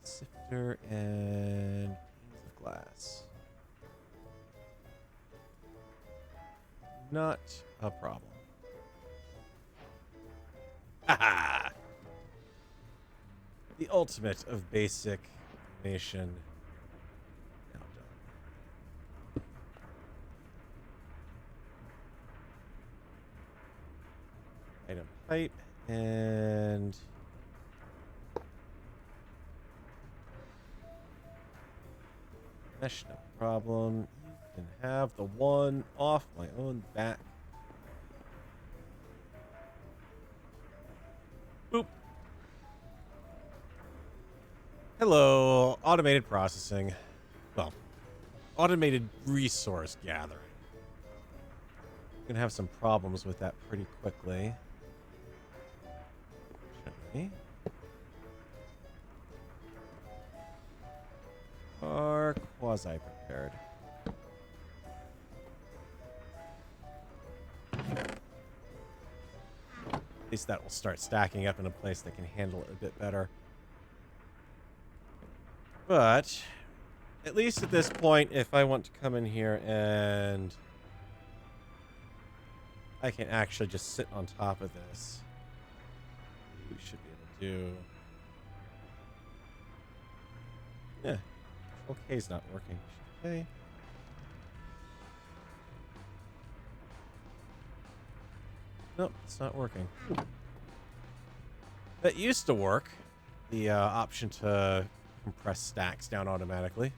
Sifter and panes of glass. Not a problem. Haha! The ultimate of basic animation. Now done. Item type and mesh, no problem. You can have the one off my own back. Hello, automated processing. Well, automated resource gathering. Gonna have some problems with that pretty quickly. Shouldn't we? Are quasi-prepared. At least that will start stacking up in a place that can handle it a bit better. But, at least at this point, if I want to come in here and I can actually just sit on top of this, we should be able to do... Yeah, Control K is not working. Okay. Nope, it's not working. That used to work. The option to compress stacks down automatically.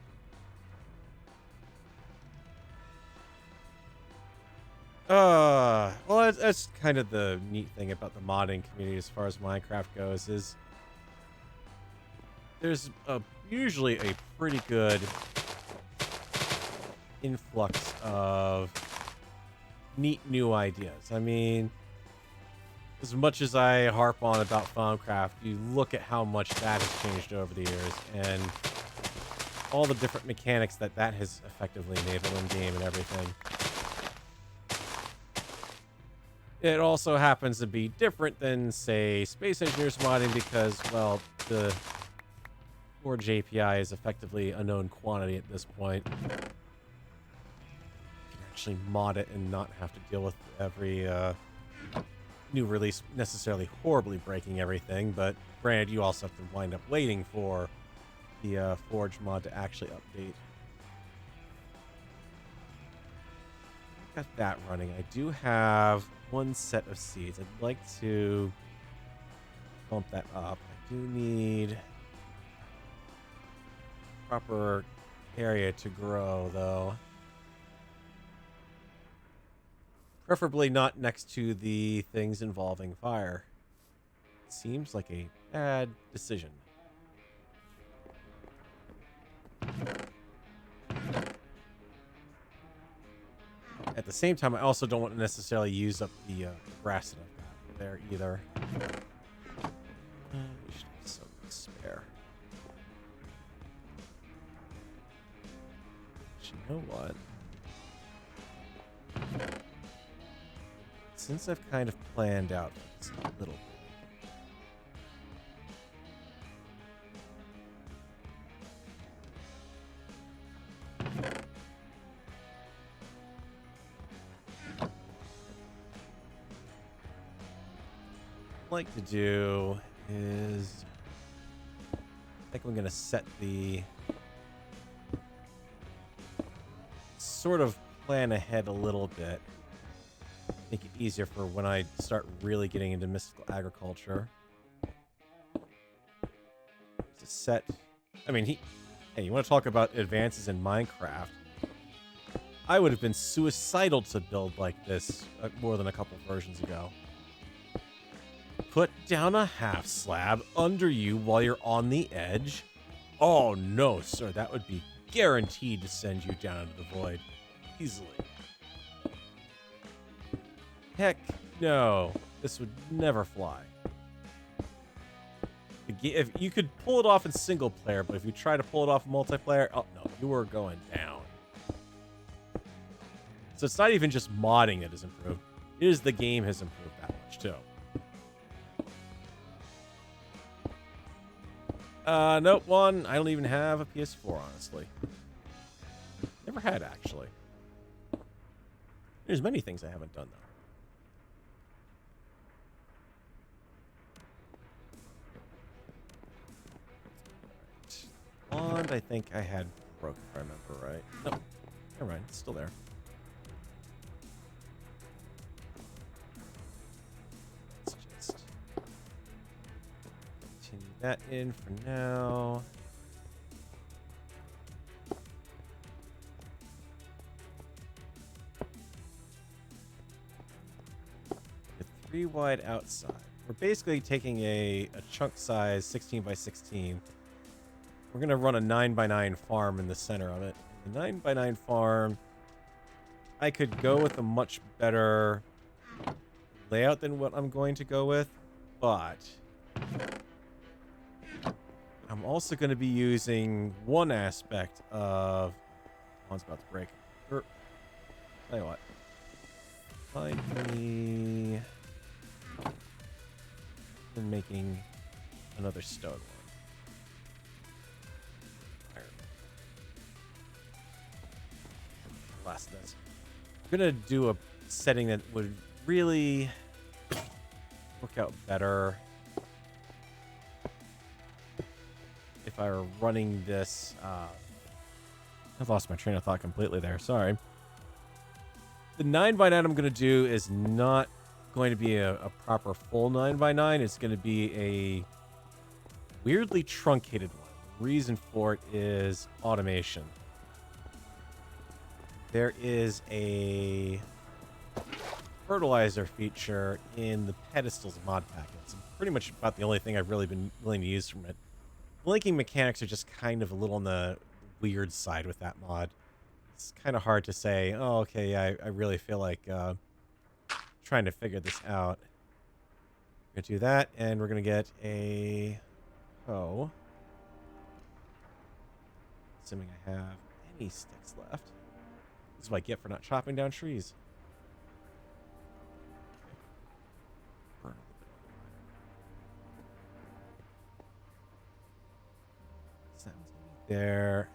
Well, that's kind of the neat thing about the modding community as far as Minecraft goes, is there's usually a pretty good influx of neat new ideas. I mean, as much as I harp on about Farmcraft, you look at how much that has changed over the years, and all the different mechanics that has effectively enabled in game and everything. It also happens to be different than, say, Space Engineers modding because, well, the Forge API is effectively a known quantity at this point. You can actually mod it and not have to deal with every new release necessarily horribly breaking everything, but granted, you also have to wind up waiting for the Forge mod to actually update. Got that running. I do have one set of seeds. I'd like to bump that up. I do need proper area to grow, though. Preferably not next to the things involving fire. Seems like a bad decision. At the same time, I also don't want to necessarily use up the grass that I've got there either. We should have some spare. But you know what? Since I've kind of planned out just a little bit, like to do is I think I'm going to set the sort of plan ahead a little bit, make it easier for when I start really getting into mystical agriculture. To set, I mean, hey, you want to talk about advances in Minecraft? I would have been suicidal to build like this more than a couple versions ago. Put down a half slab under you while you're on the edge? Oh no, sir, that would be guaranteed to send you down into the void. Easily. Heck no, this would never fly. If you could pull it off in single player, but if you try to pull it off in multiplayer, oh no, you are going down. So it's not even just modding that has improved. It is the game has improved that much too. Nope, one. I don't even have a PS4, honestly. Never had, actually. There's many things I haven't done, though. Wand, I think I had broke, if I remember right. Nope. Never mind. It's still there. Let's just continue that in for now. The 3 wide outside. We're basically taking a chunk size 16 by 16 we're going to run a 9x9 farm in the center of it. The 9x9 farm, I could go with a much better layout than what I'm going to go with, but I'm also going to be using one aspect of... One's about to break. Tell you what. Find me... I'm making another stone one. Last this. I'm going to do a setting that would really work out better if I were running this. I've lost my train of thought completely there. Sorry. The 9x9 I'm going to do is not going to be a proper full 9x9. It's going to be a weirdly truncated one. The reason for it is automation. There is a fertilizer feature in the pedestals mod pack. It's pretty much about the only thing I've really been willing to use from it. Linking mechanics are just kind of a little on the weird side with that mod. It's kind of hard to say, oh, okay, yeah, I really feel like trying to figure this out. We're going to do that, and we're going to get a hoe. Assuming I have any sticks left. This is what I get for not chopping down trees. Burn a little bit of the sounds there.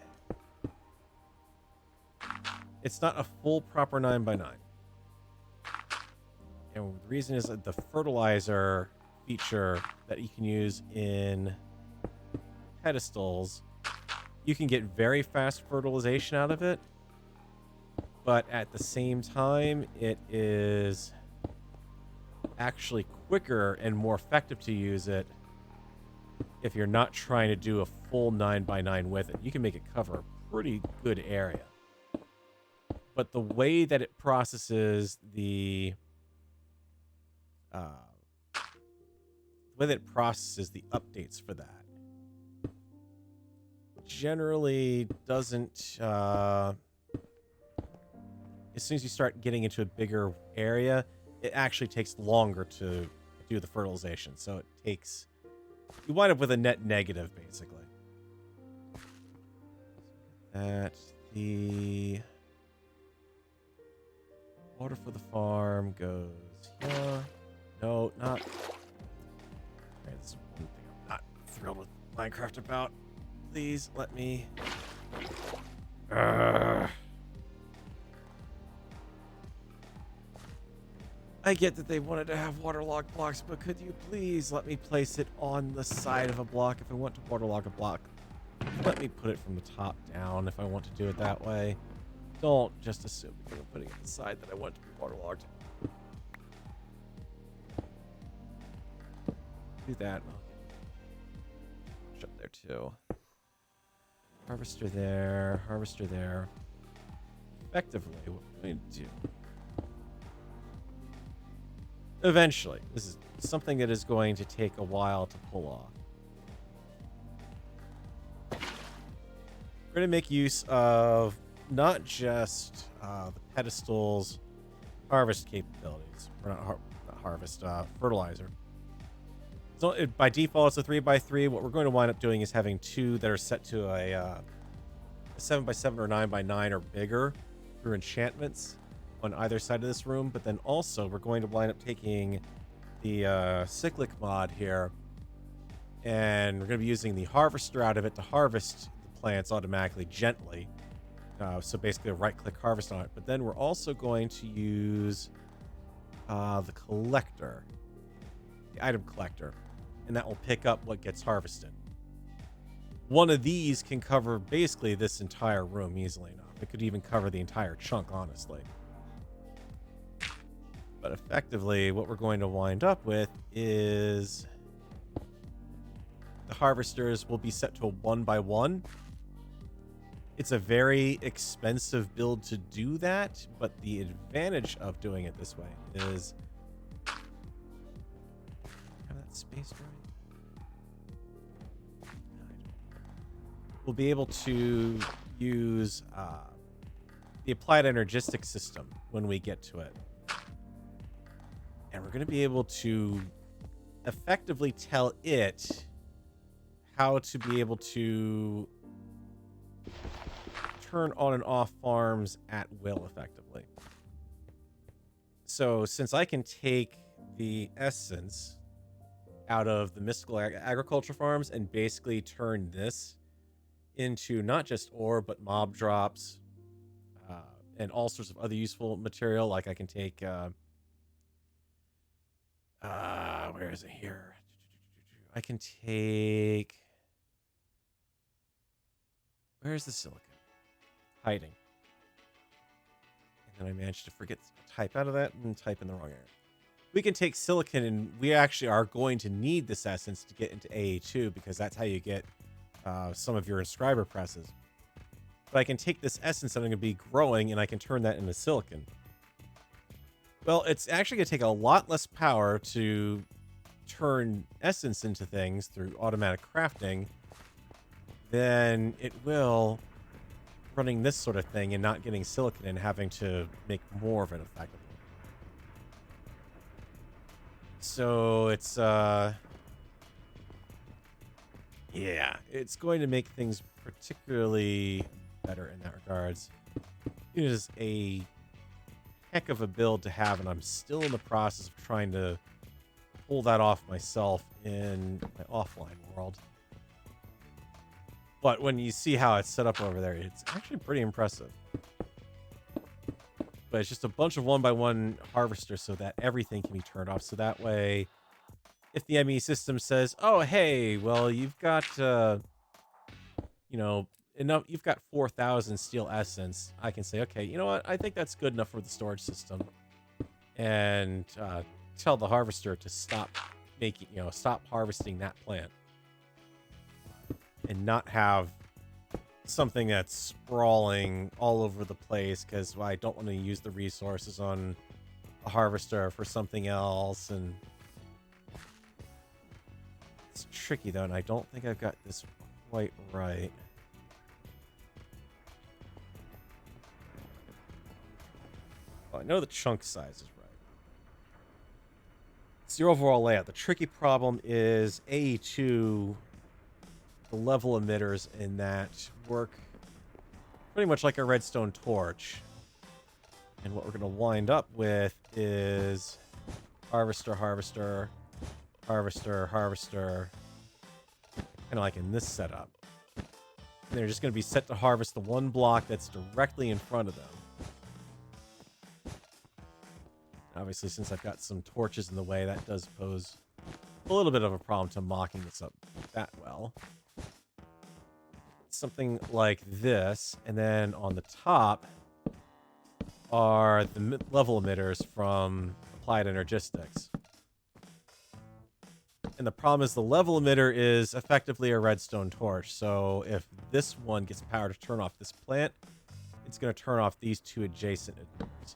It's not a full proper 9x9. And the reason is that the fertilizer feature that you can use in pedestals, you can get very fast fertilization out of it. But at the same time, it is actually quicker and more effective to use it if you're not trying to do a full 9x9 with it. You can make it cover a pretty good area. But the way that it processes the updates for that generally doesn't as soon as you start getting into a bigger area, it actually takes longer to do the fertilization. So it takes... You wind up with a net negative, basically. That the water for the farm goes here. No, not... Okay, this is one thing I'm not thrilled with Minecraft about. Please let me... I get that they wanted to have waterlogged blocks, but could you please let me place it on the side of a block if I want to waterlog a block? Let me put it from the top down if I want to do it that way. Don't just assume because I'm putting it on the side that I want it to be waterlogged. Do that. Shut there too. Harvester there. Harvester there. Effectively, what we're going to do... Eventually. This is something that is going to take a while to pull off. We're going to make use of not just the pedestal's harvest capabilities. Or not harvest, fertilizer. So by default, it's a 3x3. What we're going to wind up doing is having two that are set to a 7x7 or 9x9 or bigger through enchantments on either side of this room, but then also we're going to wind up taking the cyclic mod here, and we're going to be using the harvester out of it to harvest the plants automatically, gently. So basically a right-click harvest on it. But then we're also going to use the collector, the item collector, and that will pick up what gets harvested. One of these can cover basically this entire room easily enough. It could even cover the entire chunk, honestly. But effectively, what we're going to wind up with is the harvesters will be set to a 1x1. It's a very expensive build to do that, but the advantage of doing it this way is... Have that space right? No, I don't. we'll be able to use the applied energistic system when we get to it. And we're going to be able to effectively tell it how to be able to turn on and off farms at will effectively. So since I can take the essence out of the mystical agriculture farms and basically turn this into not just ore, but mob drops and all sorts of other useful material, like I can take, where is it here? I can take, where's the silicon? Hiding. And then I managed to forget to type out of that and type in the wrong area. We can take silicon, and we actually are going to need this essence to get into AA2 because that's how you get some of your inscriber presses. But I can take this essence that I'm going to be growing, and I can turn that into silicon. Well, it's actually going to take a lot less power to turn essence into things through automatic crafting than it will running this sort of thing and not getting silicon and having to make more of it effectively. So it's, yeah, it's going to make things particularly better in that regards. It is a heck of a build to have, and I'm still in the process of trying to pull that off myself in my offline world. But when you see how it's set up over there, it's actually pretty impressive. But it's just a bunch of 1x1 harvesters so that everything can be turned off. So that way, if the ME system says, oh, hey, well, you've got, you know, enough, you've got 4,000 steel essence, I can say, okay, you know what? I think that's good enough for the storage system. And tell the harvester to stop making, you know, stop harvesting that plant. And not have something that's sprawling all over the place because I don't want to use the resources on a harvester for something else. And it's tricky though, and I don't think I've got this quite right. Well, I know the chunk size is right. It's the overall layout. The tricky problem is AE2, the level emitters in that work pretty much like a redstone torch. And what we're going to wind up with is harvester, harvester, harvester, harvester, kind of like in this setup. And they're just going to be set to harvest the one block that's directly in front of them. Obviously, since I've got some torches in the way, that does pose a little bit of a problem to mocking this up that well. Something like this, and then on the top are the level emitters from applied energistics. And the problem is the level emitter is effectively a redstone torch, so if this one gets power to turn off this plant, it's going to turn off these two adjacent emitters.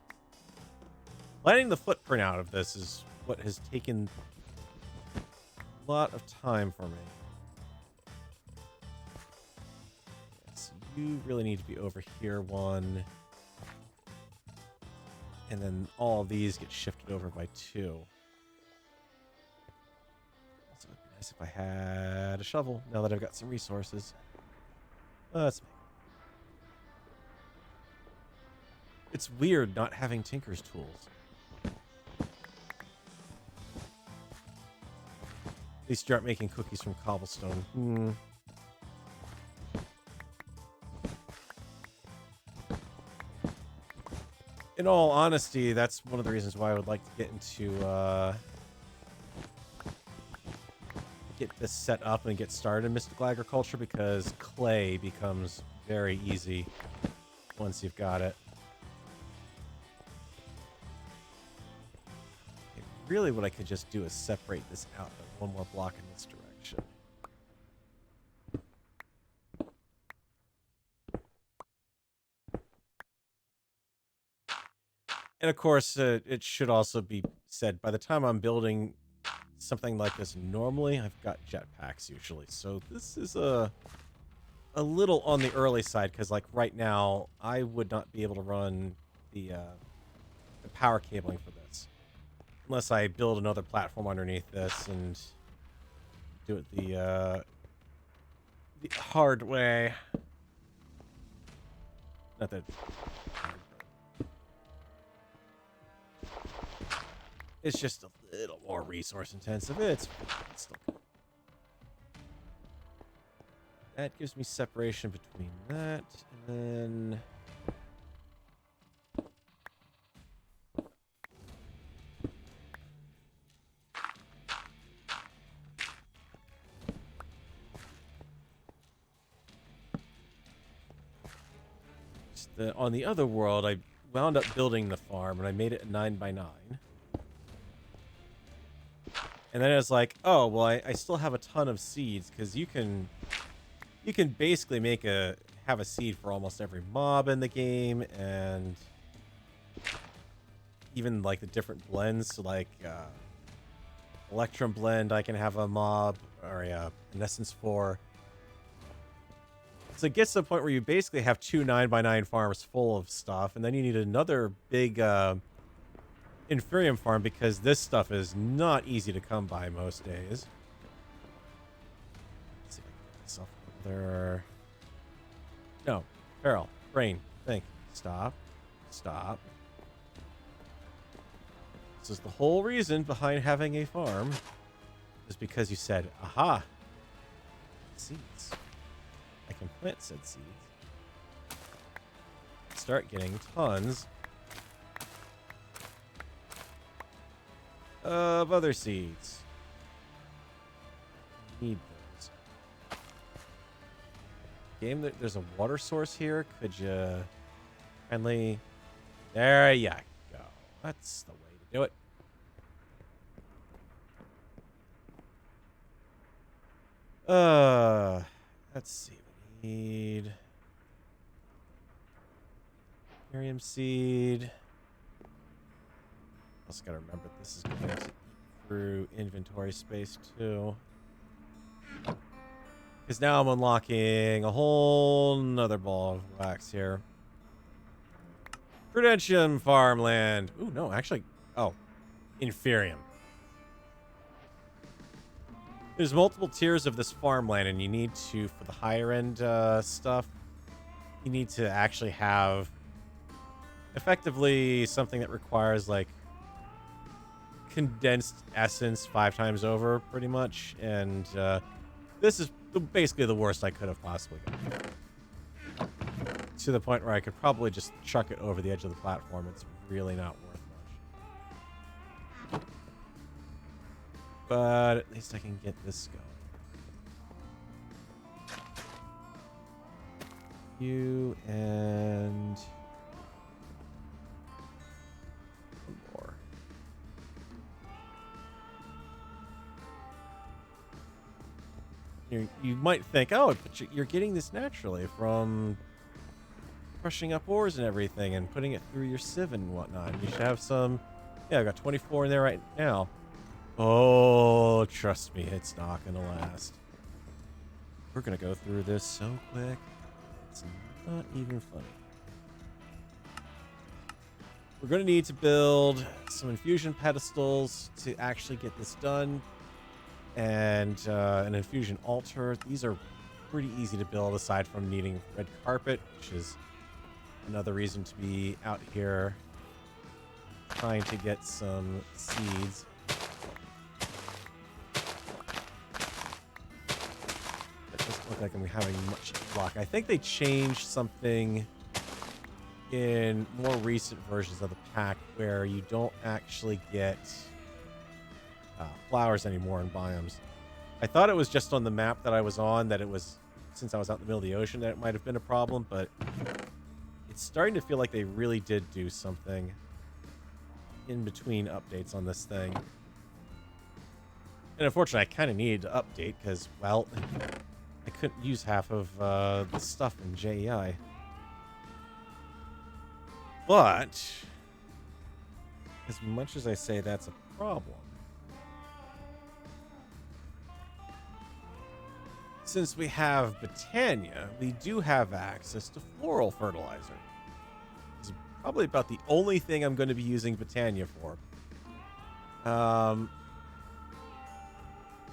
Planning the footprint out of this is what has taken a lot of time for me. You really need to be over here one. And then all of these get shifted over by 2. So it'd be nice if I had a shovel now that I've got some resources. That's me. It's weird not having Tinker's tools. At least you aren't making cookies from cobblestone. In all honesty, that's one of the reasons why I would like to get into, get this set up and get started in mystical agriculture, because clay becomes very easy once you've got it. Okay, really what I could just do is separate this out one more block in this direction. And of course, it should also be said, by the time I'm building something like this normally, I've got jetpacks usually. So this is a a little on the early side, because like right now, I would not be able to run the power cabling for this unless I build another platform underneath this and do it the hard way. Not that it's just a little more resource intensive. It's still good. That gives me separation between that and then on the other world, I wound up building the farm and I made it a 9x9. And then I was like, oh, well, I still have a ton of seeds, because you can basically have a seed for almost every mob in the game, and even like the different blends. So like Electrum blend, I can have a mob or an essence for. So it gets to the point where you basically have 2 9x9 farms full of stuff, and then you need another big Inferium farm, because this stuff is not easy to come by most days. Let's see if I can get myself another. No, Farrell, brain, think, stop, stop. This is the whole reason behind having a farm, is because you said, aha, seeds. I can plant said seeds. Start getting tons of other seeds. Need those. Game, there's a water source here. Could you kindly... There you go. That's the way to do it. Let's see. We need Miriam seed. Also gotta remember this is going to eat through inventory space too. Because now I'm unlocking a whole nother ball of wax here. Prudentium farmland. Ooh, no, actually. Oh, Inferium. There's multiple tiers of this farmland, and you need to, for the higher end stuff, you need to actually have effectively something that requires like condensed essence 5 times over, pretty much. And this is basically the worst I could have possibly gotten. To the point where I could probably just chuck it over the edge of the platform. It's really not worth much. But at least I can get this going. You and one more. You might think, oh, but you're getting this naturally from crushing up ores and everything and putting it through your sieve and whatnot. You should have some. Yeah, I've got 24 in there right now. Oh, trust me, it's not gonna last. We're gonna go through this so quick. It's not even funny. We're gonna need to build some infusion pedestals to actually get this done. And an infusion altar. These are pretty easy to build, aside from needing red carpet, which is another reason to be out here trying to get some seeds. It doesn't look like I'm having much luck. I think they changed something in more recent versions of the pack where you don't actually get flowers anymore in biomes. I thought it was just on the map that I was on, that it was, since I was out in the middle of the ocean, that it might have been a problem, but it's starting to feel like they really did do something in between updates on this thing. And unfortunately, I kind of needed to update because, well, I couldn't use half of the stuff in JEI. But as much as I say that's a problem, since we have Botania, we do have access to floral fertilizer. It's probably about the only thing I'm going to be using Botania for.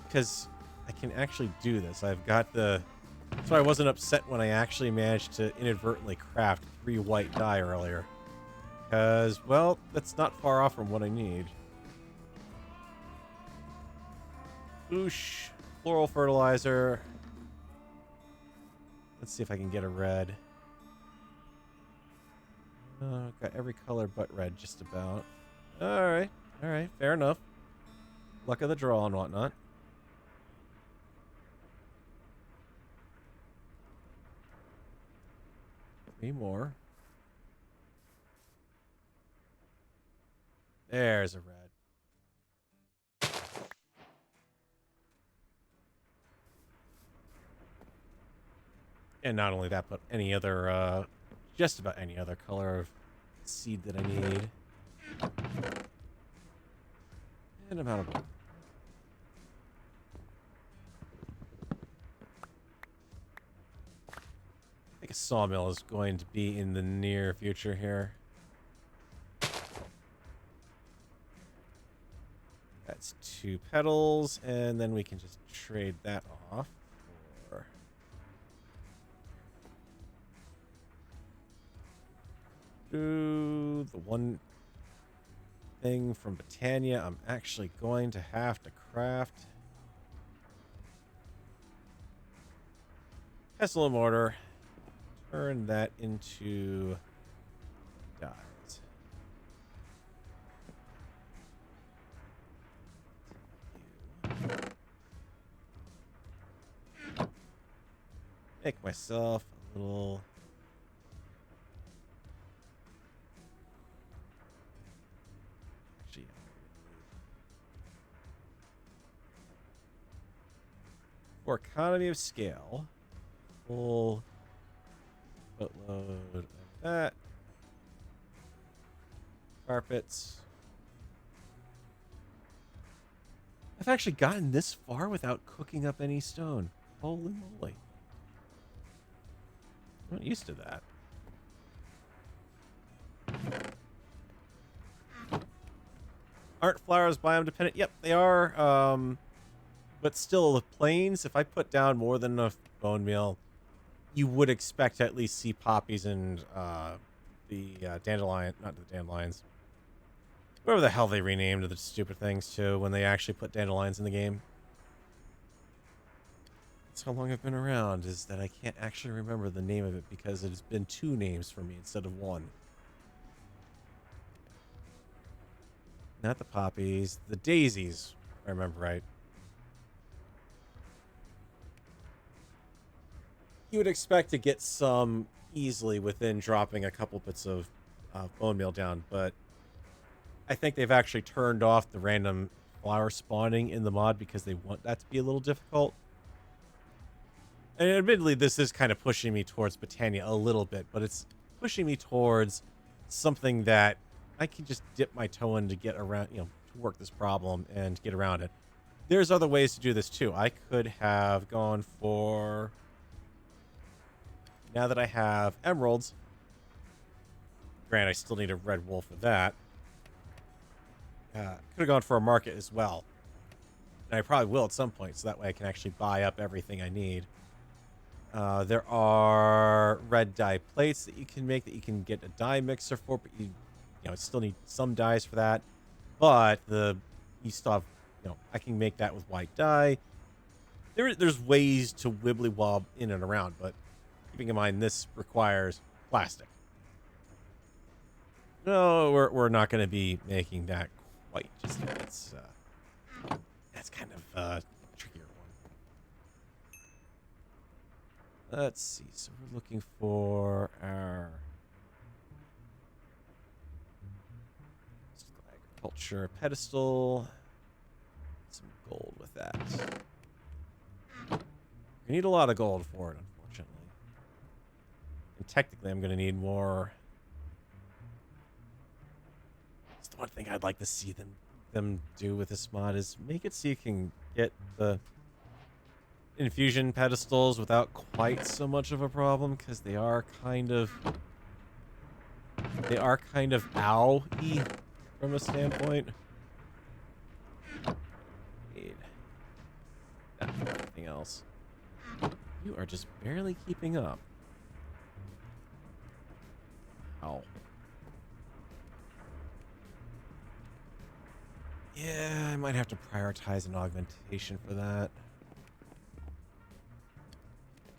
Because I can actually do this. I've got the... So I wasn't upset when I actually managed to inadvertently craft 3 white dye earlier. Because, well, that's not far off from what I need. Boosh. Floral fertilizer. Let's see if I can get a red. Got every color but red, just about. Alright. Alright. Fair enough. Luck of the draw and whatnot. Three more. There's a red. And not only that, but any other, just about any other color of seed that I need. And I'm out of wood. I think a sawmill is going to be in the near future here. That's 2 petals, and then we can just trade that off for... Ooh, the one thing from Botania I'm actually going to have to craft. Pestle and mortar. Turn that into dyes. Make myself a little... Actually, for economy of scale, full boatload of that. Carpets. I've actually gotten this far without cooking up any stone. Holy moly. I'm not used to that. Aren't flowers biome dependent? Yep, they are. But still, the plains, if I put down more than enough bone meal, you would expect to at least see poppies and the dandelion, not the dandelions. Whatever the hell they renamed the stupid things to when they actually put dandelions in the game. That's how long I've been around, is that I can't actually remember the name of it because it has been 2 names for me instead of 1. Not the poppies, the daisies, if I remember right. You would expect to get some easily within dropping a couple bits of bone meal down, but I think they've actually turned off the random flower spawning in the mod because they want that to be a little difficult. And admittedly, this is kind of pushing me towards Botania a little bit, but it's pushing me towards something that I can just dip my toe in to get around, you know, to work this problem and get around it. There's other ways to do this too. I could have gone for... Now that I have emeralds, granted, I still need a red wool for that. Could have gone for a market as well. And I probably will at some point, so that way I can actually buy up everything I need. There are red dye plates that you can make that you can get a dye mixer for, but you still need some dyes for that. But you still have, I can make that with white dye. There's ways to wibbly wob in and around, but keeping in mind this requires plastic. No, we're not going to be making that quite just yet. That's kind of a trickier one. Let's see. So we're looking for our agriculture pedestal. Some gold with that. We need a lot of gold for it, unfortunately. And technically, I'm going to need more. It's the one thing I'd like to see them do with this mod is make it so you can get the infusion pedestals without quite so much of a problem, because they are kind of ow-y from a standpoint. Need anything else. You are just barely keeping up. Ow. Yeah, I might have to prioritize an augmentation for that.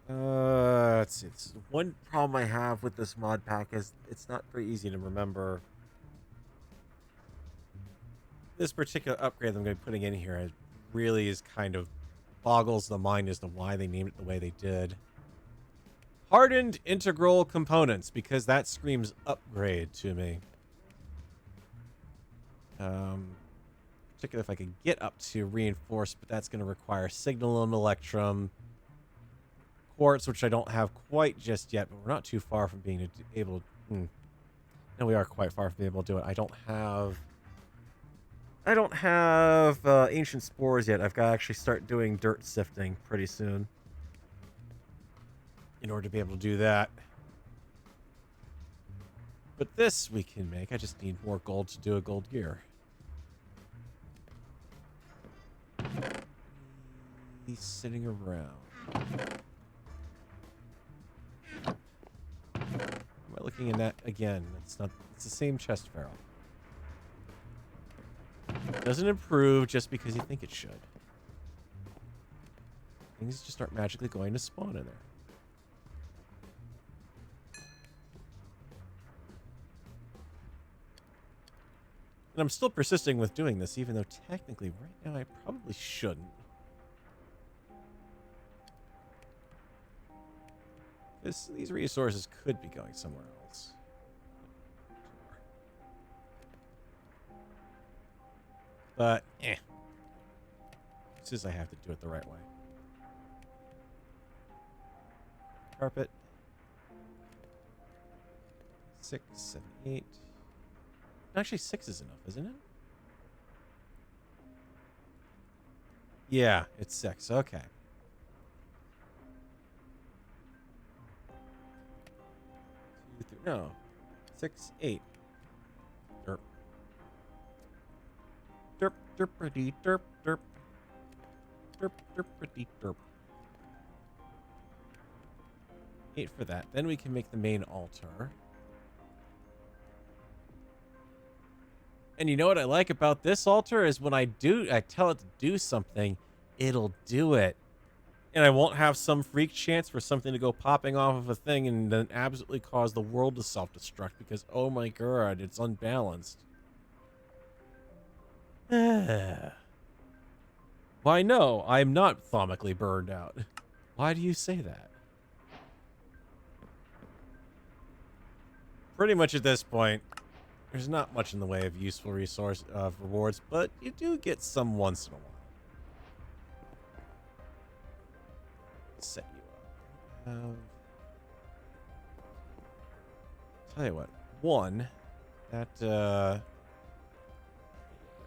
Let's see. One problem I have with this mod pack is it's not very easy to remember. This particular upgrade I'm going to be putting in here really is kind of boggles the mind as to why they named it the way they did. Hardened integral components, because that screams upgrade to me. Particularly if I could get up to reinforced, but that's going to require signalum, electrum, quartz, which I don't have quite just yet, but we're not too far from being able to... No, we are quite far from being able to do it. I don't have ancient spores yet. I've got to actually start doing dirt sifting pretty soon in order to be able to do that. But this we can make. I just need more gold to do a gold gear. He's sitting around. Am I looking in that again? It's not. It's the same chest barrel. Doesn't improve just because you think it should. Things just aren't magically going to spawn in there. And I'm still persisting with doing this, even though technically right now I probably shouldn't. Because these resources could be going somewhere else. But, Since I have to do it the right way. Carpet. 6, 7, 8. Actually, 6 is enough, isn't it? Yeah, it's 6. Okay. 2, 3, no. 6, 8. Derp. Derp, derp-a-dee, derp, derp. Derp, derp-a-dee, derp. 8 for that. Then we can make the main altar. And you know what I like about this altar is when I tell it to do something, it'll do it. And I won't have some freak chance for something to go popping off of a thing and then absolutely cause the world to self-destruct because, oh my god, it's unbalanced. Why, no, I'm not thomically burned out. Why do you say that? Pretty much at this point, there's not much in the way of useful resource rewards, but you do get some once in a while. Set you up. Tell you what, one that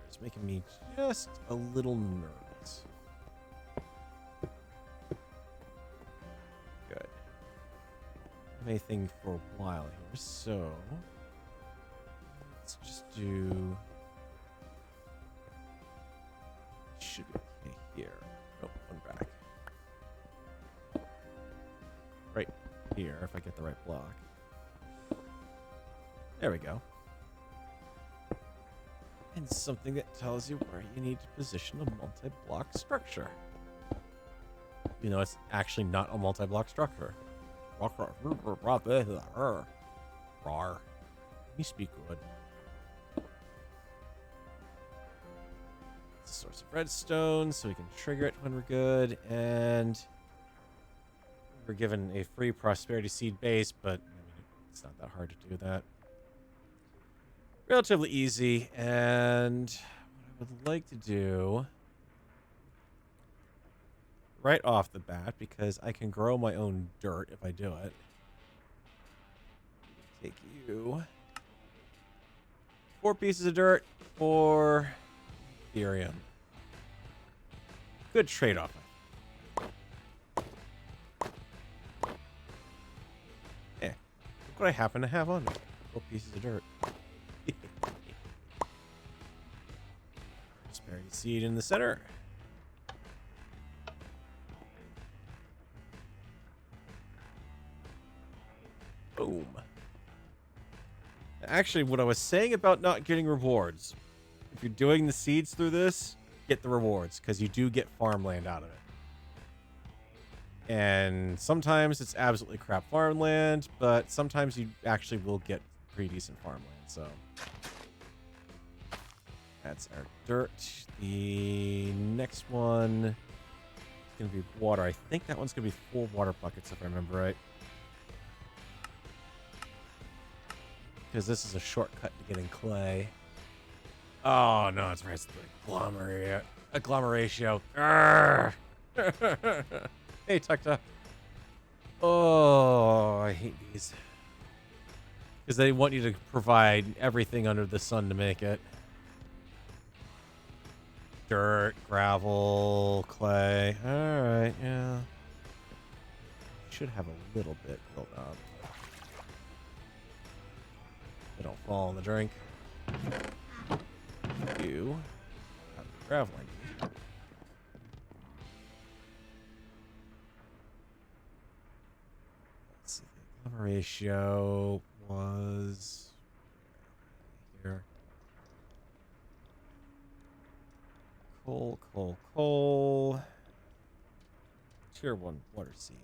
is making me just a little nervous. Good. Anything for a while here, so. Let's just do... Should be okay here. Oh, one back. Right here, if I get the right block. There we go. And something that tells you where you need to position a multi-block structure. You know, it's actually not a multi-block structure. You speak good. Source of redstone, so we can trigger it when we're good, and we're given a free prosperity seed base, but I mean, it's not that hard to do that. Relatively easy, and what I would like to do right off the bat, because I can grow my own dirt if I do it. Take you 4 pieces of dirt for Ethereum. Good trade-off. Look what I happen to have on me. Little pieces of dirt. Prosperity seed in the center. Boom. Actually, what I was saying about not getting rewards, if you're doing the seeds through this, get the rewards, because you do get farmland out of it. And sometimes it's absolutely crap farmland, but sometimes you actually will get pretty decent farmland, so. That's our dirt. The next one is going to be water. I think that one's going to be full water buckets, if I remember right. Because this is a shortcut to getting clay. Oh, no, it's right. Agglomeratio. Hey, Tuckta. Oh, I hate these. Because they want you to provide everything under the sun to make it. Dirt, gravel, clay. Alright, yeah. Should have a little bit built up. They don't fall in the drink. You have the gravel I need. Let's see. The ratio was here. Coal. Tier 1 water seed.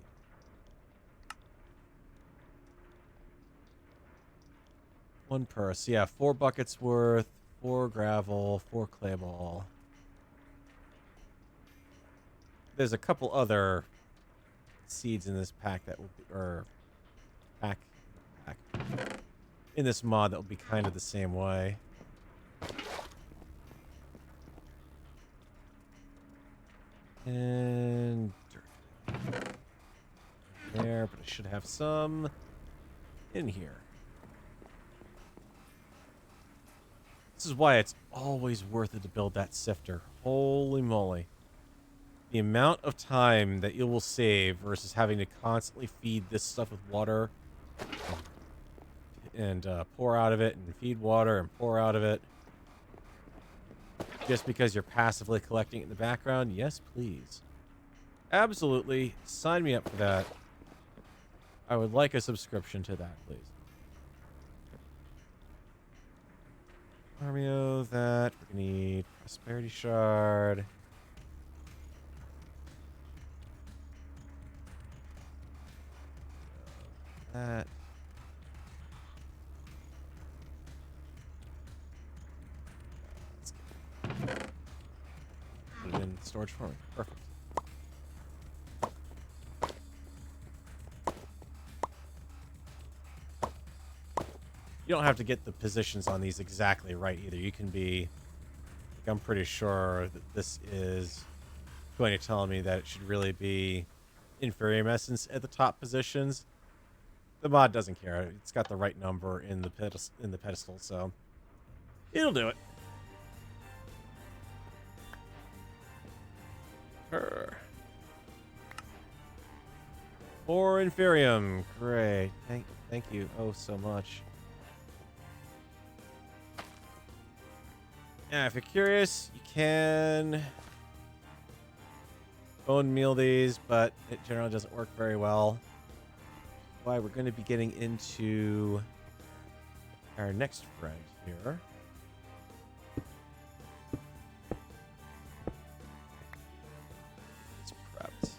One per. So yeah, 4 buckets worth, 4 gravel, 4 clay ball. There's a couple other seeds in this pack that will be, or pack in this mod that will be kind of the same way. And dirt there, but I should have some in here. This is why it's always worth it to build that sifter. Holy moly. The amount of time that you will save versus having to constantly feed this stuff with water and pour out of it and feed water and pour out of it. Just because you're passively collecting it in the background? Yes, please. Absolutely. Sign me up for that. I would like a subscription to that, please. Armio, that. We're going to need Prosperity Shard. That. Put it in storage for me. Perfect. You don't have to get the positions on these exactly right either. You can be, like, I'm pretty sure that this is going to tell me that it should really be Inferium Essence at the top positions. The mod doesn't care. It's got the right number in the pedestal, so it'll do it. Or Inferium. Great. Thank you oh so much. Yeah, if you're curious, you can bone meal these, but it generally doesn't work very well. Why we're going to be getting into our next friend here. It's prepped.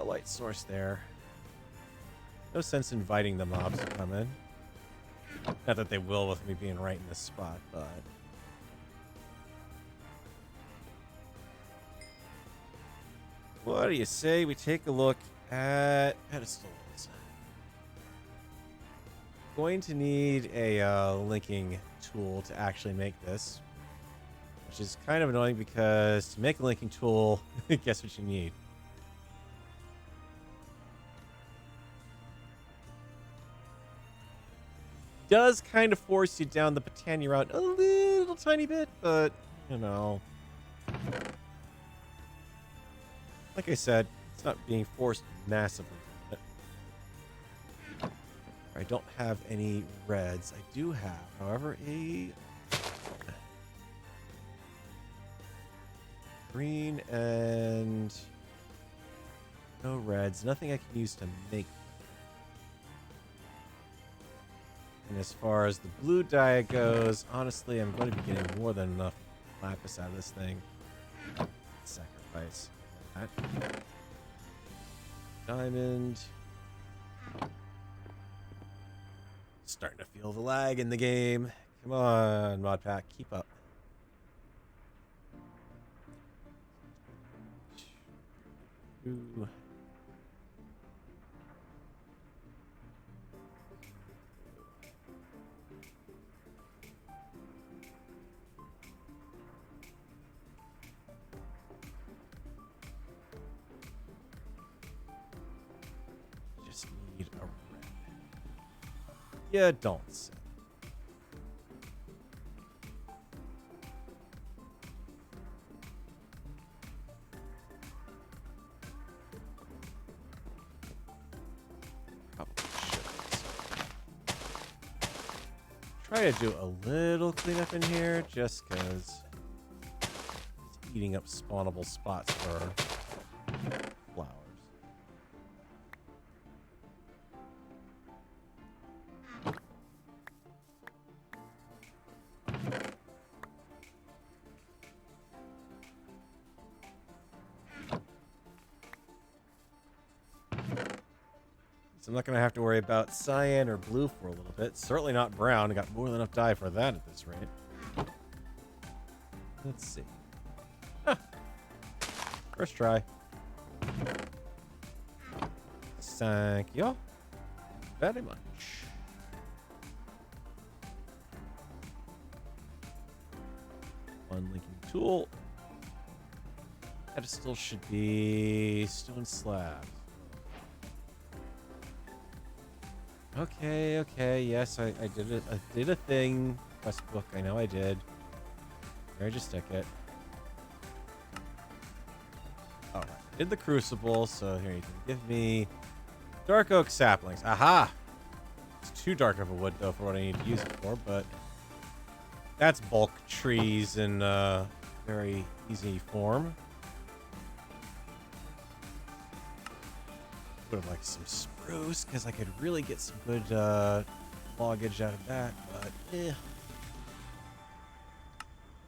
A light source there. No sense inviting the mobs to come in. Not that they will with me being right in this spot, but... What do you say we take a look at pedestals? Going to need a linking tool to actually make this. Which is kind of annoying because to make a linking tool, guess what you need? Does kind of force you down the Botania route a little tiny bit, but, you know. Like I said, it's not being forced massively. I don't have any reds. I do have, however, a green and no reds. Nothing I can use to make. And as far as the blue dye goes, honestly, I'm going to be getting more than enough lapis out of this thing. Sacrifice that. Diamond. Starting to feel the lag in the game. Come on, mod pack, keep up. Ooh. Just need a red. Yeah, don't say. Try to do a little cleanup in here, just because it's eating up spawnable spots for flowers. So I'm not going to have to worry about cyan or blue for a little bit. Certainly not brown. I got more than enough dye for that at this rate. Let's see. Huh. First try. Thank you very much. One linking tool. Pedestal should be stone slabs. Okay, yes, I did it. I did a thing. Quest book, I know I did. Where'd you stick it? Alright, I did the crucible, so here you can give me dark oak saplings. Aha! It's too dark of a wood, though, for what I need to use it for, but that's bulk trees in very easy form. Would have liked some spruce, because I could really get some good loggage out of that, but eh.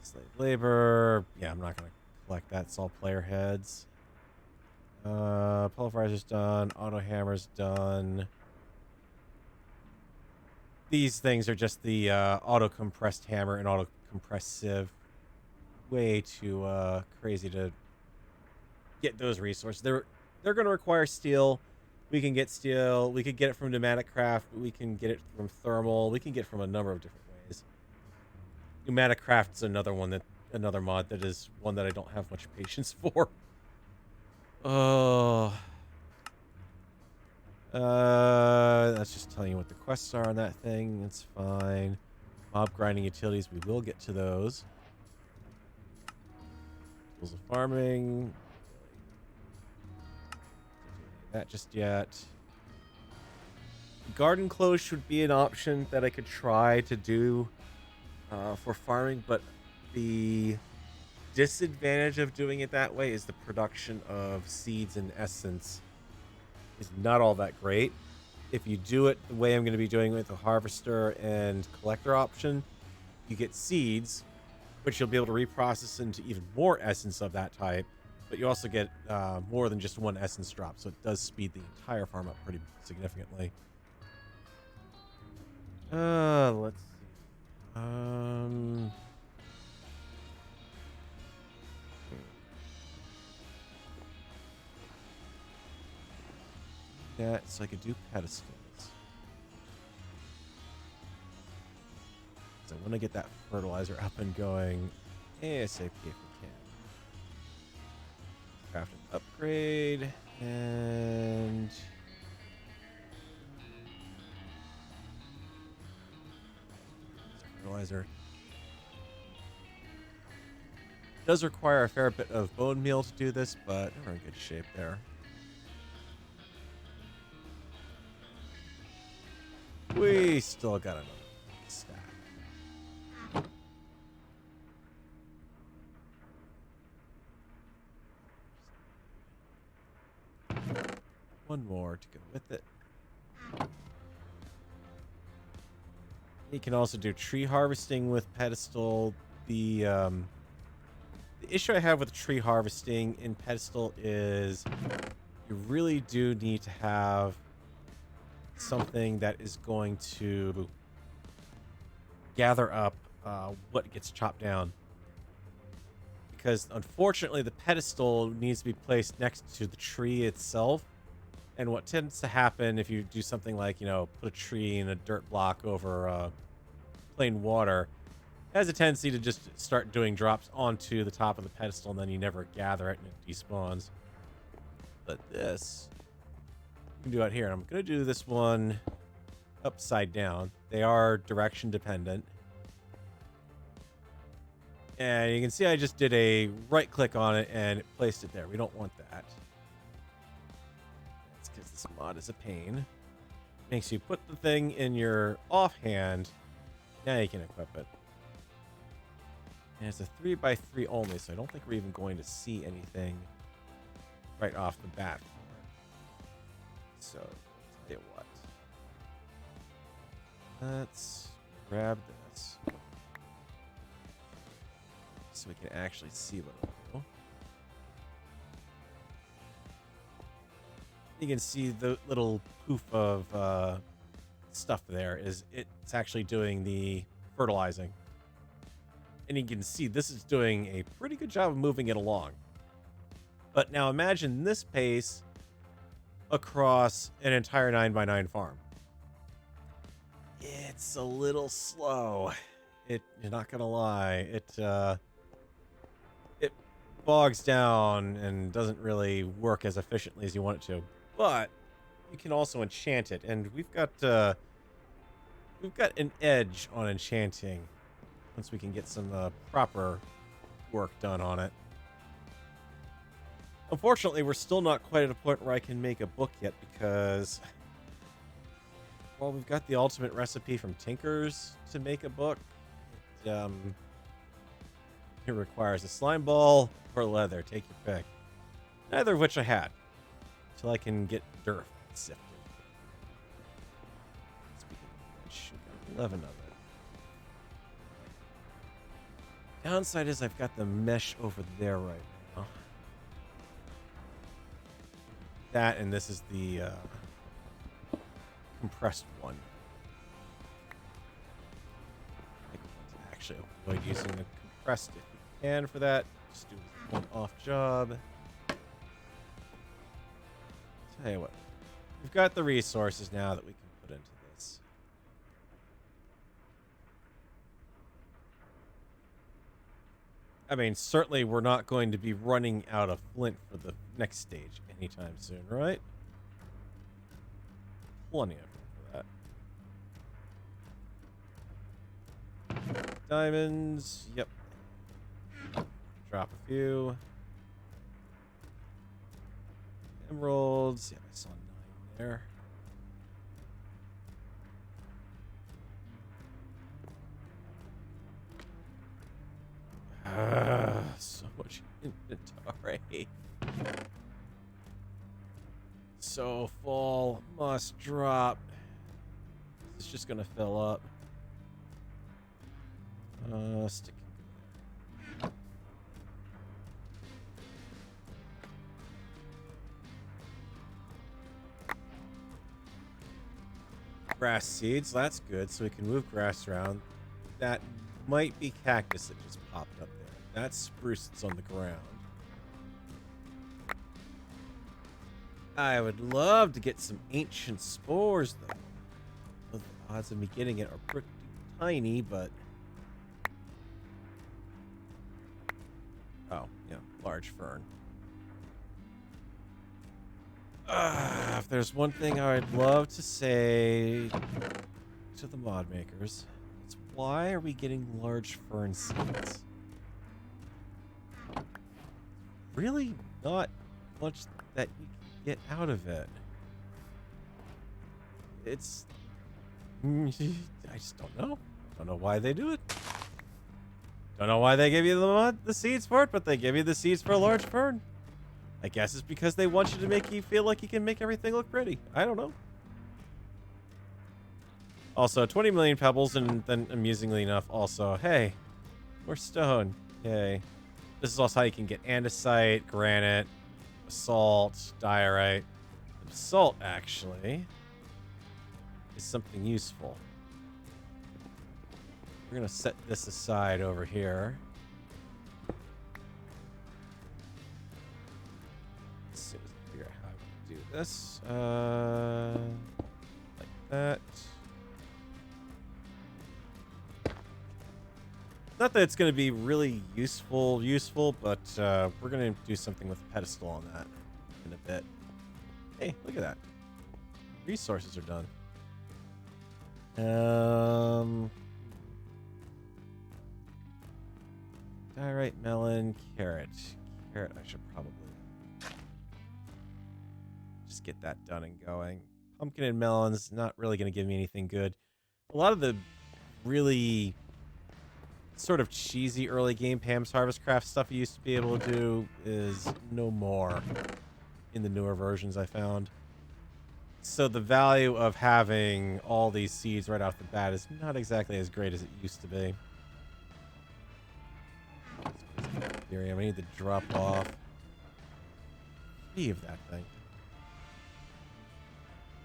Slave labor. Yeah, I'm not going to collect that. It's all player heads. Pulverizer's done. Auto hammer's done. These things are just the auto compressed hammer and auto compressed sieve. Way too crazy to get those resources. They're going to require steel. We can get steel. We could get it from pneumatic craft. We can get it from thermal. We can get it from a number of different ways. Pneumatic craft is another mod that is one that I don't have much patience for. Oh. That's just telling you what the quests are on that thing. It's fine. Mob grinding utilities, we will get to those. Tools of farming. That just yet. Garden close should be an option that I could try to do for farming, but the disadvantage of doing it that way is the production of seeds and essence is not all that great. If you do it the way I'm going to be doing it with the harvester and collector option, you get seeds, which you'll be able to reprocess into even more essence of that type. But you also get more than just one essence drop, so it does speed the entire farm up pretty significantly. Let's see. That so I could do pedestals. So I want to get that fertilizer up and going ASAP if we can. Craft an upgrade and fertilizer. does require a fair bit of bone meal to do this, but we're in good shape there. We still got another stack. One more to go with it. You can also do tree harvesting with pedestal. The issue I have with tree harvesting in pedestal is you really do need to have something that is going to gather up what gets chopped down. Because unfortunately the pedestal needs to be placed next to the tree itself. And what tends to happen if you do something like, you know, put a tree in a dirt block over plain water, it has a tendency to just start doing drops onto the top of the pedestal, and then you never gather it and it despawns. But this, you can do out here. I'm going to do this one upside down. They are direction dependent. And you can see I just did a right click on it and it placed it there. We don't want that. That's because this mod is a pain. Makes you put the thing in your offhand. Now you can equip it. And it's a 3x3 only, so I don't think we're even going to see anything right off the bat for it. So, I'll tell you what. Let's grab this. So we can actually see what it'll do. You can see the little poof of stuff there is it's actually doing the fertilizing. And you can see this is doing a pretty good job of moving it along. But now imagine this pace across an entire 9x9 farm. It's a little slow. You're not gonna lie. It bogs down and doesn't really work as efficiently as you want it to. But you can also enchant it, and we've got an edge on enchanting once we can get some proper work done on it. Unfortunately, we're still not quite at a point where I can make a book yet because, well, we've got the ultimate recipe from Tinkers to make a book. It requires a slime ball or leather. Take your pick. Neither of which I had. Until I can get dirt sifted. Speaking of which, we got 11 of it. Downside is I've got the mesh over there right now. That, and this is the compressed one. I think we want to actually avoid using the compressed if you can for that. Just do this one off job. Tell you what, we've got the resources now that we can put into this. I mean, certainly we're not going to be running out of flint for the next stage anytime soon, right? Plenty of room for that. Diamonds, yep. Drop a few. Emeralds, yeah, I saw 9 there. So much inventory. So full. Must drop. It's just gonna fill up. Stick. Grass seeds, that's good, so we can move grass around. That might be cactus that just popped up there. That's spruce that's on the ground. I would love to get some ancient spores, though. Well, the odds of me getting it are pretty tiny, but... Oh, yeah, large fern. If there's one thing I'd love to say to the mod makers, it's why are we getting large fern seeds? really not much that you can get out of it. It's... I just don't know. Don't know why they do it. Don't know why they give you the seeds for it, but they give you the seeds for a large fern. I guess it's because they want you to make you feel like you can make everything look pretty. I don't know. Also, 20 million pebbles, and then amusingly enough, also, hey, more stone. Yay. This is also how you can get andesite, granite, basalt, diorite. Basalt, actually, is something useful. We're going to set this aside over here. Let's see, let's figure out how to do this. Like that. Not that it's going to be really useful, but we're going to do something with the pedestal on that in a bit. Hey, look at that. Resources are done. Diorite, melon, carrot. Carrot, I should probably just get that done and going. Pumpkin and melons, not really going to give me anything good. A lot of the really sort of cheesy early game Pam's Harvest Craft stuff you used to be able to do is no more in the newer versions, I found. So the value of having all these seeds right off the bat is not exactly as great as it used to be. I need to drop off 3 of that thing.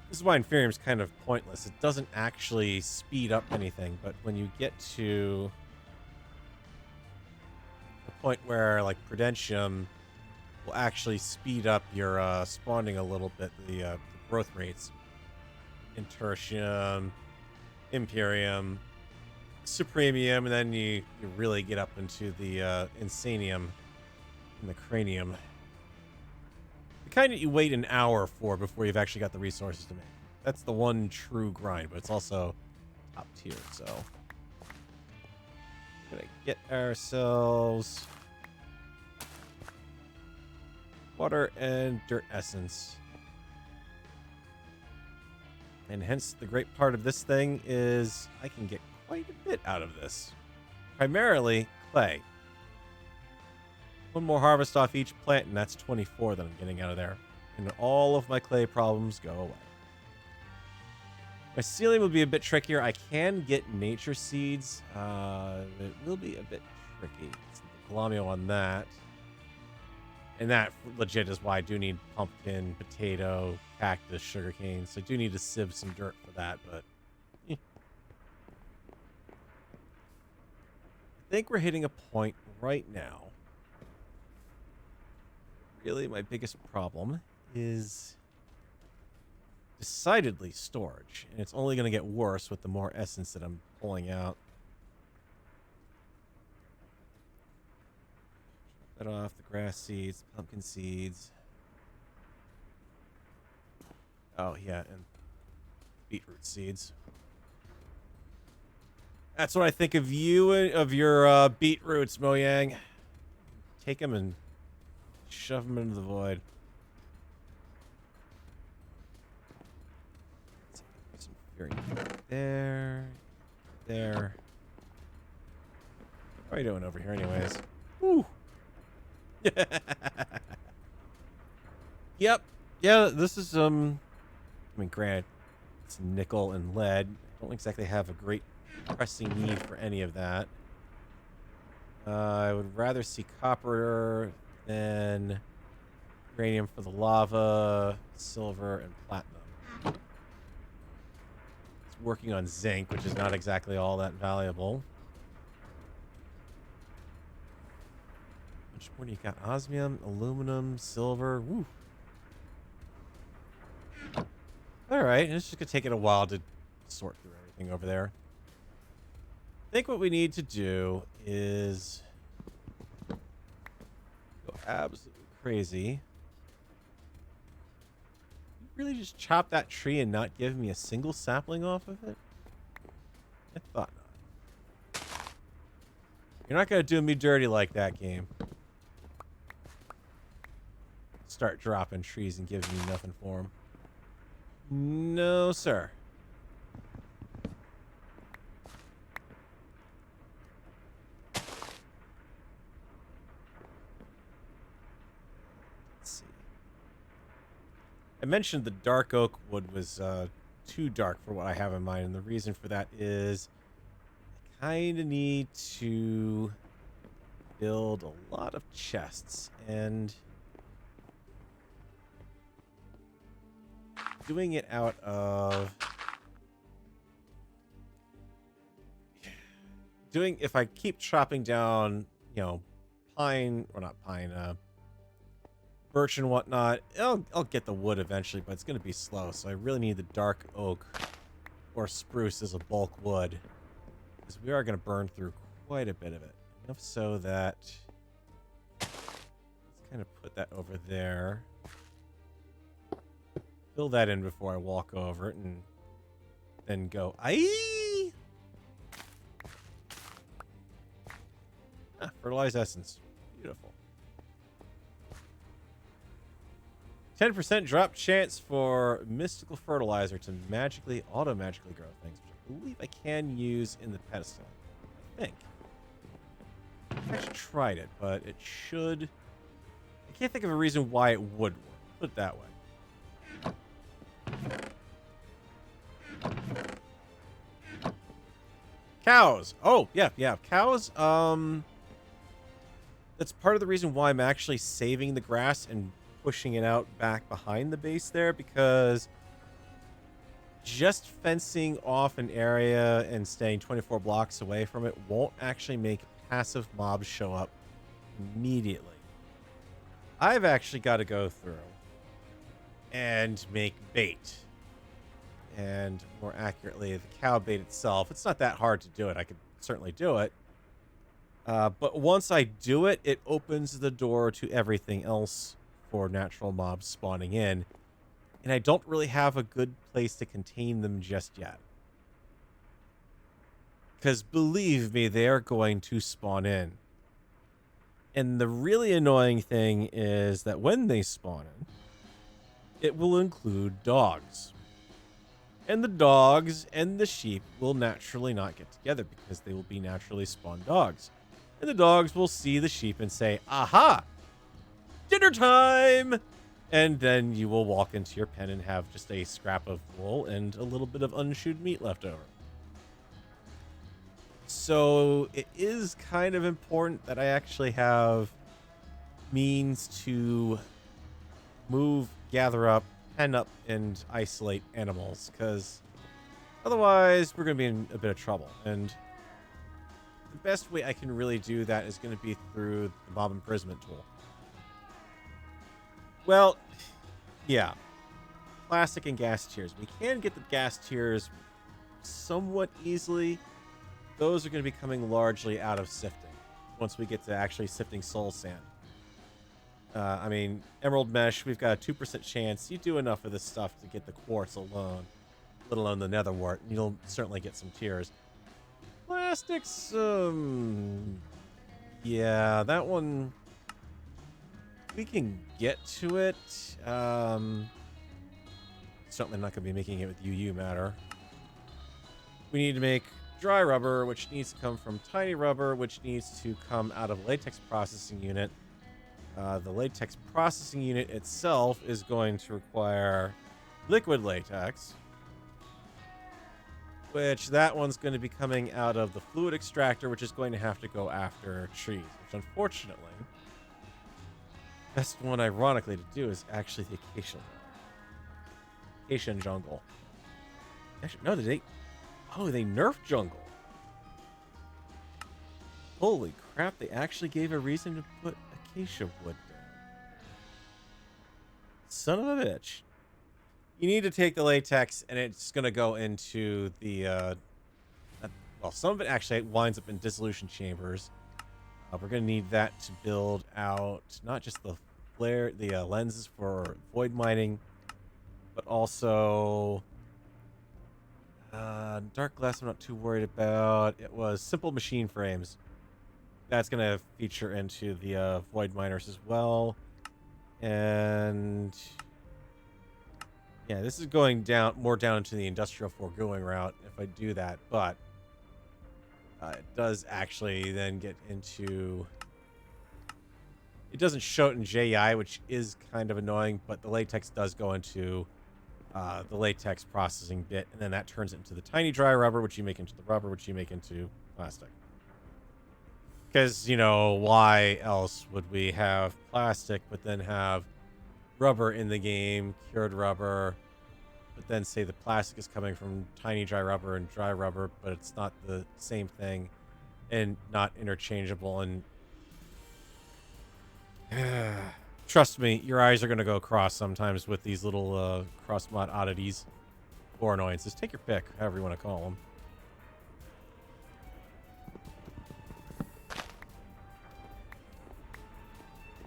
This is why Inferium is kind of pointless. It doesn't actually speed up anything, but when you get to the point where, like, Prudentium will actually speed up your spawning a little bit, the growth rates. In Tertium, Imperium, Supremium, and then you really get up into the Insanium and the Cranium. The kind that you wait an hour for before you've actually got the resources to make. That's the one true grind, but it's also top tier, so... We're gonna get ourselves water and dirt essence. And hence, the great part of this thing is I can get quite a bit out of this. Primarily, clay. 1 more harvest off each plant, and that's 24 that I'm getting out of there. And all of my clay problems go away. My ceiling will be a bit trickier. I can get nature seeds. It will be a bit tricky. It's the Colomio on that. And that legit is why I do need pumpkin, potato, cactus, sugarcane. So I do need to sieve some dirt for that, but... I think we're hitting a point right now. Really, my biggest problem is decidedly storage. And it's only going to get worse with the more essence that I'm pulling out. That off, the grass seeds, pumpkin seeds. Oh, yeah, and beetroot seeds. That's what I think of you, of your beetroots, Mojang. Take them and shove them into the void. There. There. What are you doing over here anyways? Woo! Yep. Yeah, this is, I mean, granted, it's nickel and lead. I don't exactly have a great pressing need for any of that. I would rather see copper than uranium for the lava, silver, and platinum. It's working on zinc, which is not exactly all that valuable. Which one do you got? Osmium, aluminum, silver. Woo. Alright, it's just going to take it a while to sort through everything over there. I think what we need to do is go absolutely crazy. Really just chop that tree and not give me a single sapling off of it? I thought not. You're not going to do me dirty like that, game. start dropping trees and giving me nothing for them. No, sir. Let's see. I mentioned the dark oak wood was too dark for what I have in mind, and the reason for that is I kind of need to build a lot of chests, and doing it out of if I keep chopping down, you know, pine or not pine, birch and whatnot, I'll get the wood eventually, but it's going to be slow. So I really need the dark oak or spruce as a bulk wood, because we are going to burn through quite a bit of it. Enough so that let's kind of put that over there. Fill that in before I walk over it, and then go. Aye. Fertilized essence. Beautiful. 10% drop chance for mystical fertilizer to auto-magically grow things, which I believe I can use in the pedestal. I think. I've actually tried it, but it should. I can't think of a reason why it would work. Put it that way. Cows. Oh, yeah. Cows. That's part of the reason why I'm actually saving the grass and pushing it out back behind the base there, because just fencing off an area and staying 24 blocks away from it won't actually make passive mobs show up immediately. I've actually got to go through and make bait. And more accurately, the cow bait itself. It's not that hard to do it. I could certainly do it. But once I do it, it opens the door to everything else for natural mobs spawning in. And I don't really have a good place to contain them just yet. Because believe me, they are going to spawn in. And the really annoying thing is that when they spawn in, it will include dogs. And the dogs and the sheep will naturally not get together because they will be naturally spawned dogs. And the dogs will see the sheep and say, aha, dinner time. And then you will walk into your pen and have just a scrap of wool and a little bit of unchewed meat left over. So it is kind of important that I actually have means to move, gather up, pen up, and isolate animals, because otherwise we're going to be in a bit of trouble. And the best way I can really do that is going to be through the mob imprisonment tool. Well, yeah. Plastic and gas tiers. We can get the gas tiers somewhat easily. Those are going to be coming largely out of sifting once we get to actually sifting soul sand. I mean, emerald mesh, we've got a 2% chance. You do enough of this stuff to get the quartz alone, let alone the nether wart, and you'll certainly get some tiers. Plastics, yeah, that one, we can get to it. Certainly not going to be making it with UU matter. We need to make dry rubber, which needs to come from tiny rubber, which needs to come out of latex processing unit. The latex processing unit itself is going to require liquid latex, which that one's going to be coming out of the fluid extractor, which is going to have to go after trees, which unfortunately, best one ironically to do is actually the acacia. Acacia jungle. Actually, no, they nerfed jungle. Holy crap, they actually gave a reason to put acacia wood down. Son of a bitch. You need to take the latex, and it's going to go into the, well, some of it actually winds up in dissolution chambers. We're going to need that to build out not just the flare, the lenses for void mining, but also dark glass I'm not too worried about. It was simple machine frames. That's going to feature into the void miners as well. And yeah, this is going down more down into the industrial foregoing route if I do that, but it does actually then get into... It doesn't show it in JEI, which is kind of annoying, but the latex does go into the latex processing bit, and then that turns it into the tiny dry rubber, which you make into the rubber, which you make into plastic. Because, you know, why else would we have plastic, but then have rubber in the game, cured rubber, but then say the plastic is coming from tiny dry rubber and dry rubber, but it's not the same thing and not interchangeable. And trust me, your eyes are going to go cross sometimes with these little cross mod oddities or annoyances. Take your pick, however you want to call them.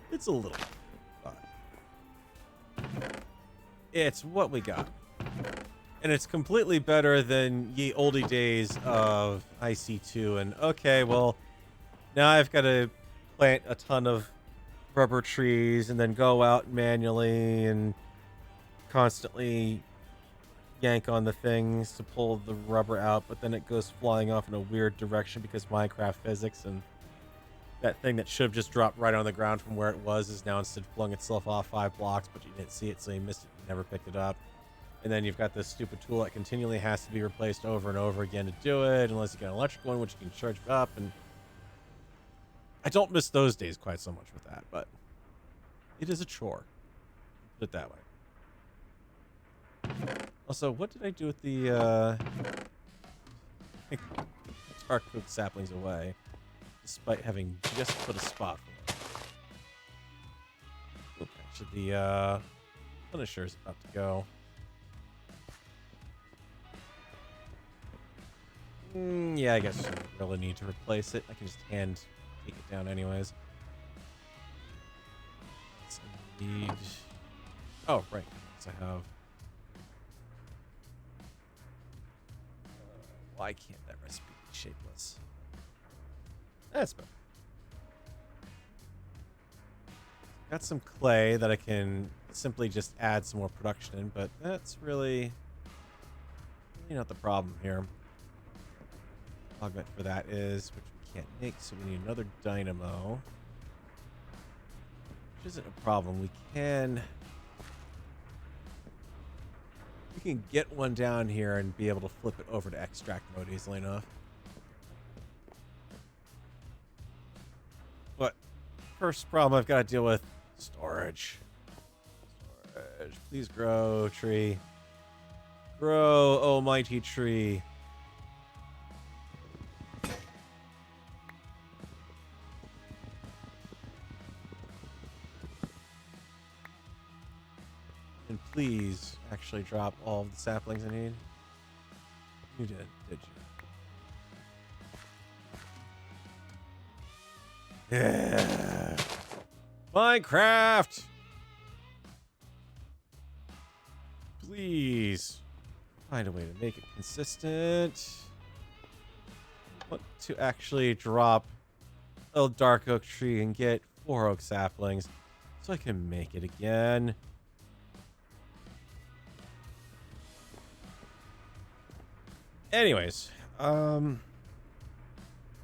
It's a little, but it's what we got. And it's completely better than ye oldie days of IC2. And okay, well, now I've got to plant a ton of rubber trees and then go out manually and constantly yank on the things to pull the rubber out, but then it goes flying off in a weird direction because Minecraft physics, and that thing that should have just dropped right on the ground from where it was is now instead flung itself off 5 blocks, but you didn't see it, so you missed it, you never picked it up. And then you've got this stupid tool that continually has to be replaced over and over again to do it, unless you get an electrical one, which you can charge up. And I don't miss those days quite so much with that, but it is a chore. Put it that way. Also, what did I do with the dark oak saplings away, despite having just put a spot for them? Oop, actually, the Punisher is about to go. Yeah, I guess I don't really need to replace it. I can just hand take it down anyways. Let's need... Oh, right. So I have... why can't that recipe be shapeless? That's better. Got some clay that I can simply just add some more production in, but that's really not the problem here. Augment for that is, which we can't make, so we need another dynamo. Which isn't a problem. We can get one down here and be able to flip it over to extract mode easily enough. But first problem I've got to deal with, storage. Storage. Please grow, tree. Grow, oh mighty tree. And please actually drop all of the saplings I need. You did you? Yeah. Minecraft! Please. Find a way to make it consistent. I want to actually drop a dark oak tree and get 4 oak saplings so I can make it again. Anyways, the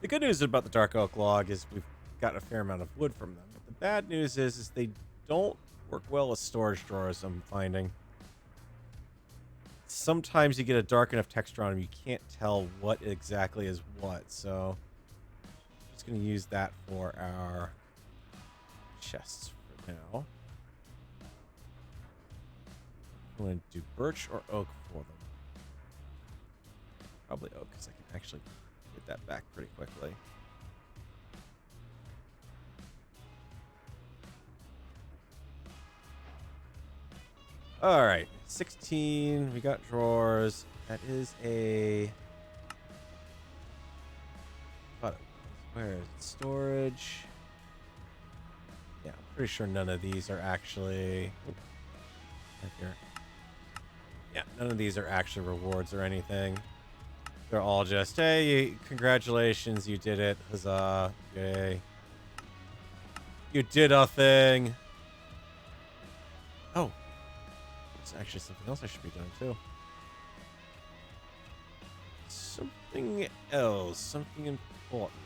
good news about the dark oak log is we've got a fair amount of wood from them. But the bad news is they don't work well as storage drawers, I'm finding. Sometimes you get a dark enough texture on them, you can't tell what exactly is what. So I'm just going to use that for our chests for now. I'm going to do birch or oak for them. Probably oak, because I can actually get that back pretty quickly. All right, 16. We got drawers. That is a... where is it? Storage. Yeah, I'm pretty sure none of these are actually... right here. Yeah, none of these are actually rewards or anything. They're all just, hey, congratulations, you did it. Huzzah. Yay. You did a thing. There's actually something else I should be doing too. Something else. Something important.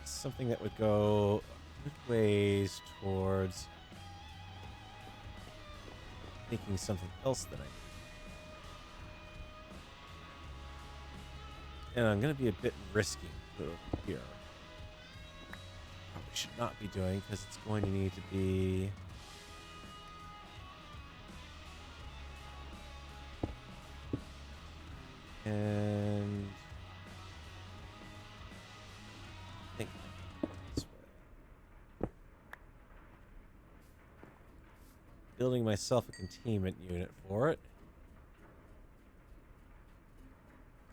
Something that would go good ways towards making something else that I need. And I'm going to be a bit risky over here. Probably should not be doing because it's going to need to be... And... I think this way. Building myself a containment unit for it.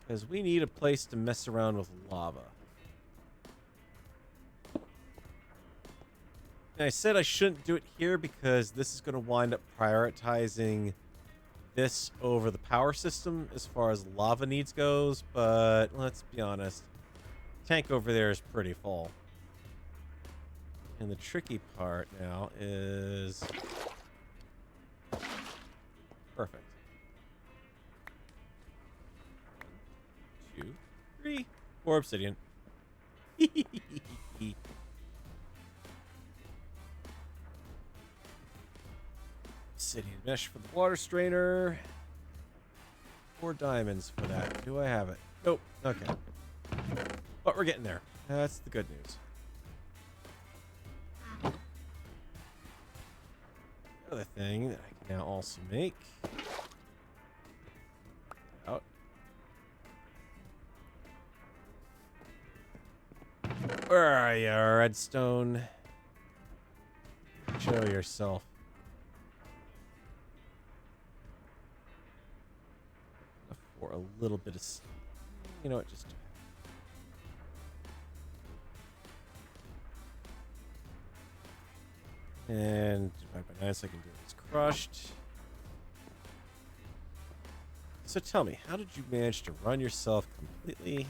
Because we need a place to mess around with lava. And I said I shouldn't do it here because this is going to wind up prioritizing this over the power system as far as lava needs goes, but let's be honest. Tank over there is pretty full. And the tricky part now is... Perfect. 1, 2, 3, 4 obsidian. Obsidian mesh for the water strainer. 4 diamonds for that. Do I have it? Nope. Okay. But we're getting there. That's the good news. The other thing that I can now also make. Out. Where are you, redstone? Show yourself. For a little bit of... You know what? Just... And divide by 9 so I can do this crushed. So tell me, how did you manage to run yourself completely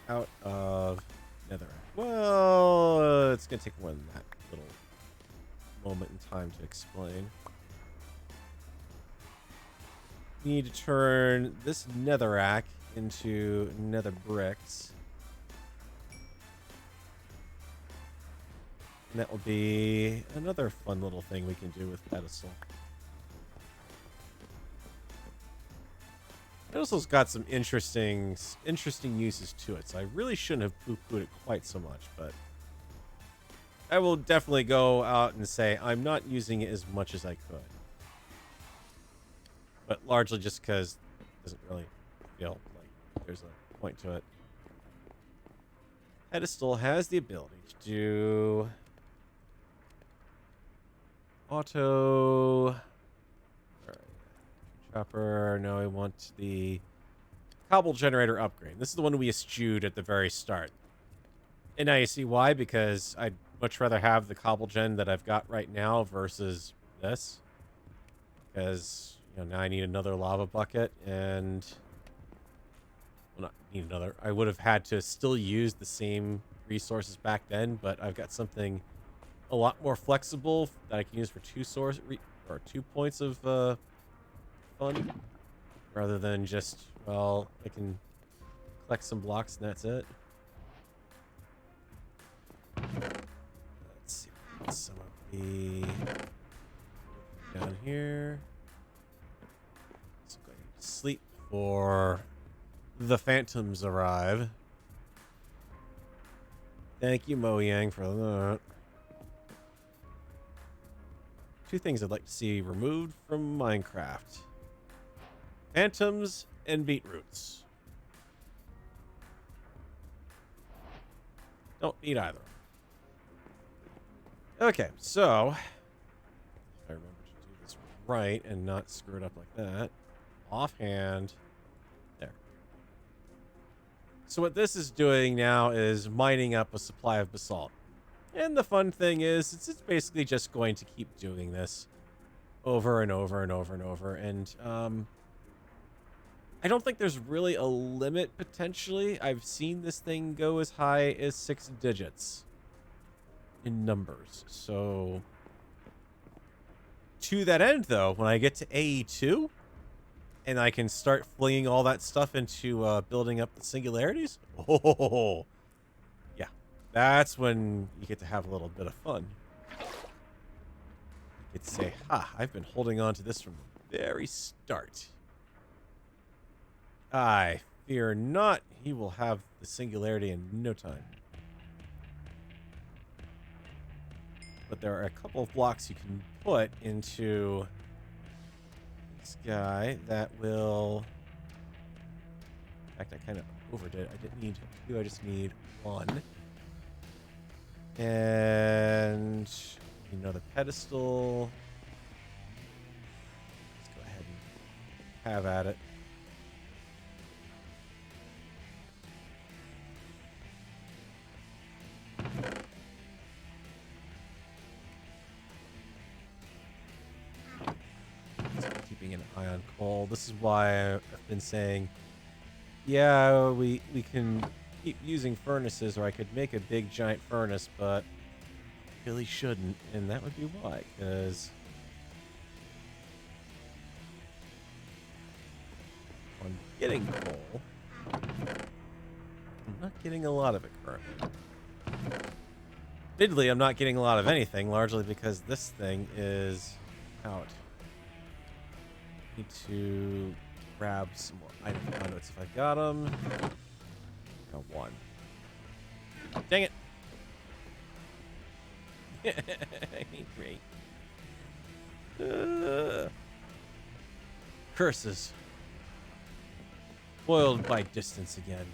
out of netherrack? Well, it's going to take more than that little moment in time to explain. You need to turn this netherrack into nether bricks. And that will be another fun little thing we can do with pedestal. Pedestal's got some interesting uses to it, so I really shouldn't have poo-pooed it quite so much, but I will definitely go out and say I'm not using it as much as I could. But largely just because it doesn't really feel like there's a point to it. Pedestal has the ability to do auto. All right. Chopper. No, I want the cobble generator upgrade. This is the one we eschewed at the very start. And now you see why, because I'd much rather have the cobble gen that I've got right now versus this. Because, you know, now I need another lava bucket and... Well, not need another. I would have had to still use the same resources back then, but I've got something a lot more flexible that I can use for 2 points of fun, rather than just, well, I can collect some blocks and that's it. Let's see, some of the down here. So I'm going to sleep before the phantoms arrive. Thank you, Mo Yang, for that. 2 things I'd like to see removed from Minecraft. Phantoms and beetroots. Don't need either. Okay, so... if I remember to do this right and not screw it up like that. Offhand. There. So what this is doing now is mining up a supply of basalt. And the fun thing is, it's basically just going to keep doing this over and over and over and over. And I don't think there's really a limit, potentially. I've seen this thing go as high as 6 digits. in numbers. So to that end, though, when I get to AE2 and I can start flinging all that stuff into building up the singularities, oh, yeah, that's when you get to have a little bit of fun. You get to say, ha, I've been holding on to this from the very start. I fear not, he will have the singularity in no time. But there are a couple of blocks you can put into this guy that will... In fact, I kind of overdid. I didn't need 2, I just need 1. And another pedestal. Let's go ahead and have at it. Keeping an eye on coal. This is why I've been saying, yeah, we can keep using furnaces, or I could make a big giant furnace, but really shouldn't, and that would be why, because I'm getting coal. I'm not getting a lot of it currently. Admittedly, I'm not getting a lot of anything, largely because this thing is out. Need to grab some more item conduits if I got them. Got 1. Dang it! Great. Curses. Foiled by distance again.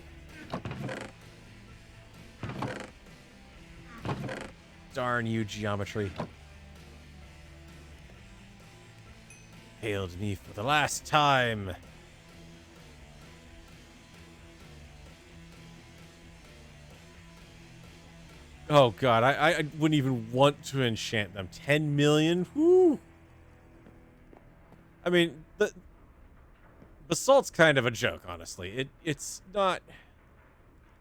Darn you, geometry. Failed me for the last time. Oh god, I wouldn't even want to enchant them. 10 million? Woo! I mean, the salt's kind of a joke, honestly. It's not...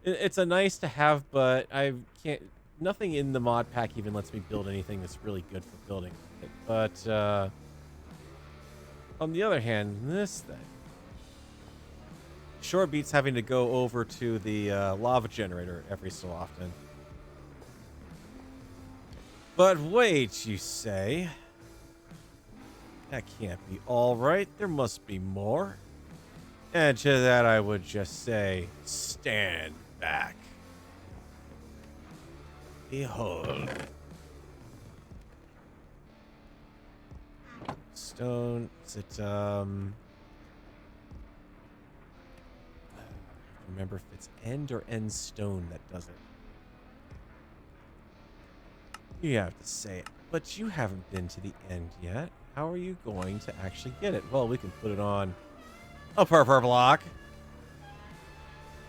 It's a nice to have, but I can't... Nothing in the mod pack even lets me build anything that's really good for building it. But, on the other hand, this thing... Sure beats having to go over to the lava generator every so often. But wait, you say? That can't be all right. There must be more. And to that I would just say, stand back. Behold. Stone, is it, remember if it's end or end stone that does it. You have to say it, but you haven't been to the end yet. How are you going to actually get it? Well, we can put it on a purple block.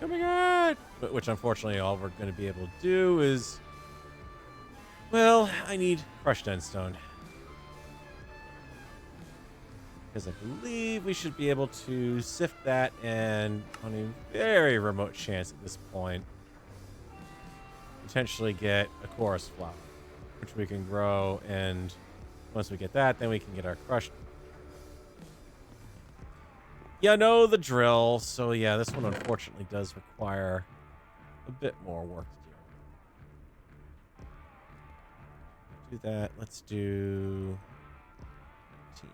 Oh my god! But which, unfortunately, all we're going to be able to do is... Well, I need crushed endstone. Because I believe we should be able to sift that, and on a very remote chance at this point, potentially get a chorus flower, which we can grow, and once we get that, then we can get our crushed. You know the drill. So yeah, this one unfortunately does require a bit more work to do. Do that. Let's do 15.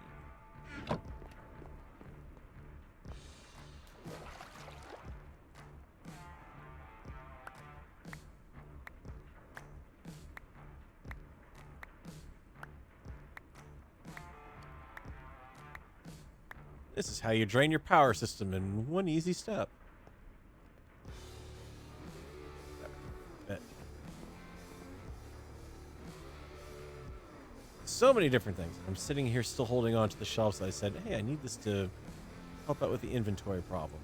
This is how you drain your power system in one easy step. So many different things. I'm sitting here still holding on to the shelves that I said, hey, I need this to help out with the inventory problem.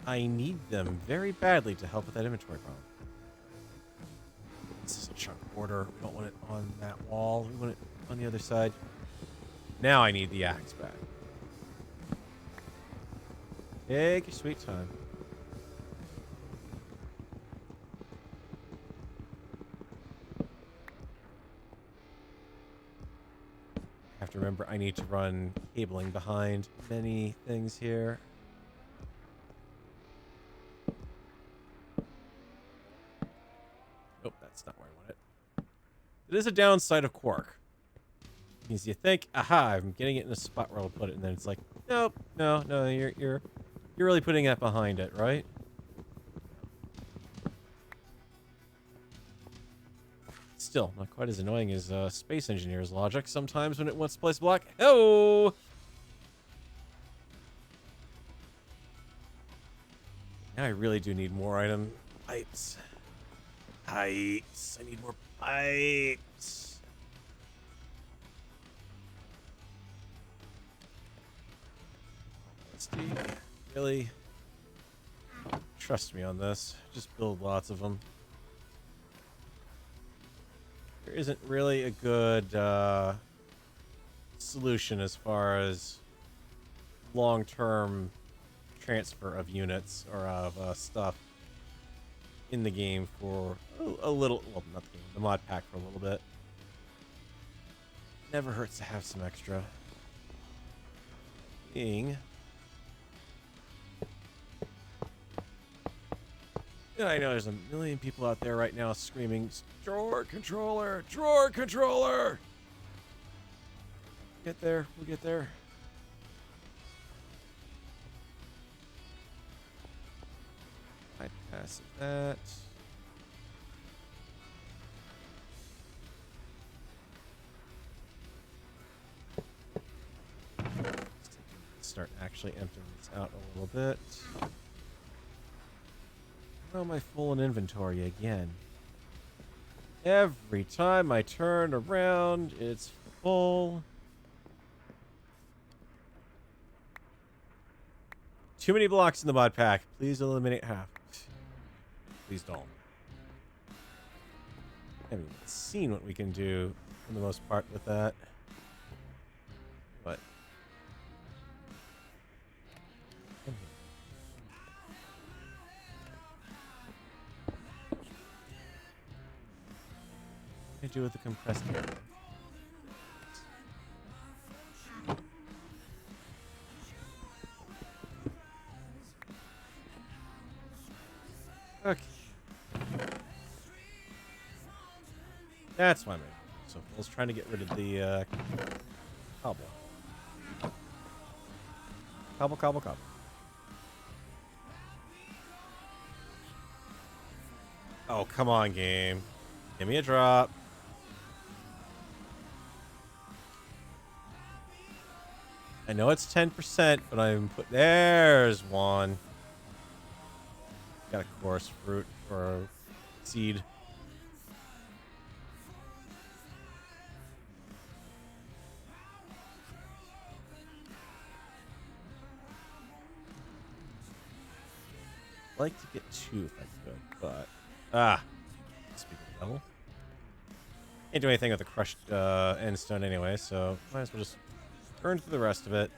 I need them very badly to help with that inventory problem. This is a chunk border. We don't want it on that wall. We want it on the other side. Now I need the axe back. Take your sweet time. have to remember I need to run cabling behind many things here. Nope, that's not where I want it. It is a downside of Quark. Because you think, aha, I'm getting it in a spot where I'll put it, and then it's like, nope, no, you're really putting that behind it, right? Still, not quite as annoying as Space Engineer's logic sometimes when it wants to place a block. Oh! Now I really do need more item pipes. Pipes. I need more pipes. Steve, really? Trust me on this. Just build lots of them. There isn't really a good solution as far as long-term transfer of units or of stuff in the game for a little, well, not the game, the mod pack for a little bit. Never hurts to have some extra. Yeah, I know there's a million people out there right now screaming, drawer controller, drawer controller! Get there, we'll get there. Bypass that. Start actually emptying this out a little bit. How am I full in inventory again? Every time I turn around, it's full. Too many blocks in the mod pack. Please eliminate half. Please don't. I haven't even seen what we can do for the most part with that. But what can I do with the compressed air? Okay. That's why I'm so I was trying to get rid of the cobble. Cobble. Oh, come on, game. Give me a drop. I know it's 10%, but I'm put. There's one. Got a coarse fruit or a seed. I'd like to get two if I could, but speaking of the devil, can't do anything with the crushed end stone anyway, so might as well just turn to the rest of it.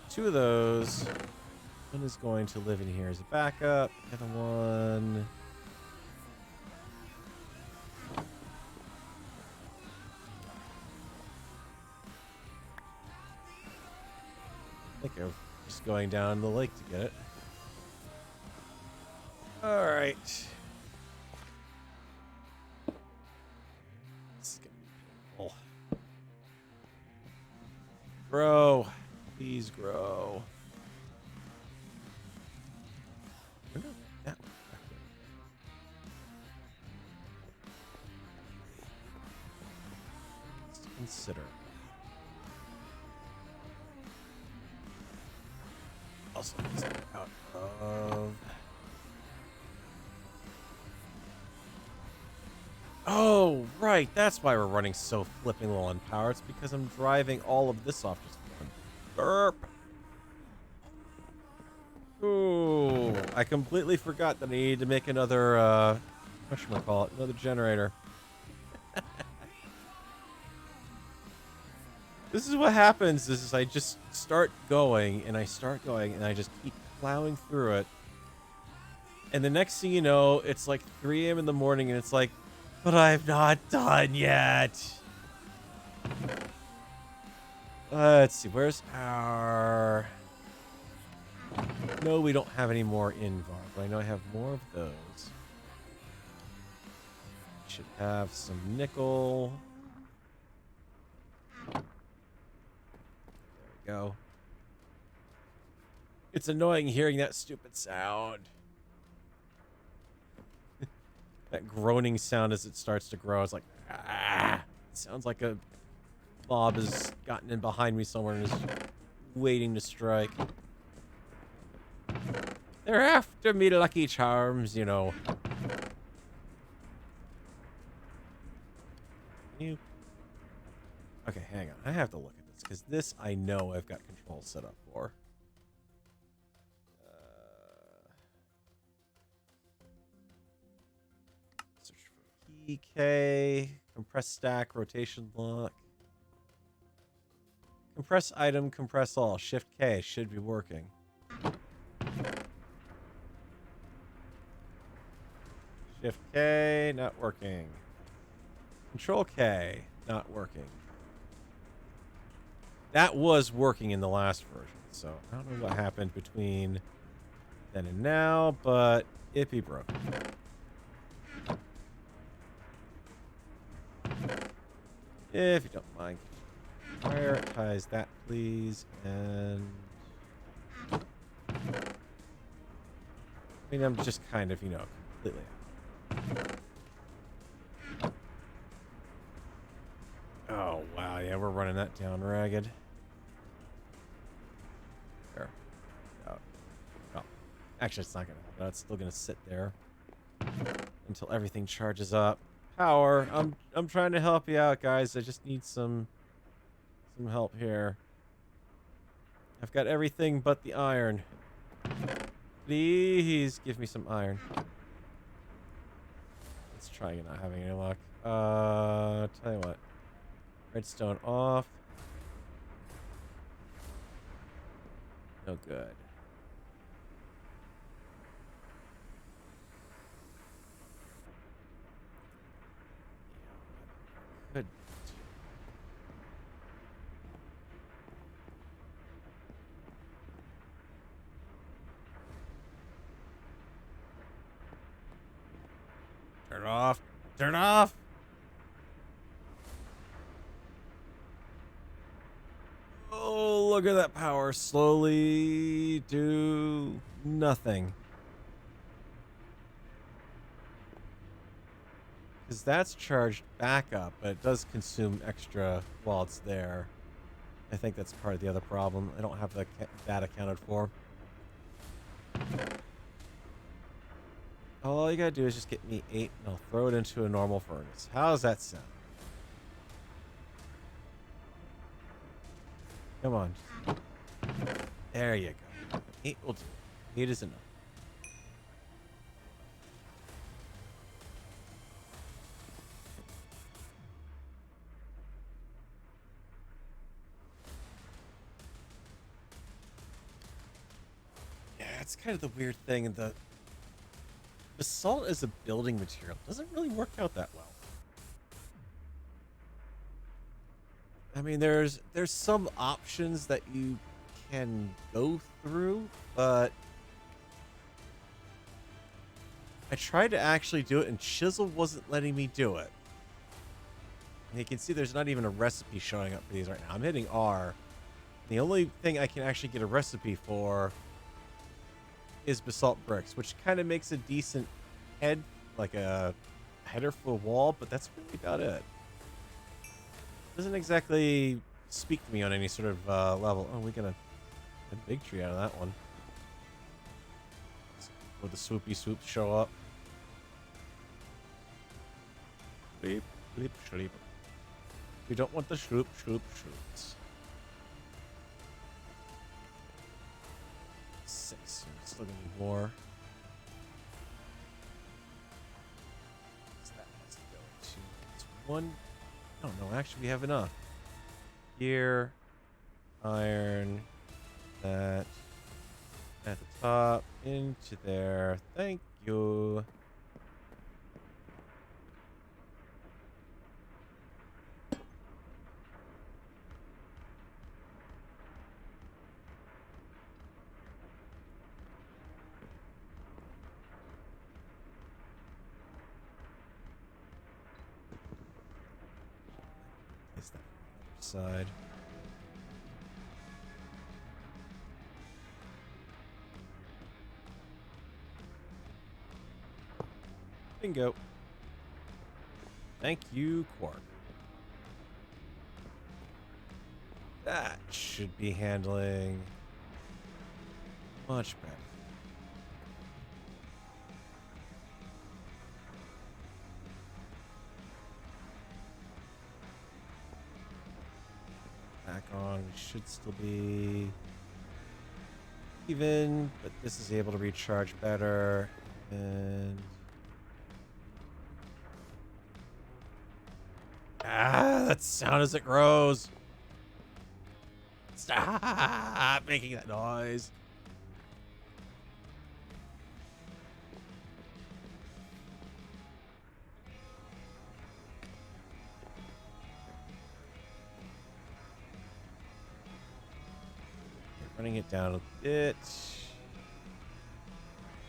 Two of those. One is going to live in here as a backup. The other one. I think I'm just going down the lake to get it. Alright. This is gonna be painful. Grow. Please grow. Consider. Also, out of. Oh, right. That's why we're running so flipping low on power. It's because I'm driving all of this off just one burp. Ooh, I completely forgot that I needed to make another, whatchamacallit, another generator. This is what happens, is I just start going, and I just keep plowing through it. And the next thing you know, it's like 3 a.m. in the morning, and it's like, But I'm not done yet. Let's see. Where's our... No, we don't have any more Invar, but I know I have more of those. Should have some nickel. There we go. It's annoying hearing that stupid sound. That groaning sound as it starts to grow. It's like, ah. It sounds like a mob has gotten in behind me somewhere and is waiting to strike. They're after me, Lucky Charms, you know. You... Okay, hang on. I have to look at this, because this I know I've got control set up for. Search for PK, compress stack, rotation lock. Compress item, compress all. Shift K should be working. Shift K, not working. Control K, not working. That was working in the last version, so I don't know what happened between then and now, but it be broken. If you don't mind, prioritize that, please, and... I mean, I'm just kind of, you know, completely out. Oh, wow, yeah, we're running that down ragged. There. Oh. Oh. Actually, it's not going to happen. It's still going to sit there until everything charges up. Power. I'm trying to help you out, guys. I just need some help here. I've got everything but the iron. Please give me some iron. Let's try not having any luck. Tell you what. Redstone off. No good. Good. Turn off. Turn off. Oh, look at that power slowly do nothing. Because that's charged back up, but it does consume extra while it's there. I think that's part of the other problem. I don't have that accounted for. All you gotta do is just get me 8 and I'll throw it into a normal furnace. How's that sound? Come on. There you go. 8 will do. 8 is enough. Yeah, it's kind of the weird thing. The basalt as a building material doesn't really work out that well. I mean, there's some options that you can go through, but I tried to actually do it, and Chisel wasn't letting me do it. And you can see there's not even a recipe showing up for these right now. I'm hitting R. The only thing I can actually get a recipe for is basalt bricks, which kind of makes a decent head, like a header for a wall, but that's really about it. Doesn't exactly speak to me on any sort of level. Oh, we got a big tree out of that one. Will the swoopy swoops show up? Sleep, sleep, sleep. We don't want the shroop, shroop, shroops. 6. Still gonna need more. So that has to go to... It's 1... Oh, no, actually, we have enough. Here, iron, that, at the top, into there. Thank you. Is that from the other side? Bingo. Thank you, Quark. That should be handling much better. Back on, we should still be even, but this is able to recharge better. And that sound as it grows. Stop making that noise. Running it down a bit.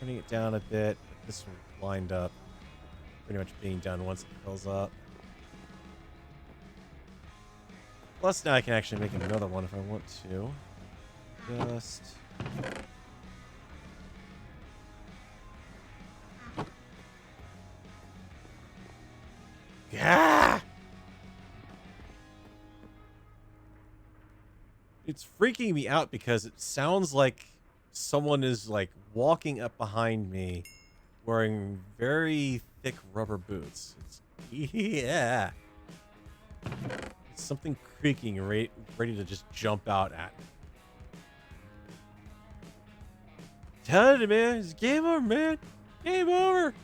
Running it down a bit. But this will wind up pretty much being done once it fills up. Plus, now I can actually make another one if I want to. Just... yeah! It's freaking me out because it sounds like someone is like walking up behind me wearing very thick rubber boots. It's, yeah. It's something creaking ready to just jump out at me. Tell you, man, it's game over, man. Game over.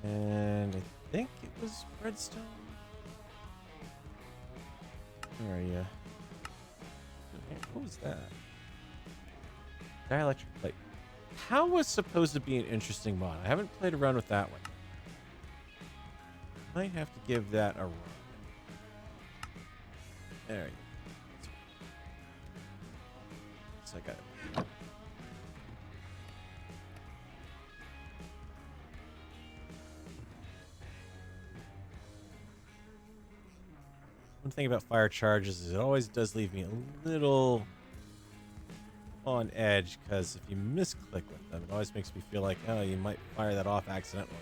And I think it was redstone. Where are you? What was that? Dielectric plate. How was supposed to be an interesting mod? I haven't played around with that one. Might have to give that a run. There you go. So I got it. One thing about fire charges is it always does leave me a little on edge, because if you misclick with them, it always makes me feel like, oh, you might fire that off accidentally.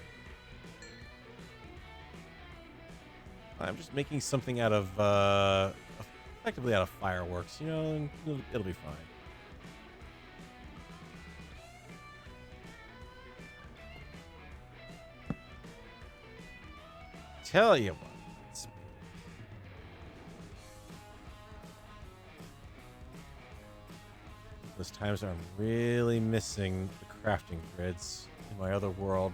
I'm just making something out of, effectively out of fireworks, you know, and it'll be fine. Tell you what. Those times where I'm really missing the crafting grids in my other world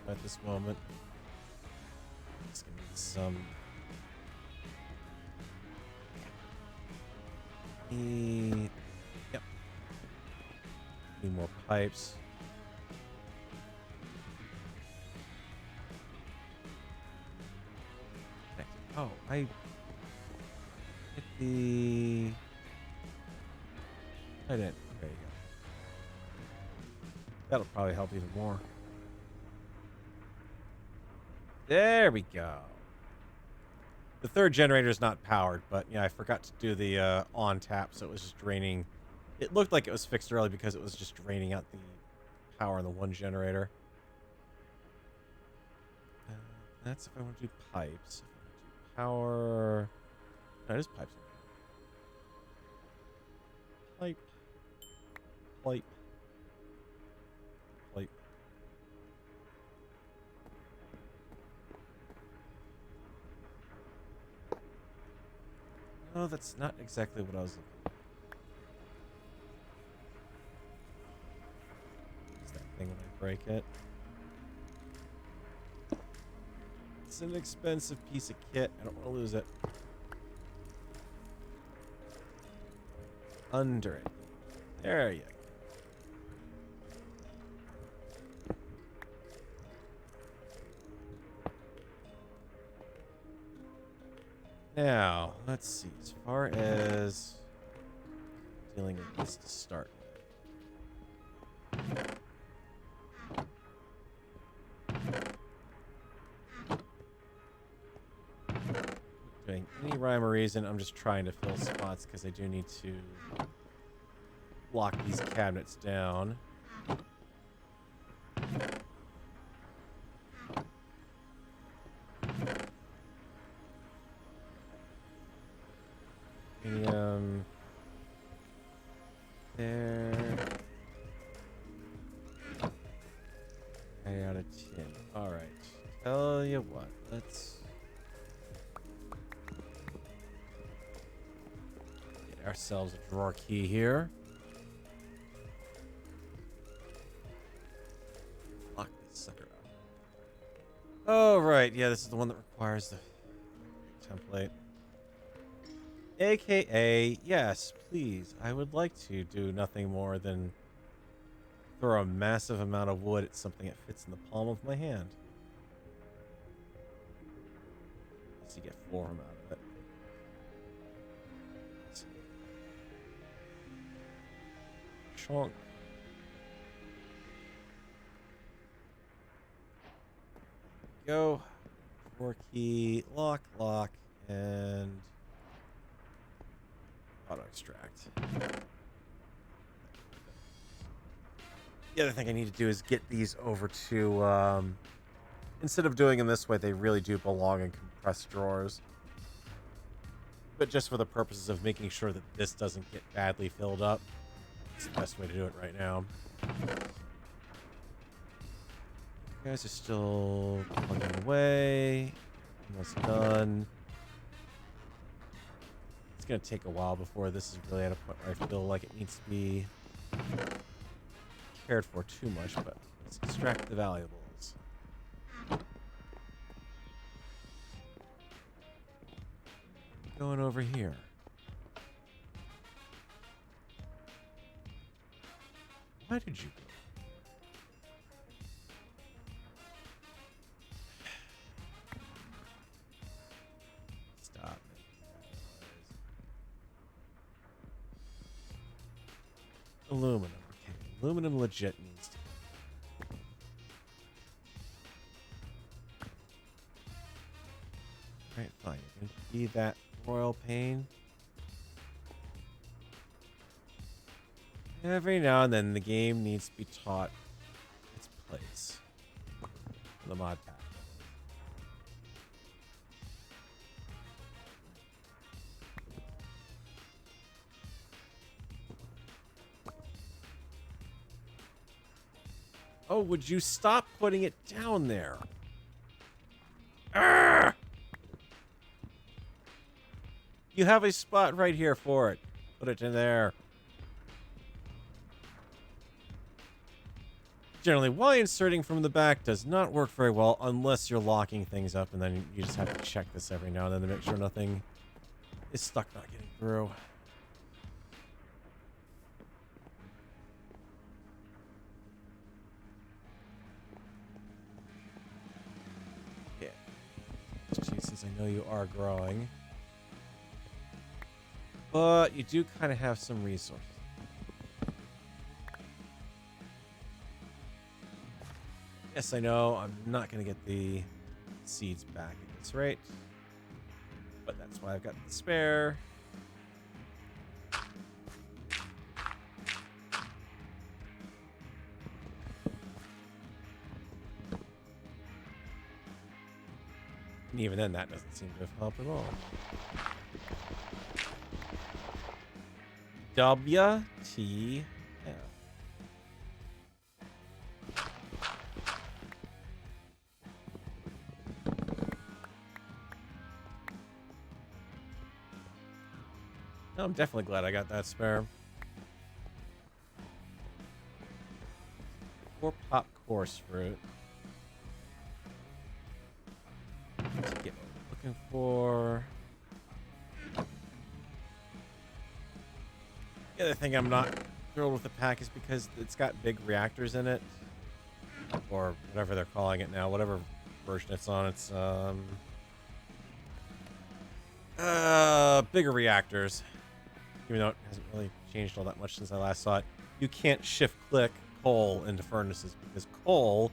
at this moment. Just gonna need some... Yep. Need more pipes. Oh, I hit the... I didn't. There you go. That'll probably help even more. There we go. The third generator is not powered, but yeah, I forgot to do the on tap, so it was just draining. It looked like it was fixed early because it was just draining out the power in the one generator. That's if I want to do pipes. If I want to do power... No, it is pipes. Pipe. Pipe. Pipe. No, that's not exactly what I was looking for. What's that thing when I break it? It's an expensive piece of kit. I don't want to lose it. Under it. There you go. Now, let's see. As far as dealing with this to start with. being any rhyme or reason. I'm just trying to fill spots because I do need to lock these cabinets down. There. I out of tin. Alright. Tell you what, let's get ourselves a drawer key here. Lock this sucker up. Oh, right. Yeah, this is the one that requires the template. AKA, yes, please. I would like to do nothing more than throw a massive amount of wood at something that fits in the palm of my hand. Let's see, get 4 of them out of it. Chunk. Go. Drawer key, lock, and auto extract. The other thing I need to do is get these over to, instead of doing them this way, they really do belong in compressed drawers. But just for the purposes of making sure that this doesn't get badly filled up, it's the best way to do it right now. You guys are still plugging away. Almost done. It's going to take a while before this is really at a point where I feel like it needs to be cared for too much, but let's extract the valuables. Going over here. Why did you go? Stop. Aluminum. Okay. Aluminum legit needs to. Alright, fine. You're going to be that royal pain. Every now and then the game needs to be taught its place. The mod pack. Oh, would you stop putting it down there? Arrgh! You have a spot right here for it. Put it in there. Generally, why inserting from the back does not work very well unless you're locking things up, and then you just have to check this every now and then to make sure nothing is stuck not getting through. Yeah. Since I know you are growing. But you do kind of have some resources. Yes, I know I'm not going to get the seeds back at this rate. But that's why I've got the spare. And even then, that doesn't seem to have helped at all. WTF. No, I'm definitely glad I got that spare. 4 pop coarse fruit. To get what I'm looking for. The other thing I'm not thrilled with the pack is because it's got big reactors in it. Or whatever they're calling it now. Whatever version it's on. It's, bigger reactors. Even though it hasn't really changed all that much since I last saw it. You can't shift-click coal into furnaces because coal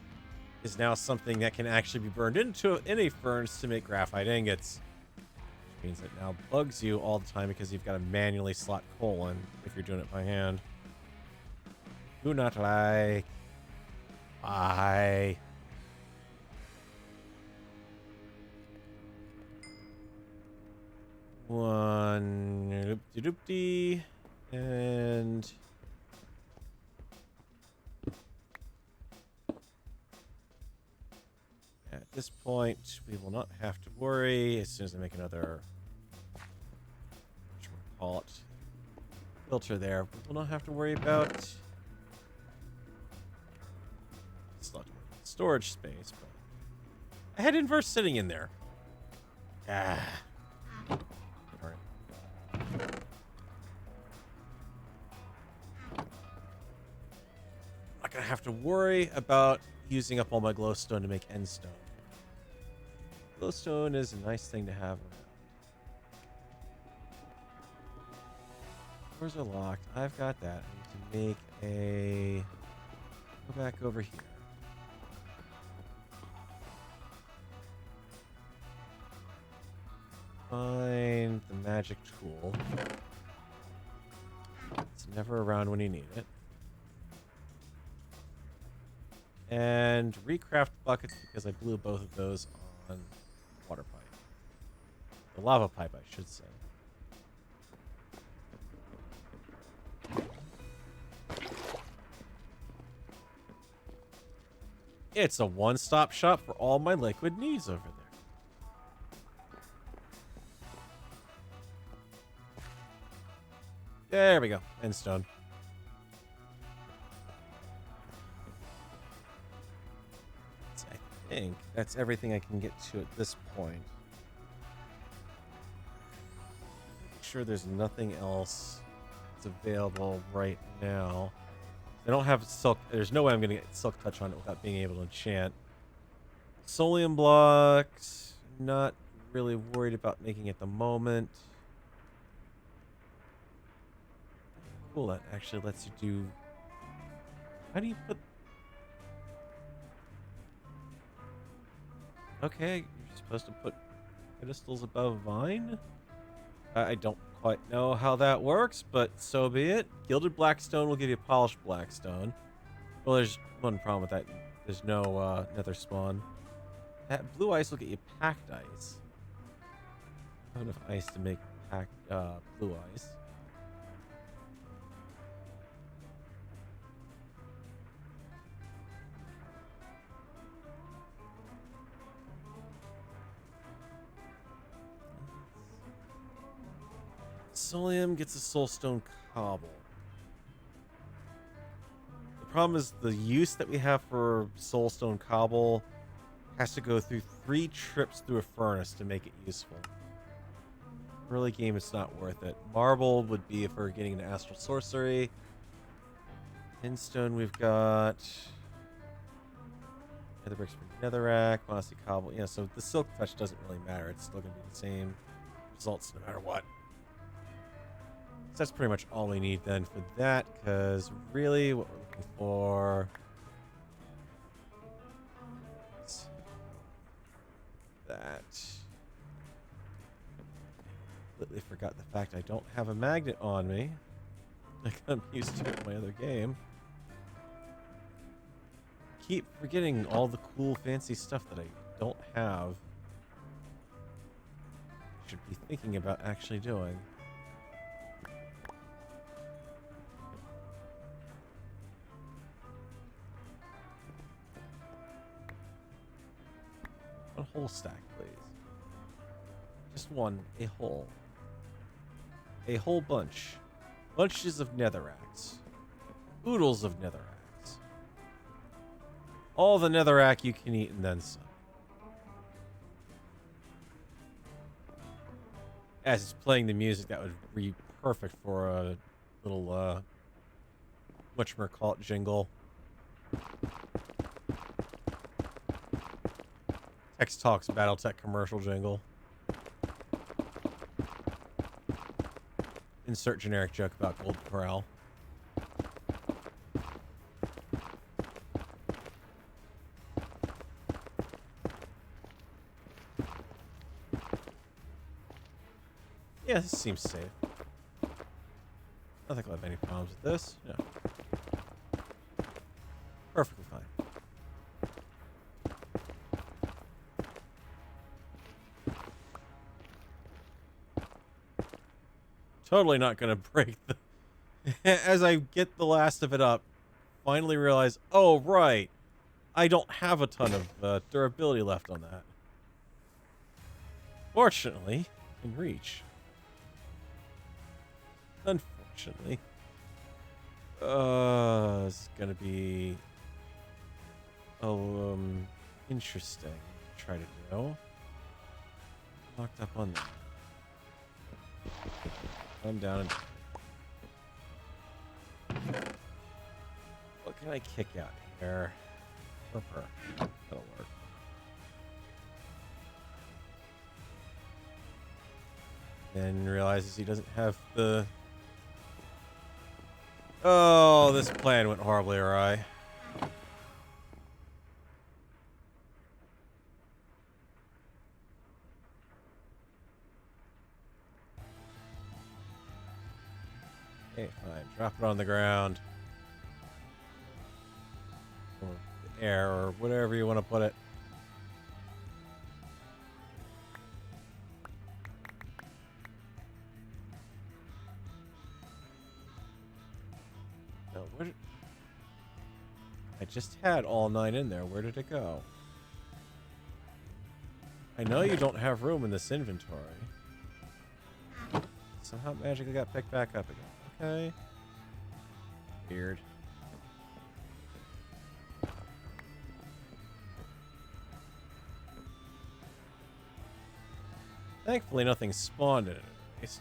is now something that can actually be burned in a furnace to make graphite ingots. means it now bugs you all the time because you've got to manually slot coal in if you're doing it by hand. Do not like. Bye. One doopty and at this point we will not have to worry as soon as I make another call it filter there. We will not have to worry about storage space, but I had inverse sitting in there. Ah. All right. I'm not gonna have to worry about using up all my glowstone to make endstone. Glowstone is a nice thing to have around. Doors are locked. I've got that. I need to make a... Go back over here. Find the magic tool. It's never around when you need it. And recraft buckets because I blew both of those on water pipe. The lava pipe, I should say. It's a one-stop shop for all my liquid needs over there. There we go. Endstone. I think that's everything I can get to at this point. Make sure there's nothing else that's available right now. I don't have silk. There's no way I'm going to get silk touch on it without being able to enchant. Solium blocks. Not really worried about making at the moment. Cool, that actually lets you do... How do you put... Okay, you're supposed to put pedestals above vine? I don't quite know how that works, but so be it. Gilded blackstone will give you polished blackstone. Well, there's one problem with that. There's no nether spawn. That blue ice will get you packed ice. I don't have enough ice to make packed blue ice. Solium gets a soulstone cobble. The problem is the use that we have for soulstone cobble has to go through 3 trips through a furnace to make it useful. Early game, it's not worth it. Marble would be if we're getting into astral sorcery. Endstone, we've got nether bricks for netherrack, mossy cobble. Yeah, so the silk touch doesn't really matter. It's still going to be the same results no matter what. So that's pretty much all we need then for that, because really what we're looking for is that. Completely forgot the fact I don't have a magnet on me, like I'm used to in my other game. Keep forgetting all the cool fancy stuff that I don't have. Should be thinking about actually doing. One whole stack, please. Just one. A whole. A whole bunch. Bunches of netherracks. Oodles of netherracks. All the netherrack you can eat and then some. As it's playing the music, that would be perfect for a little, whatchamacallit jingle. X Talks Battletech commercial jingle. Insert generic joke about Gold Corral. Yeah, this seems safe. I don't think I'll have any problems with this. No. Perfectly fine. Totally not going to break the... As I get the last of it up, finally realize, oh, right. I don't have a ton of durability left on that. Fortunately, I can reach. Unfortunately. It's gonna be interesting to try to do. Locked up on that. I'm down and what can I kick out here? Purr. That'll work. Then realizes he doesn't have the... Oh, this plan went horribly awry. Okay, fine. Drop it on the ground. Or the air, or whatever you want to put it. No, where did... I just had all 9 in there. Where did it go? I know you don't have room in this inventory. Somehow magically got picked back up again. Okay. Weird. Thankfully, nothing spawned in it, at least.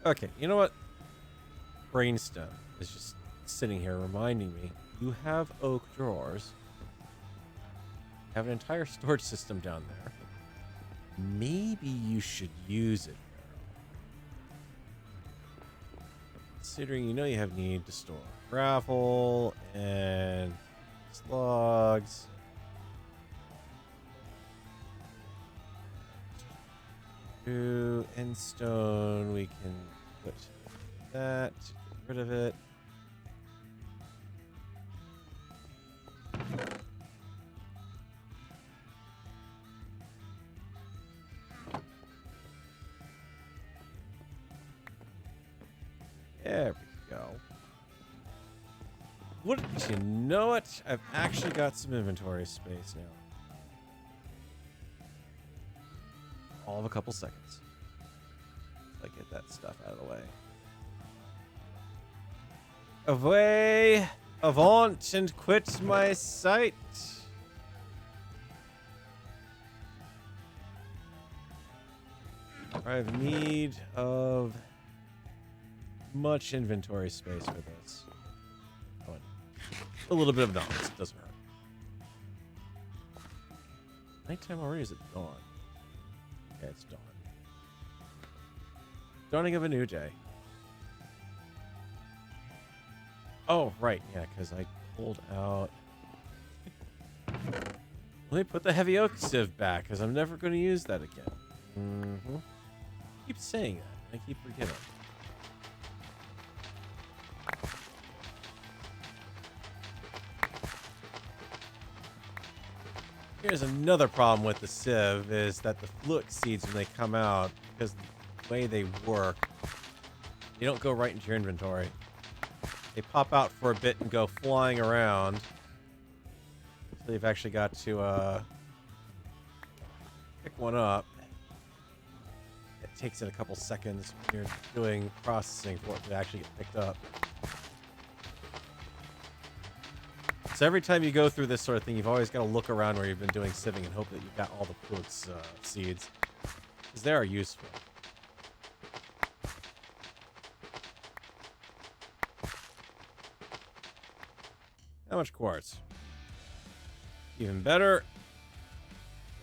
Okay, you know what? Brainstem is just sitting here reminding me, you have oak drawers. You have an entire storage system down there. Maybe you should use it. Considering you know you have need to store gravel and slugs. And stone, we can put that, get rid of it. There we go. Wouldn't you know it? I've actually got some inventory space now. All of a couple seconds. I get that stuff out of the way. Away! Avaunt and quit my sight! I have need of much inventory space for this. Oh, a little bit of knowledge doesn't hurt. Nighttime already, is it dawn? Yeah, it's dawn. Dawning of a new day. Oh, right. Yeah, because I pulled out... Let me put the heavy oak sieve back, because I'm never going to use that again. Mm-hmm. I keep saying that. I keep forgetting. Here's another problem with the sieve, is that the fluid seeds, when they come out, because the way they work, they don't go right into your inventory. They pop out for a bit and go flying around. So you've actually got to pick one up. It takes it a couple seconds when you're doing processing for it to actually get picked up. So every time you go through this sort of thing, you've always got to look around where you've been doing sieving and hope that you've got all the fluid seeds. Because they are useful. How much quartz? Even better.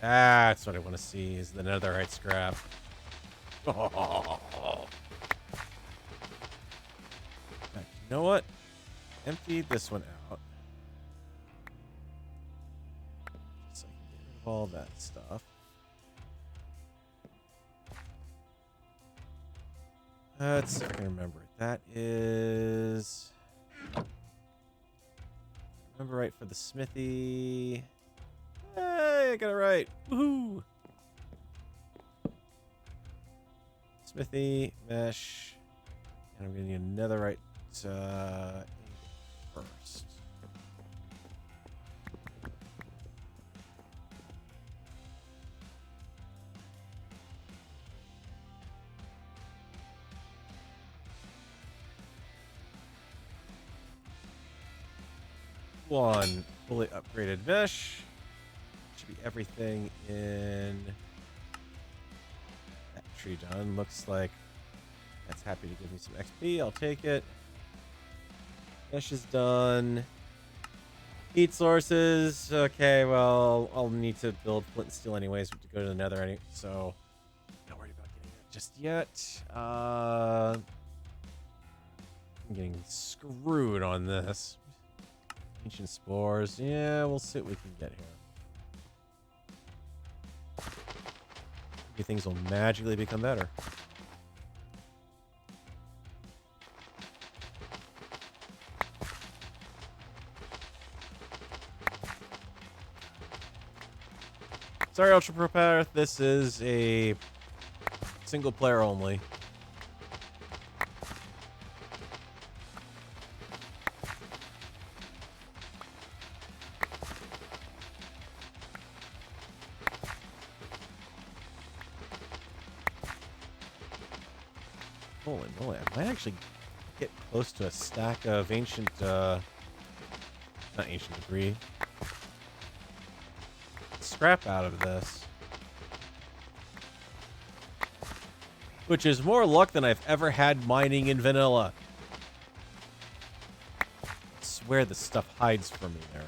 That's what I want to see, is the netherite scrap. You know what? Empty this one out. So I can get rid of all that stuff. Let's see if I can remember it. That is... Remember right for the smithy. Hey, I got it right. Woohoo! Smithy, mesh. And I'm going to need another right first. One fully upgraded mesh. Should be everything in that tree done. Looks like that's happy to give me some XP. I'll take it. Mesh is done. Heat sources. Okay, well, I'll need to build flint and steel anyways to go to the nether so not worried about getting that just yet. I'm getting screwed on this. Ancient spores. Yeah, we'll see what we can get here. Maybe things will magically become better. Sorry, Ultra Propeller. This is a single player only. Holy moly, I might actually get close to a stack of ancient, not ancient debris. Scrap out of this. Which is more luck than I've ever had mining in vanilla. I swear this stuff hides from me there.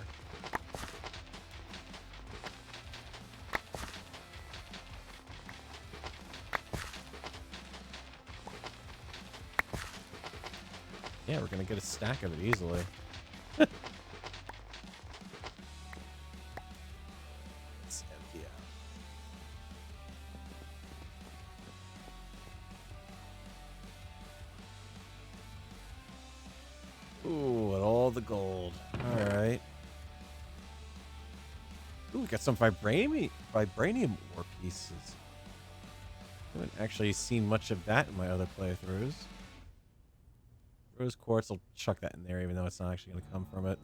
Yeah, we're gonna get a stack of it easily. Let's empty out. Ooh, and all the gold. Alright. Ooh, we got some vibranium ore pieces. I haven't actually seen much of that in my other playthroughs. Rose quartz, I'll chuck that in there even though it's not actually going to come from it.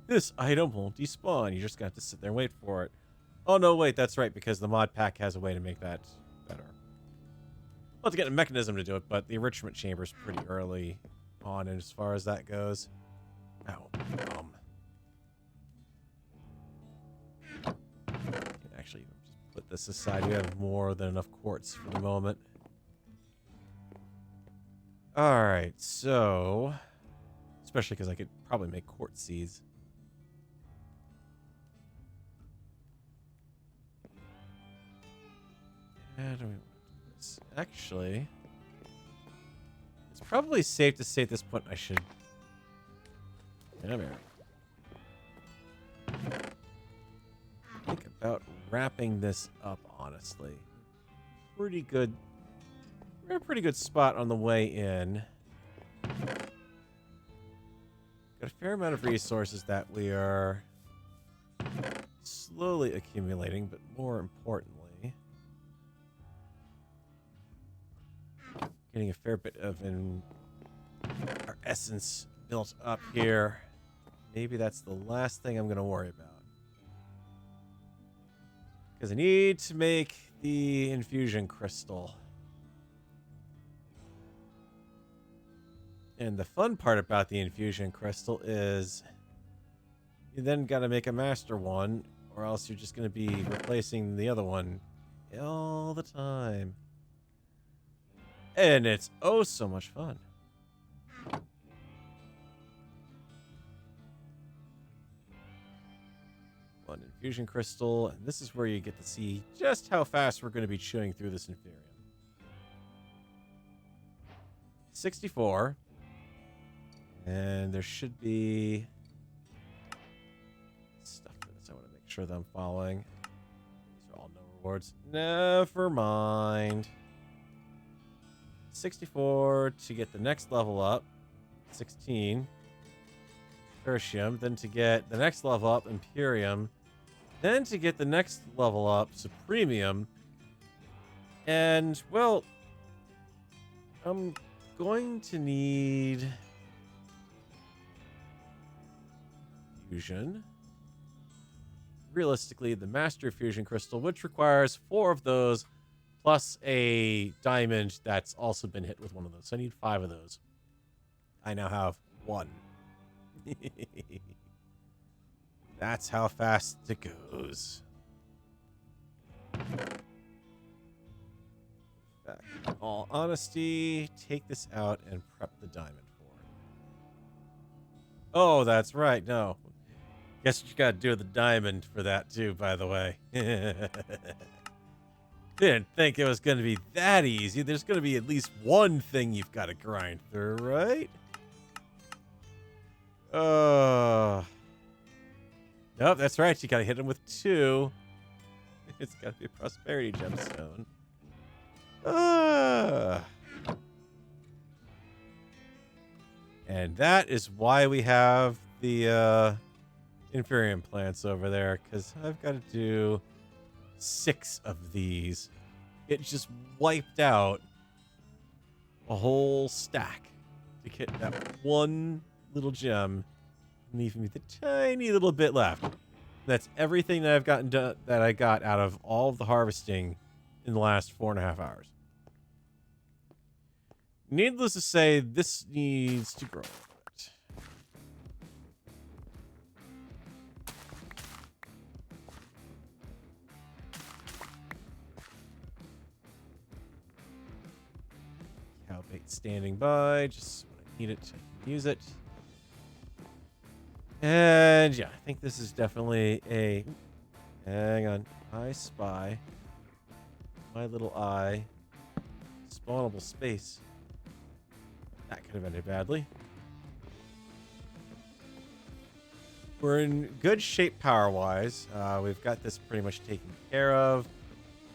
This item won't despawn. You just got to sit there and wait for it. Oh, no, wait, that's right, because the mod pack has a way to make that better. I'll have to get a mechanism to do it, but the enrichment chamber is pretty early on as far as that goes. Ow. Actually, just put this aside. We have more than enough quartz for the moment. Alright, so... Especially because I could probably make quartz seeds. How do we want to do this? Actually... It's probably safe to say at this point I should... Come here. Think about wrapping this up, honestly. Pretty good... We're in a pretty good spot on the way in. Got a fair amount of resources that we are slowly accumulating, but more importantly, getting a fair bit of our essence built up here. Maybe that's the last thing I'm going to worry about. Because I need to make the infusion crystal. And the fun part about the infusion crystal is you then got to make a master one, or else you're just going to be replacing the other one all the time. And it's oh so much fun. One infusion crystal, and this is where you get to see just how fast we're going to be chewing through this Inferium. 64. And there should be stuff for this. I want to make sure that I'm following. These are all no rewards. Never mind. 64 to get the next level up. 16. Tertium. Then to get the next level up, Imperium. Then to get the next level up, Supremium. And, well, I'm going to need fusion. Realistically, the Master Fusion Crystal, which requires 4 of those, plus a diamond that's also been hit with one of those. So I need 5 of those. I now have 1. That's how fast it goes. In all honesty, take this out and prep the diamond for it. Oh, that's right. No. Guess what you gotta do with the diamond for that too, by the way. Didn't think it was gonna be that easy. There's gonna be at least one thing you've got to grind through, right? Nope, that's right. You gotta hit him with 2. It's gotta be a prosperity gemstone. And that is why we have the Inferium plants over there, because I've got to do 6 of these. It just wiped out a whole stack to get that one little gem, leaving me the tiny little bit left. That's everything that I've gotten done, that I got out of all of the harvesting in the last 4.5 hours. Needless to say, this needs to grow a bit. Cow bait standing by, just when I need it, I can use it. And yeah, I think this is definitely a... Hang on. I spy my little eye. Spawnable space. That could have ended badly. We're in good shape power-wise. We've got this pretty much taken care of.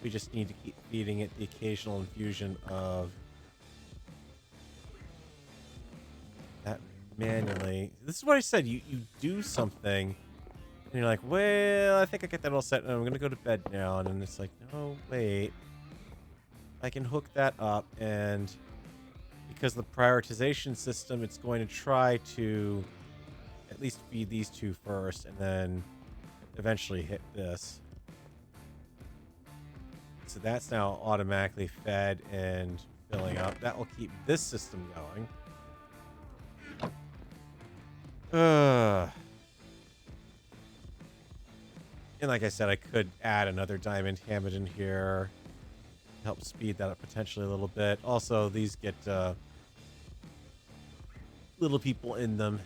We just need to keep feeding it the occasional infusion of that manually. This is what I said. You do something, and you're like, well, I think I get that all set, and I'm going to go to bed now. And then it's like, no, wait. I can hook that up, and because of the prioritization system, it's going to try to at least feed these 2 first, and then eventually hit this. So that's now automatically fed and filling up. That will keep this system going. And like I said, I could add another diamond, ham it in here, help speed that up potentially a little bit. Also, these get little people in them.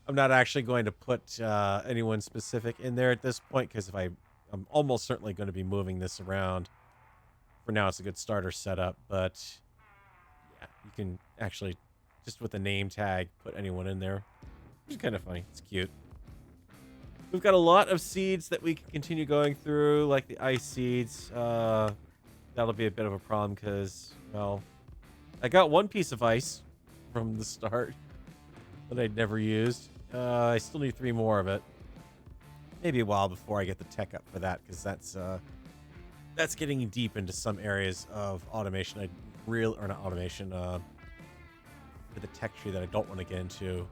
I'm not actually going to put anyone specific in there at this point, because I'm almost certainly going to be moving this around. For now, it's a good starter setup, but yeah, you can actually, just with the name tag, put anyone in there. Which is kind of funny. It's cute. We've got a lot of seeds that we can continue going through, like the ice seeds. That'll be a bit of a problem because, well, I got 1 piece of ice from the start that I'd never used. I still need 3 more of it. Maybe a while before I get the tech up for that, because that's getting deep into some areas of automation. Or not automation, with the tech tree that I don't want to get into.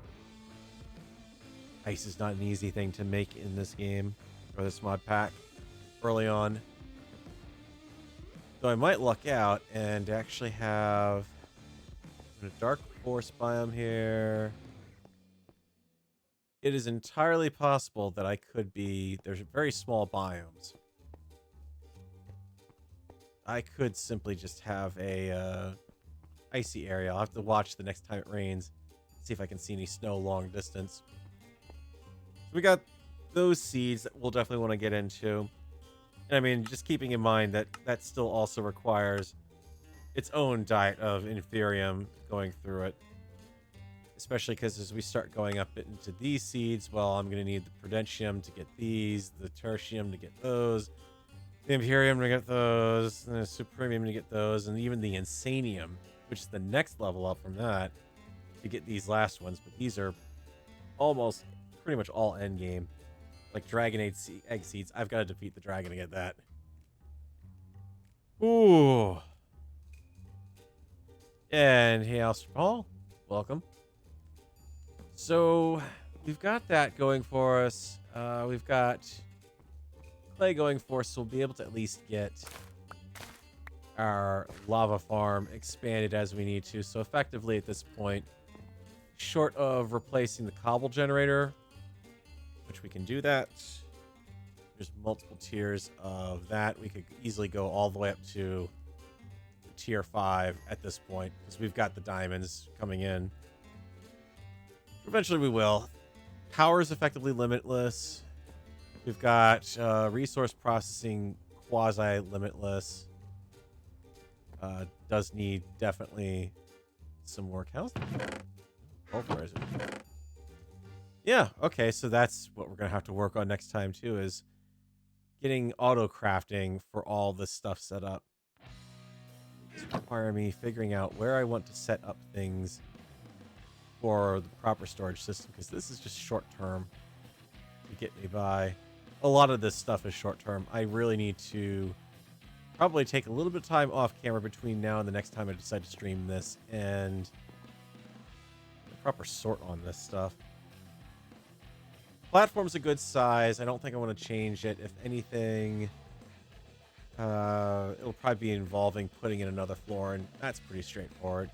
Ice is not an easy thing to make in this game, or this mod pack, early on. So I might luck out and actually have a dark forest biome here. It is entirely possible that I could be... There's very small biomes. I could simply just have a icy area. I'll have to watch the next time it rains, see if I can see any snow long distance. We got those seeds that we'll definitely want to get into. And I mean, just keeping in mind that that still also requires its own diet of Inferium going through it. Especially because as we start going up into these seeds, well, I'm going to need the Prudentium to get these, the Tertium to get those, the Imperium to get those, and the Supremium to get those, and even the Insanium, which is the next level up from that, to get these last ones. But these are almost pretty much all endgame. Like Dragonade egg seeds, I've got to defeat the dragon to get that. Ooh. And hey, Alistair Paul, welcome. So we've got that going for us. We've got clay going for us, so we'll be able to at least get our lava farm expanded as we need to. So effectively at this point, short of replacing the cobble generator, which we can do that, there's multiple tiers of that. We could easily go all the way up to tier 5 at this point, because we've got the diamonds coming in. Eventually we will. Power is effectively limitless. We've got resource processing quasi-limitless. Does need definitely some more cows. Pulverizer. Yeah, okay, so that's what we're going to have to work on next time too, is getting auto-crafting for all this stuff set up. This requires me figuring out where I want to set up things for the proper storage system, because this is just short term to get me by. A lot of this stuff is short term. I really need to probably take a little bit of time off camera between now and the next time I decide to stream this, and proper sort on this stuff. Platform's a good size. I don't think I want to change it. If anything, it'll probably be involving putting in another floor, and that's pretty straightforward.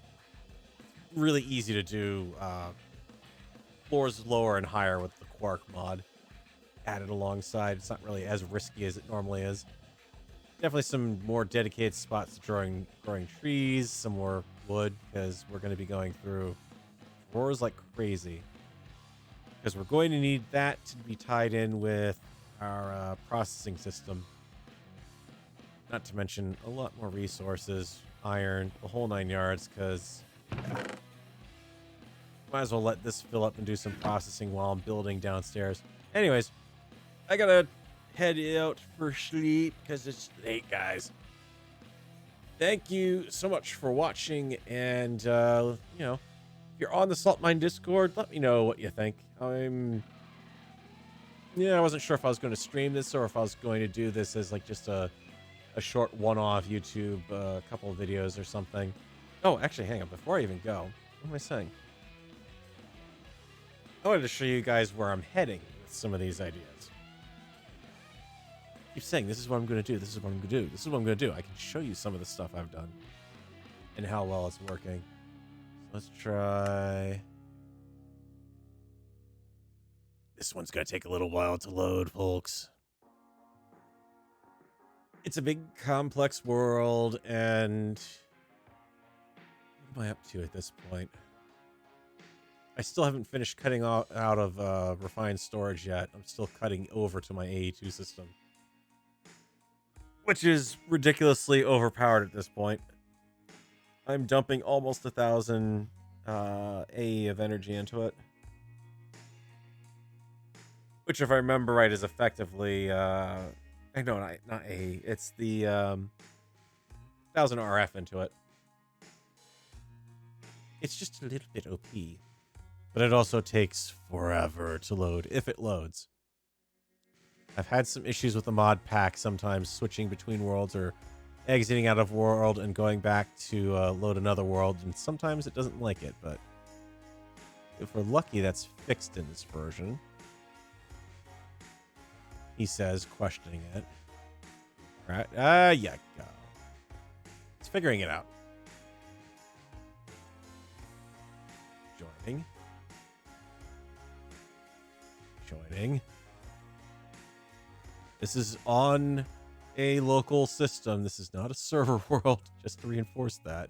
Really easy to do. Floors lower and higher with the Quark mod added alongside. It's not really as risky as it normally is. Definitely some more dedicated spots to growing trees, some more wood, because we're going to be going through floors like crazy. Because we're going to need that to be tied in with our processing system. Not to mention a lot more resources, iron, the whole 9 yards, because might as well let this fill up and do some processing while I'm building downstairs. Anyways, I gotta head out for sleep because it's late, guys. Thank you so much for watching, and you know, if you're on the Salt Mine Discord, let me know what you think. I wasn't sure if I was going to stream this or if I was going to do this as like just a short one-off YouTube couple of videos or something. Oh, actually, hang on. Before I even go, what am I saying? I wanted to show you guys where I'm heading with some of these ideas. I keep saying, this is what I'm going to do. This is what I'm going to do. This is what I'm going to do. I can show you some of the stuff I've done and how well it's working. So let's try. This one's going to take a little while to load, folks. It's a big, complex world, and what am I up to at this point? I still haven't finished cutting out of refined storage yet. I'm still cutting over to my AE2 system, which is ridiculously overpowered at this point. I'm dumping almost 1,000 AE of energy into it, which, if I remember right, is effectively no, not AE. It's the 1,000 RF into it. It's just a little bit OP. But it also takes forever to load, if it loads. I've had some issues with the mod pack, sometimes switching between worlds or exiting out of world and going back to load another world, and sometimes it doesn't like it, but if we're lucky, that's fixed in this version. He says, questioning it. Right? Yeah, go. It's figuring it out. Joining. This is on a local system. This is not a server world, just to reinforce that.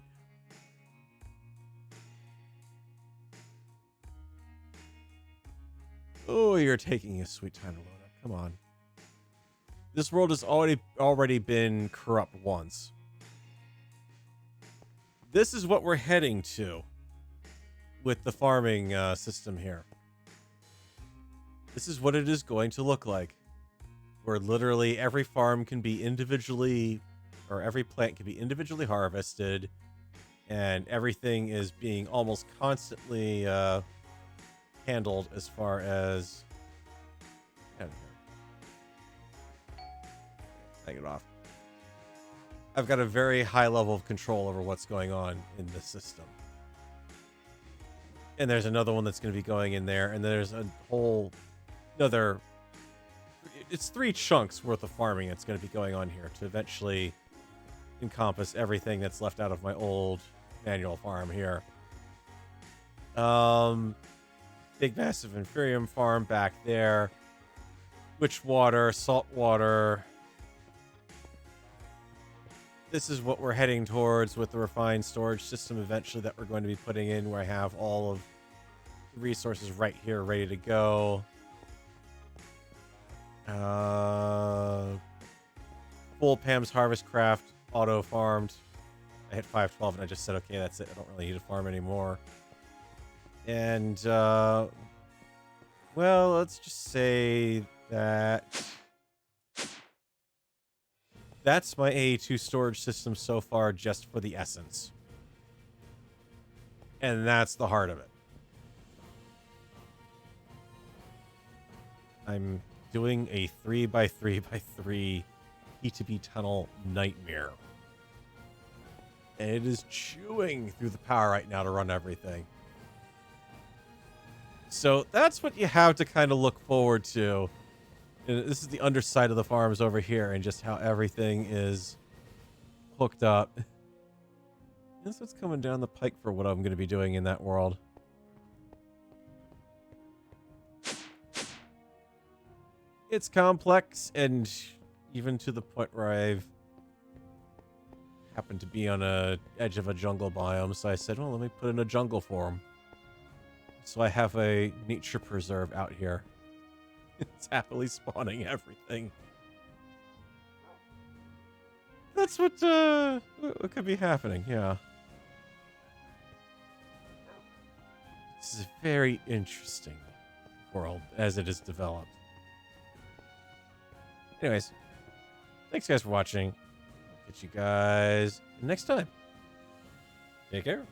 Oh, you're taking a sweet time to load Come on. This world has already been corrupt once. This is what we're heading to with the farming system here. This is what it is going to look like. Where literally every farm can be individually, or every plant can be individually harvested, and everything is being almost constantly handled as far as... Hang it off. I've got a very high level of control over what's going on in this system. And there's another one that's going to be going in there, and there's a whole another... It's 3 chunks worth of farming that's going to be going on here to eventually encompass everything that's left out of my old manual farm here. Big massive inferium farm back there. Witch water, salt water. This is what we're heading towards with the refined storage system eventually that we're going to be putting in, where I have all of the resources right here ready to go. Full Pam's Harvest Craft auto farmed. I hit 512 and I just said, okay, that's it. I don't really need to farm anymore. And, well, let's just say that that's my A2 storage system so far, just for the essence. And that's the heart of it. I'm doing a 3x3x3 P2P tunnel nightmare. And it is chewing through the power right now to run everything. So that's what you have to kind of look forward to. And this is the underside of the farms over here, and just how everything is hooked up. That's what's coming down the pike for what I'm going to be doing in that world. It's complex, and even to the point where I've happened to be on a edge of a jungle biome, so I said, well, let me put in a jungle form. So I have a nature preserve out here. It's happily spawning everything. That's what could be happening, yeah. This is a very interesting world as it is developed. Anyways, thanks guys for watching. I'll catch you guys next time. Take care.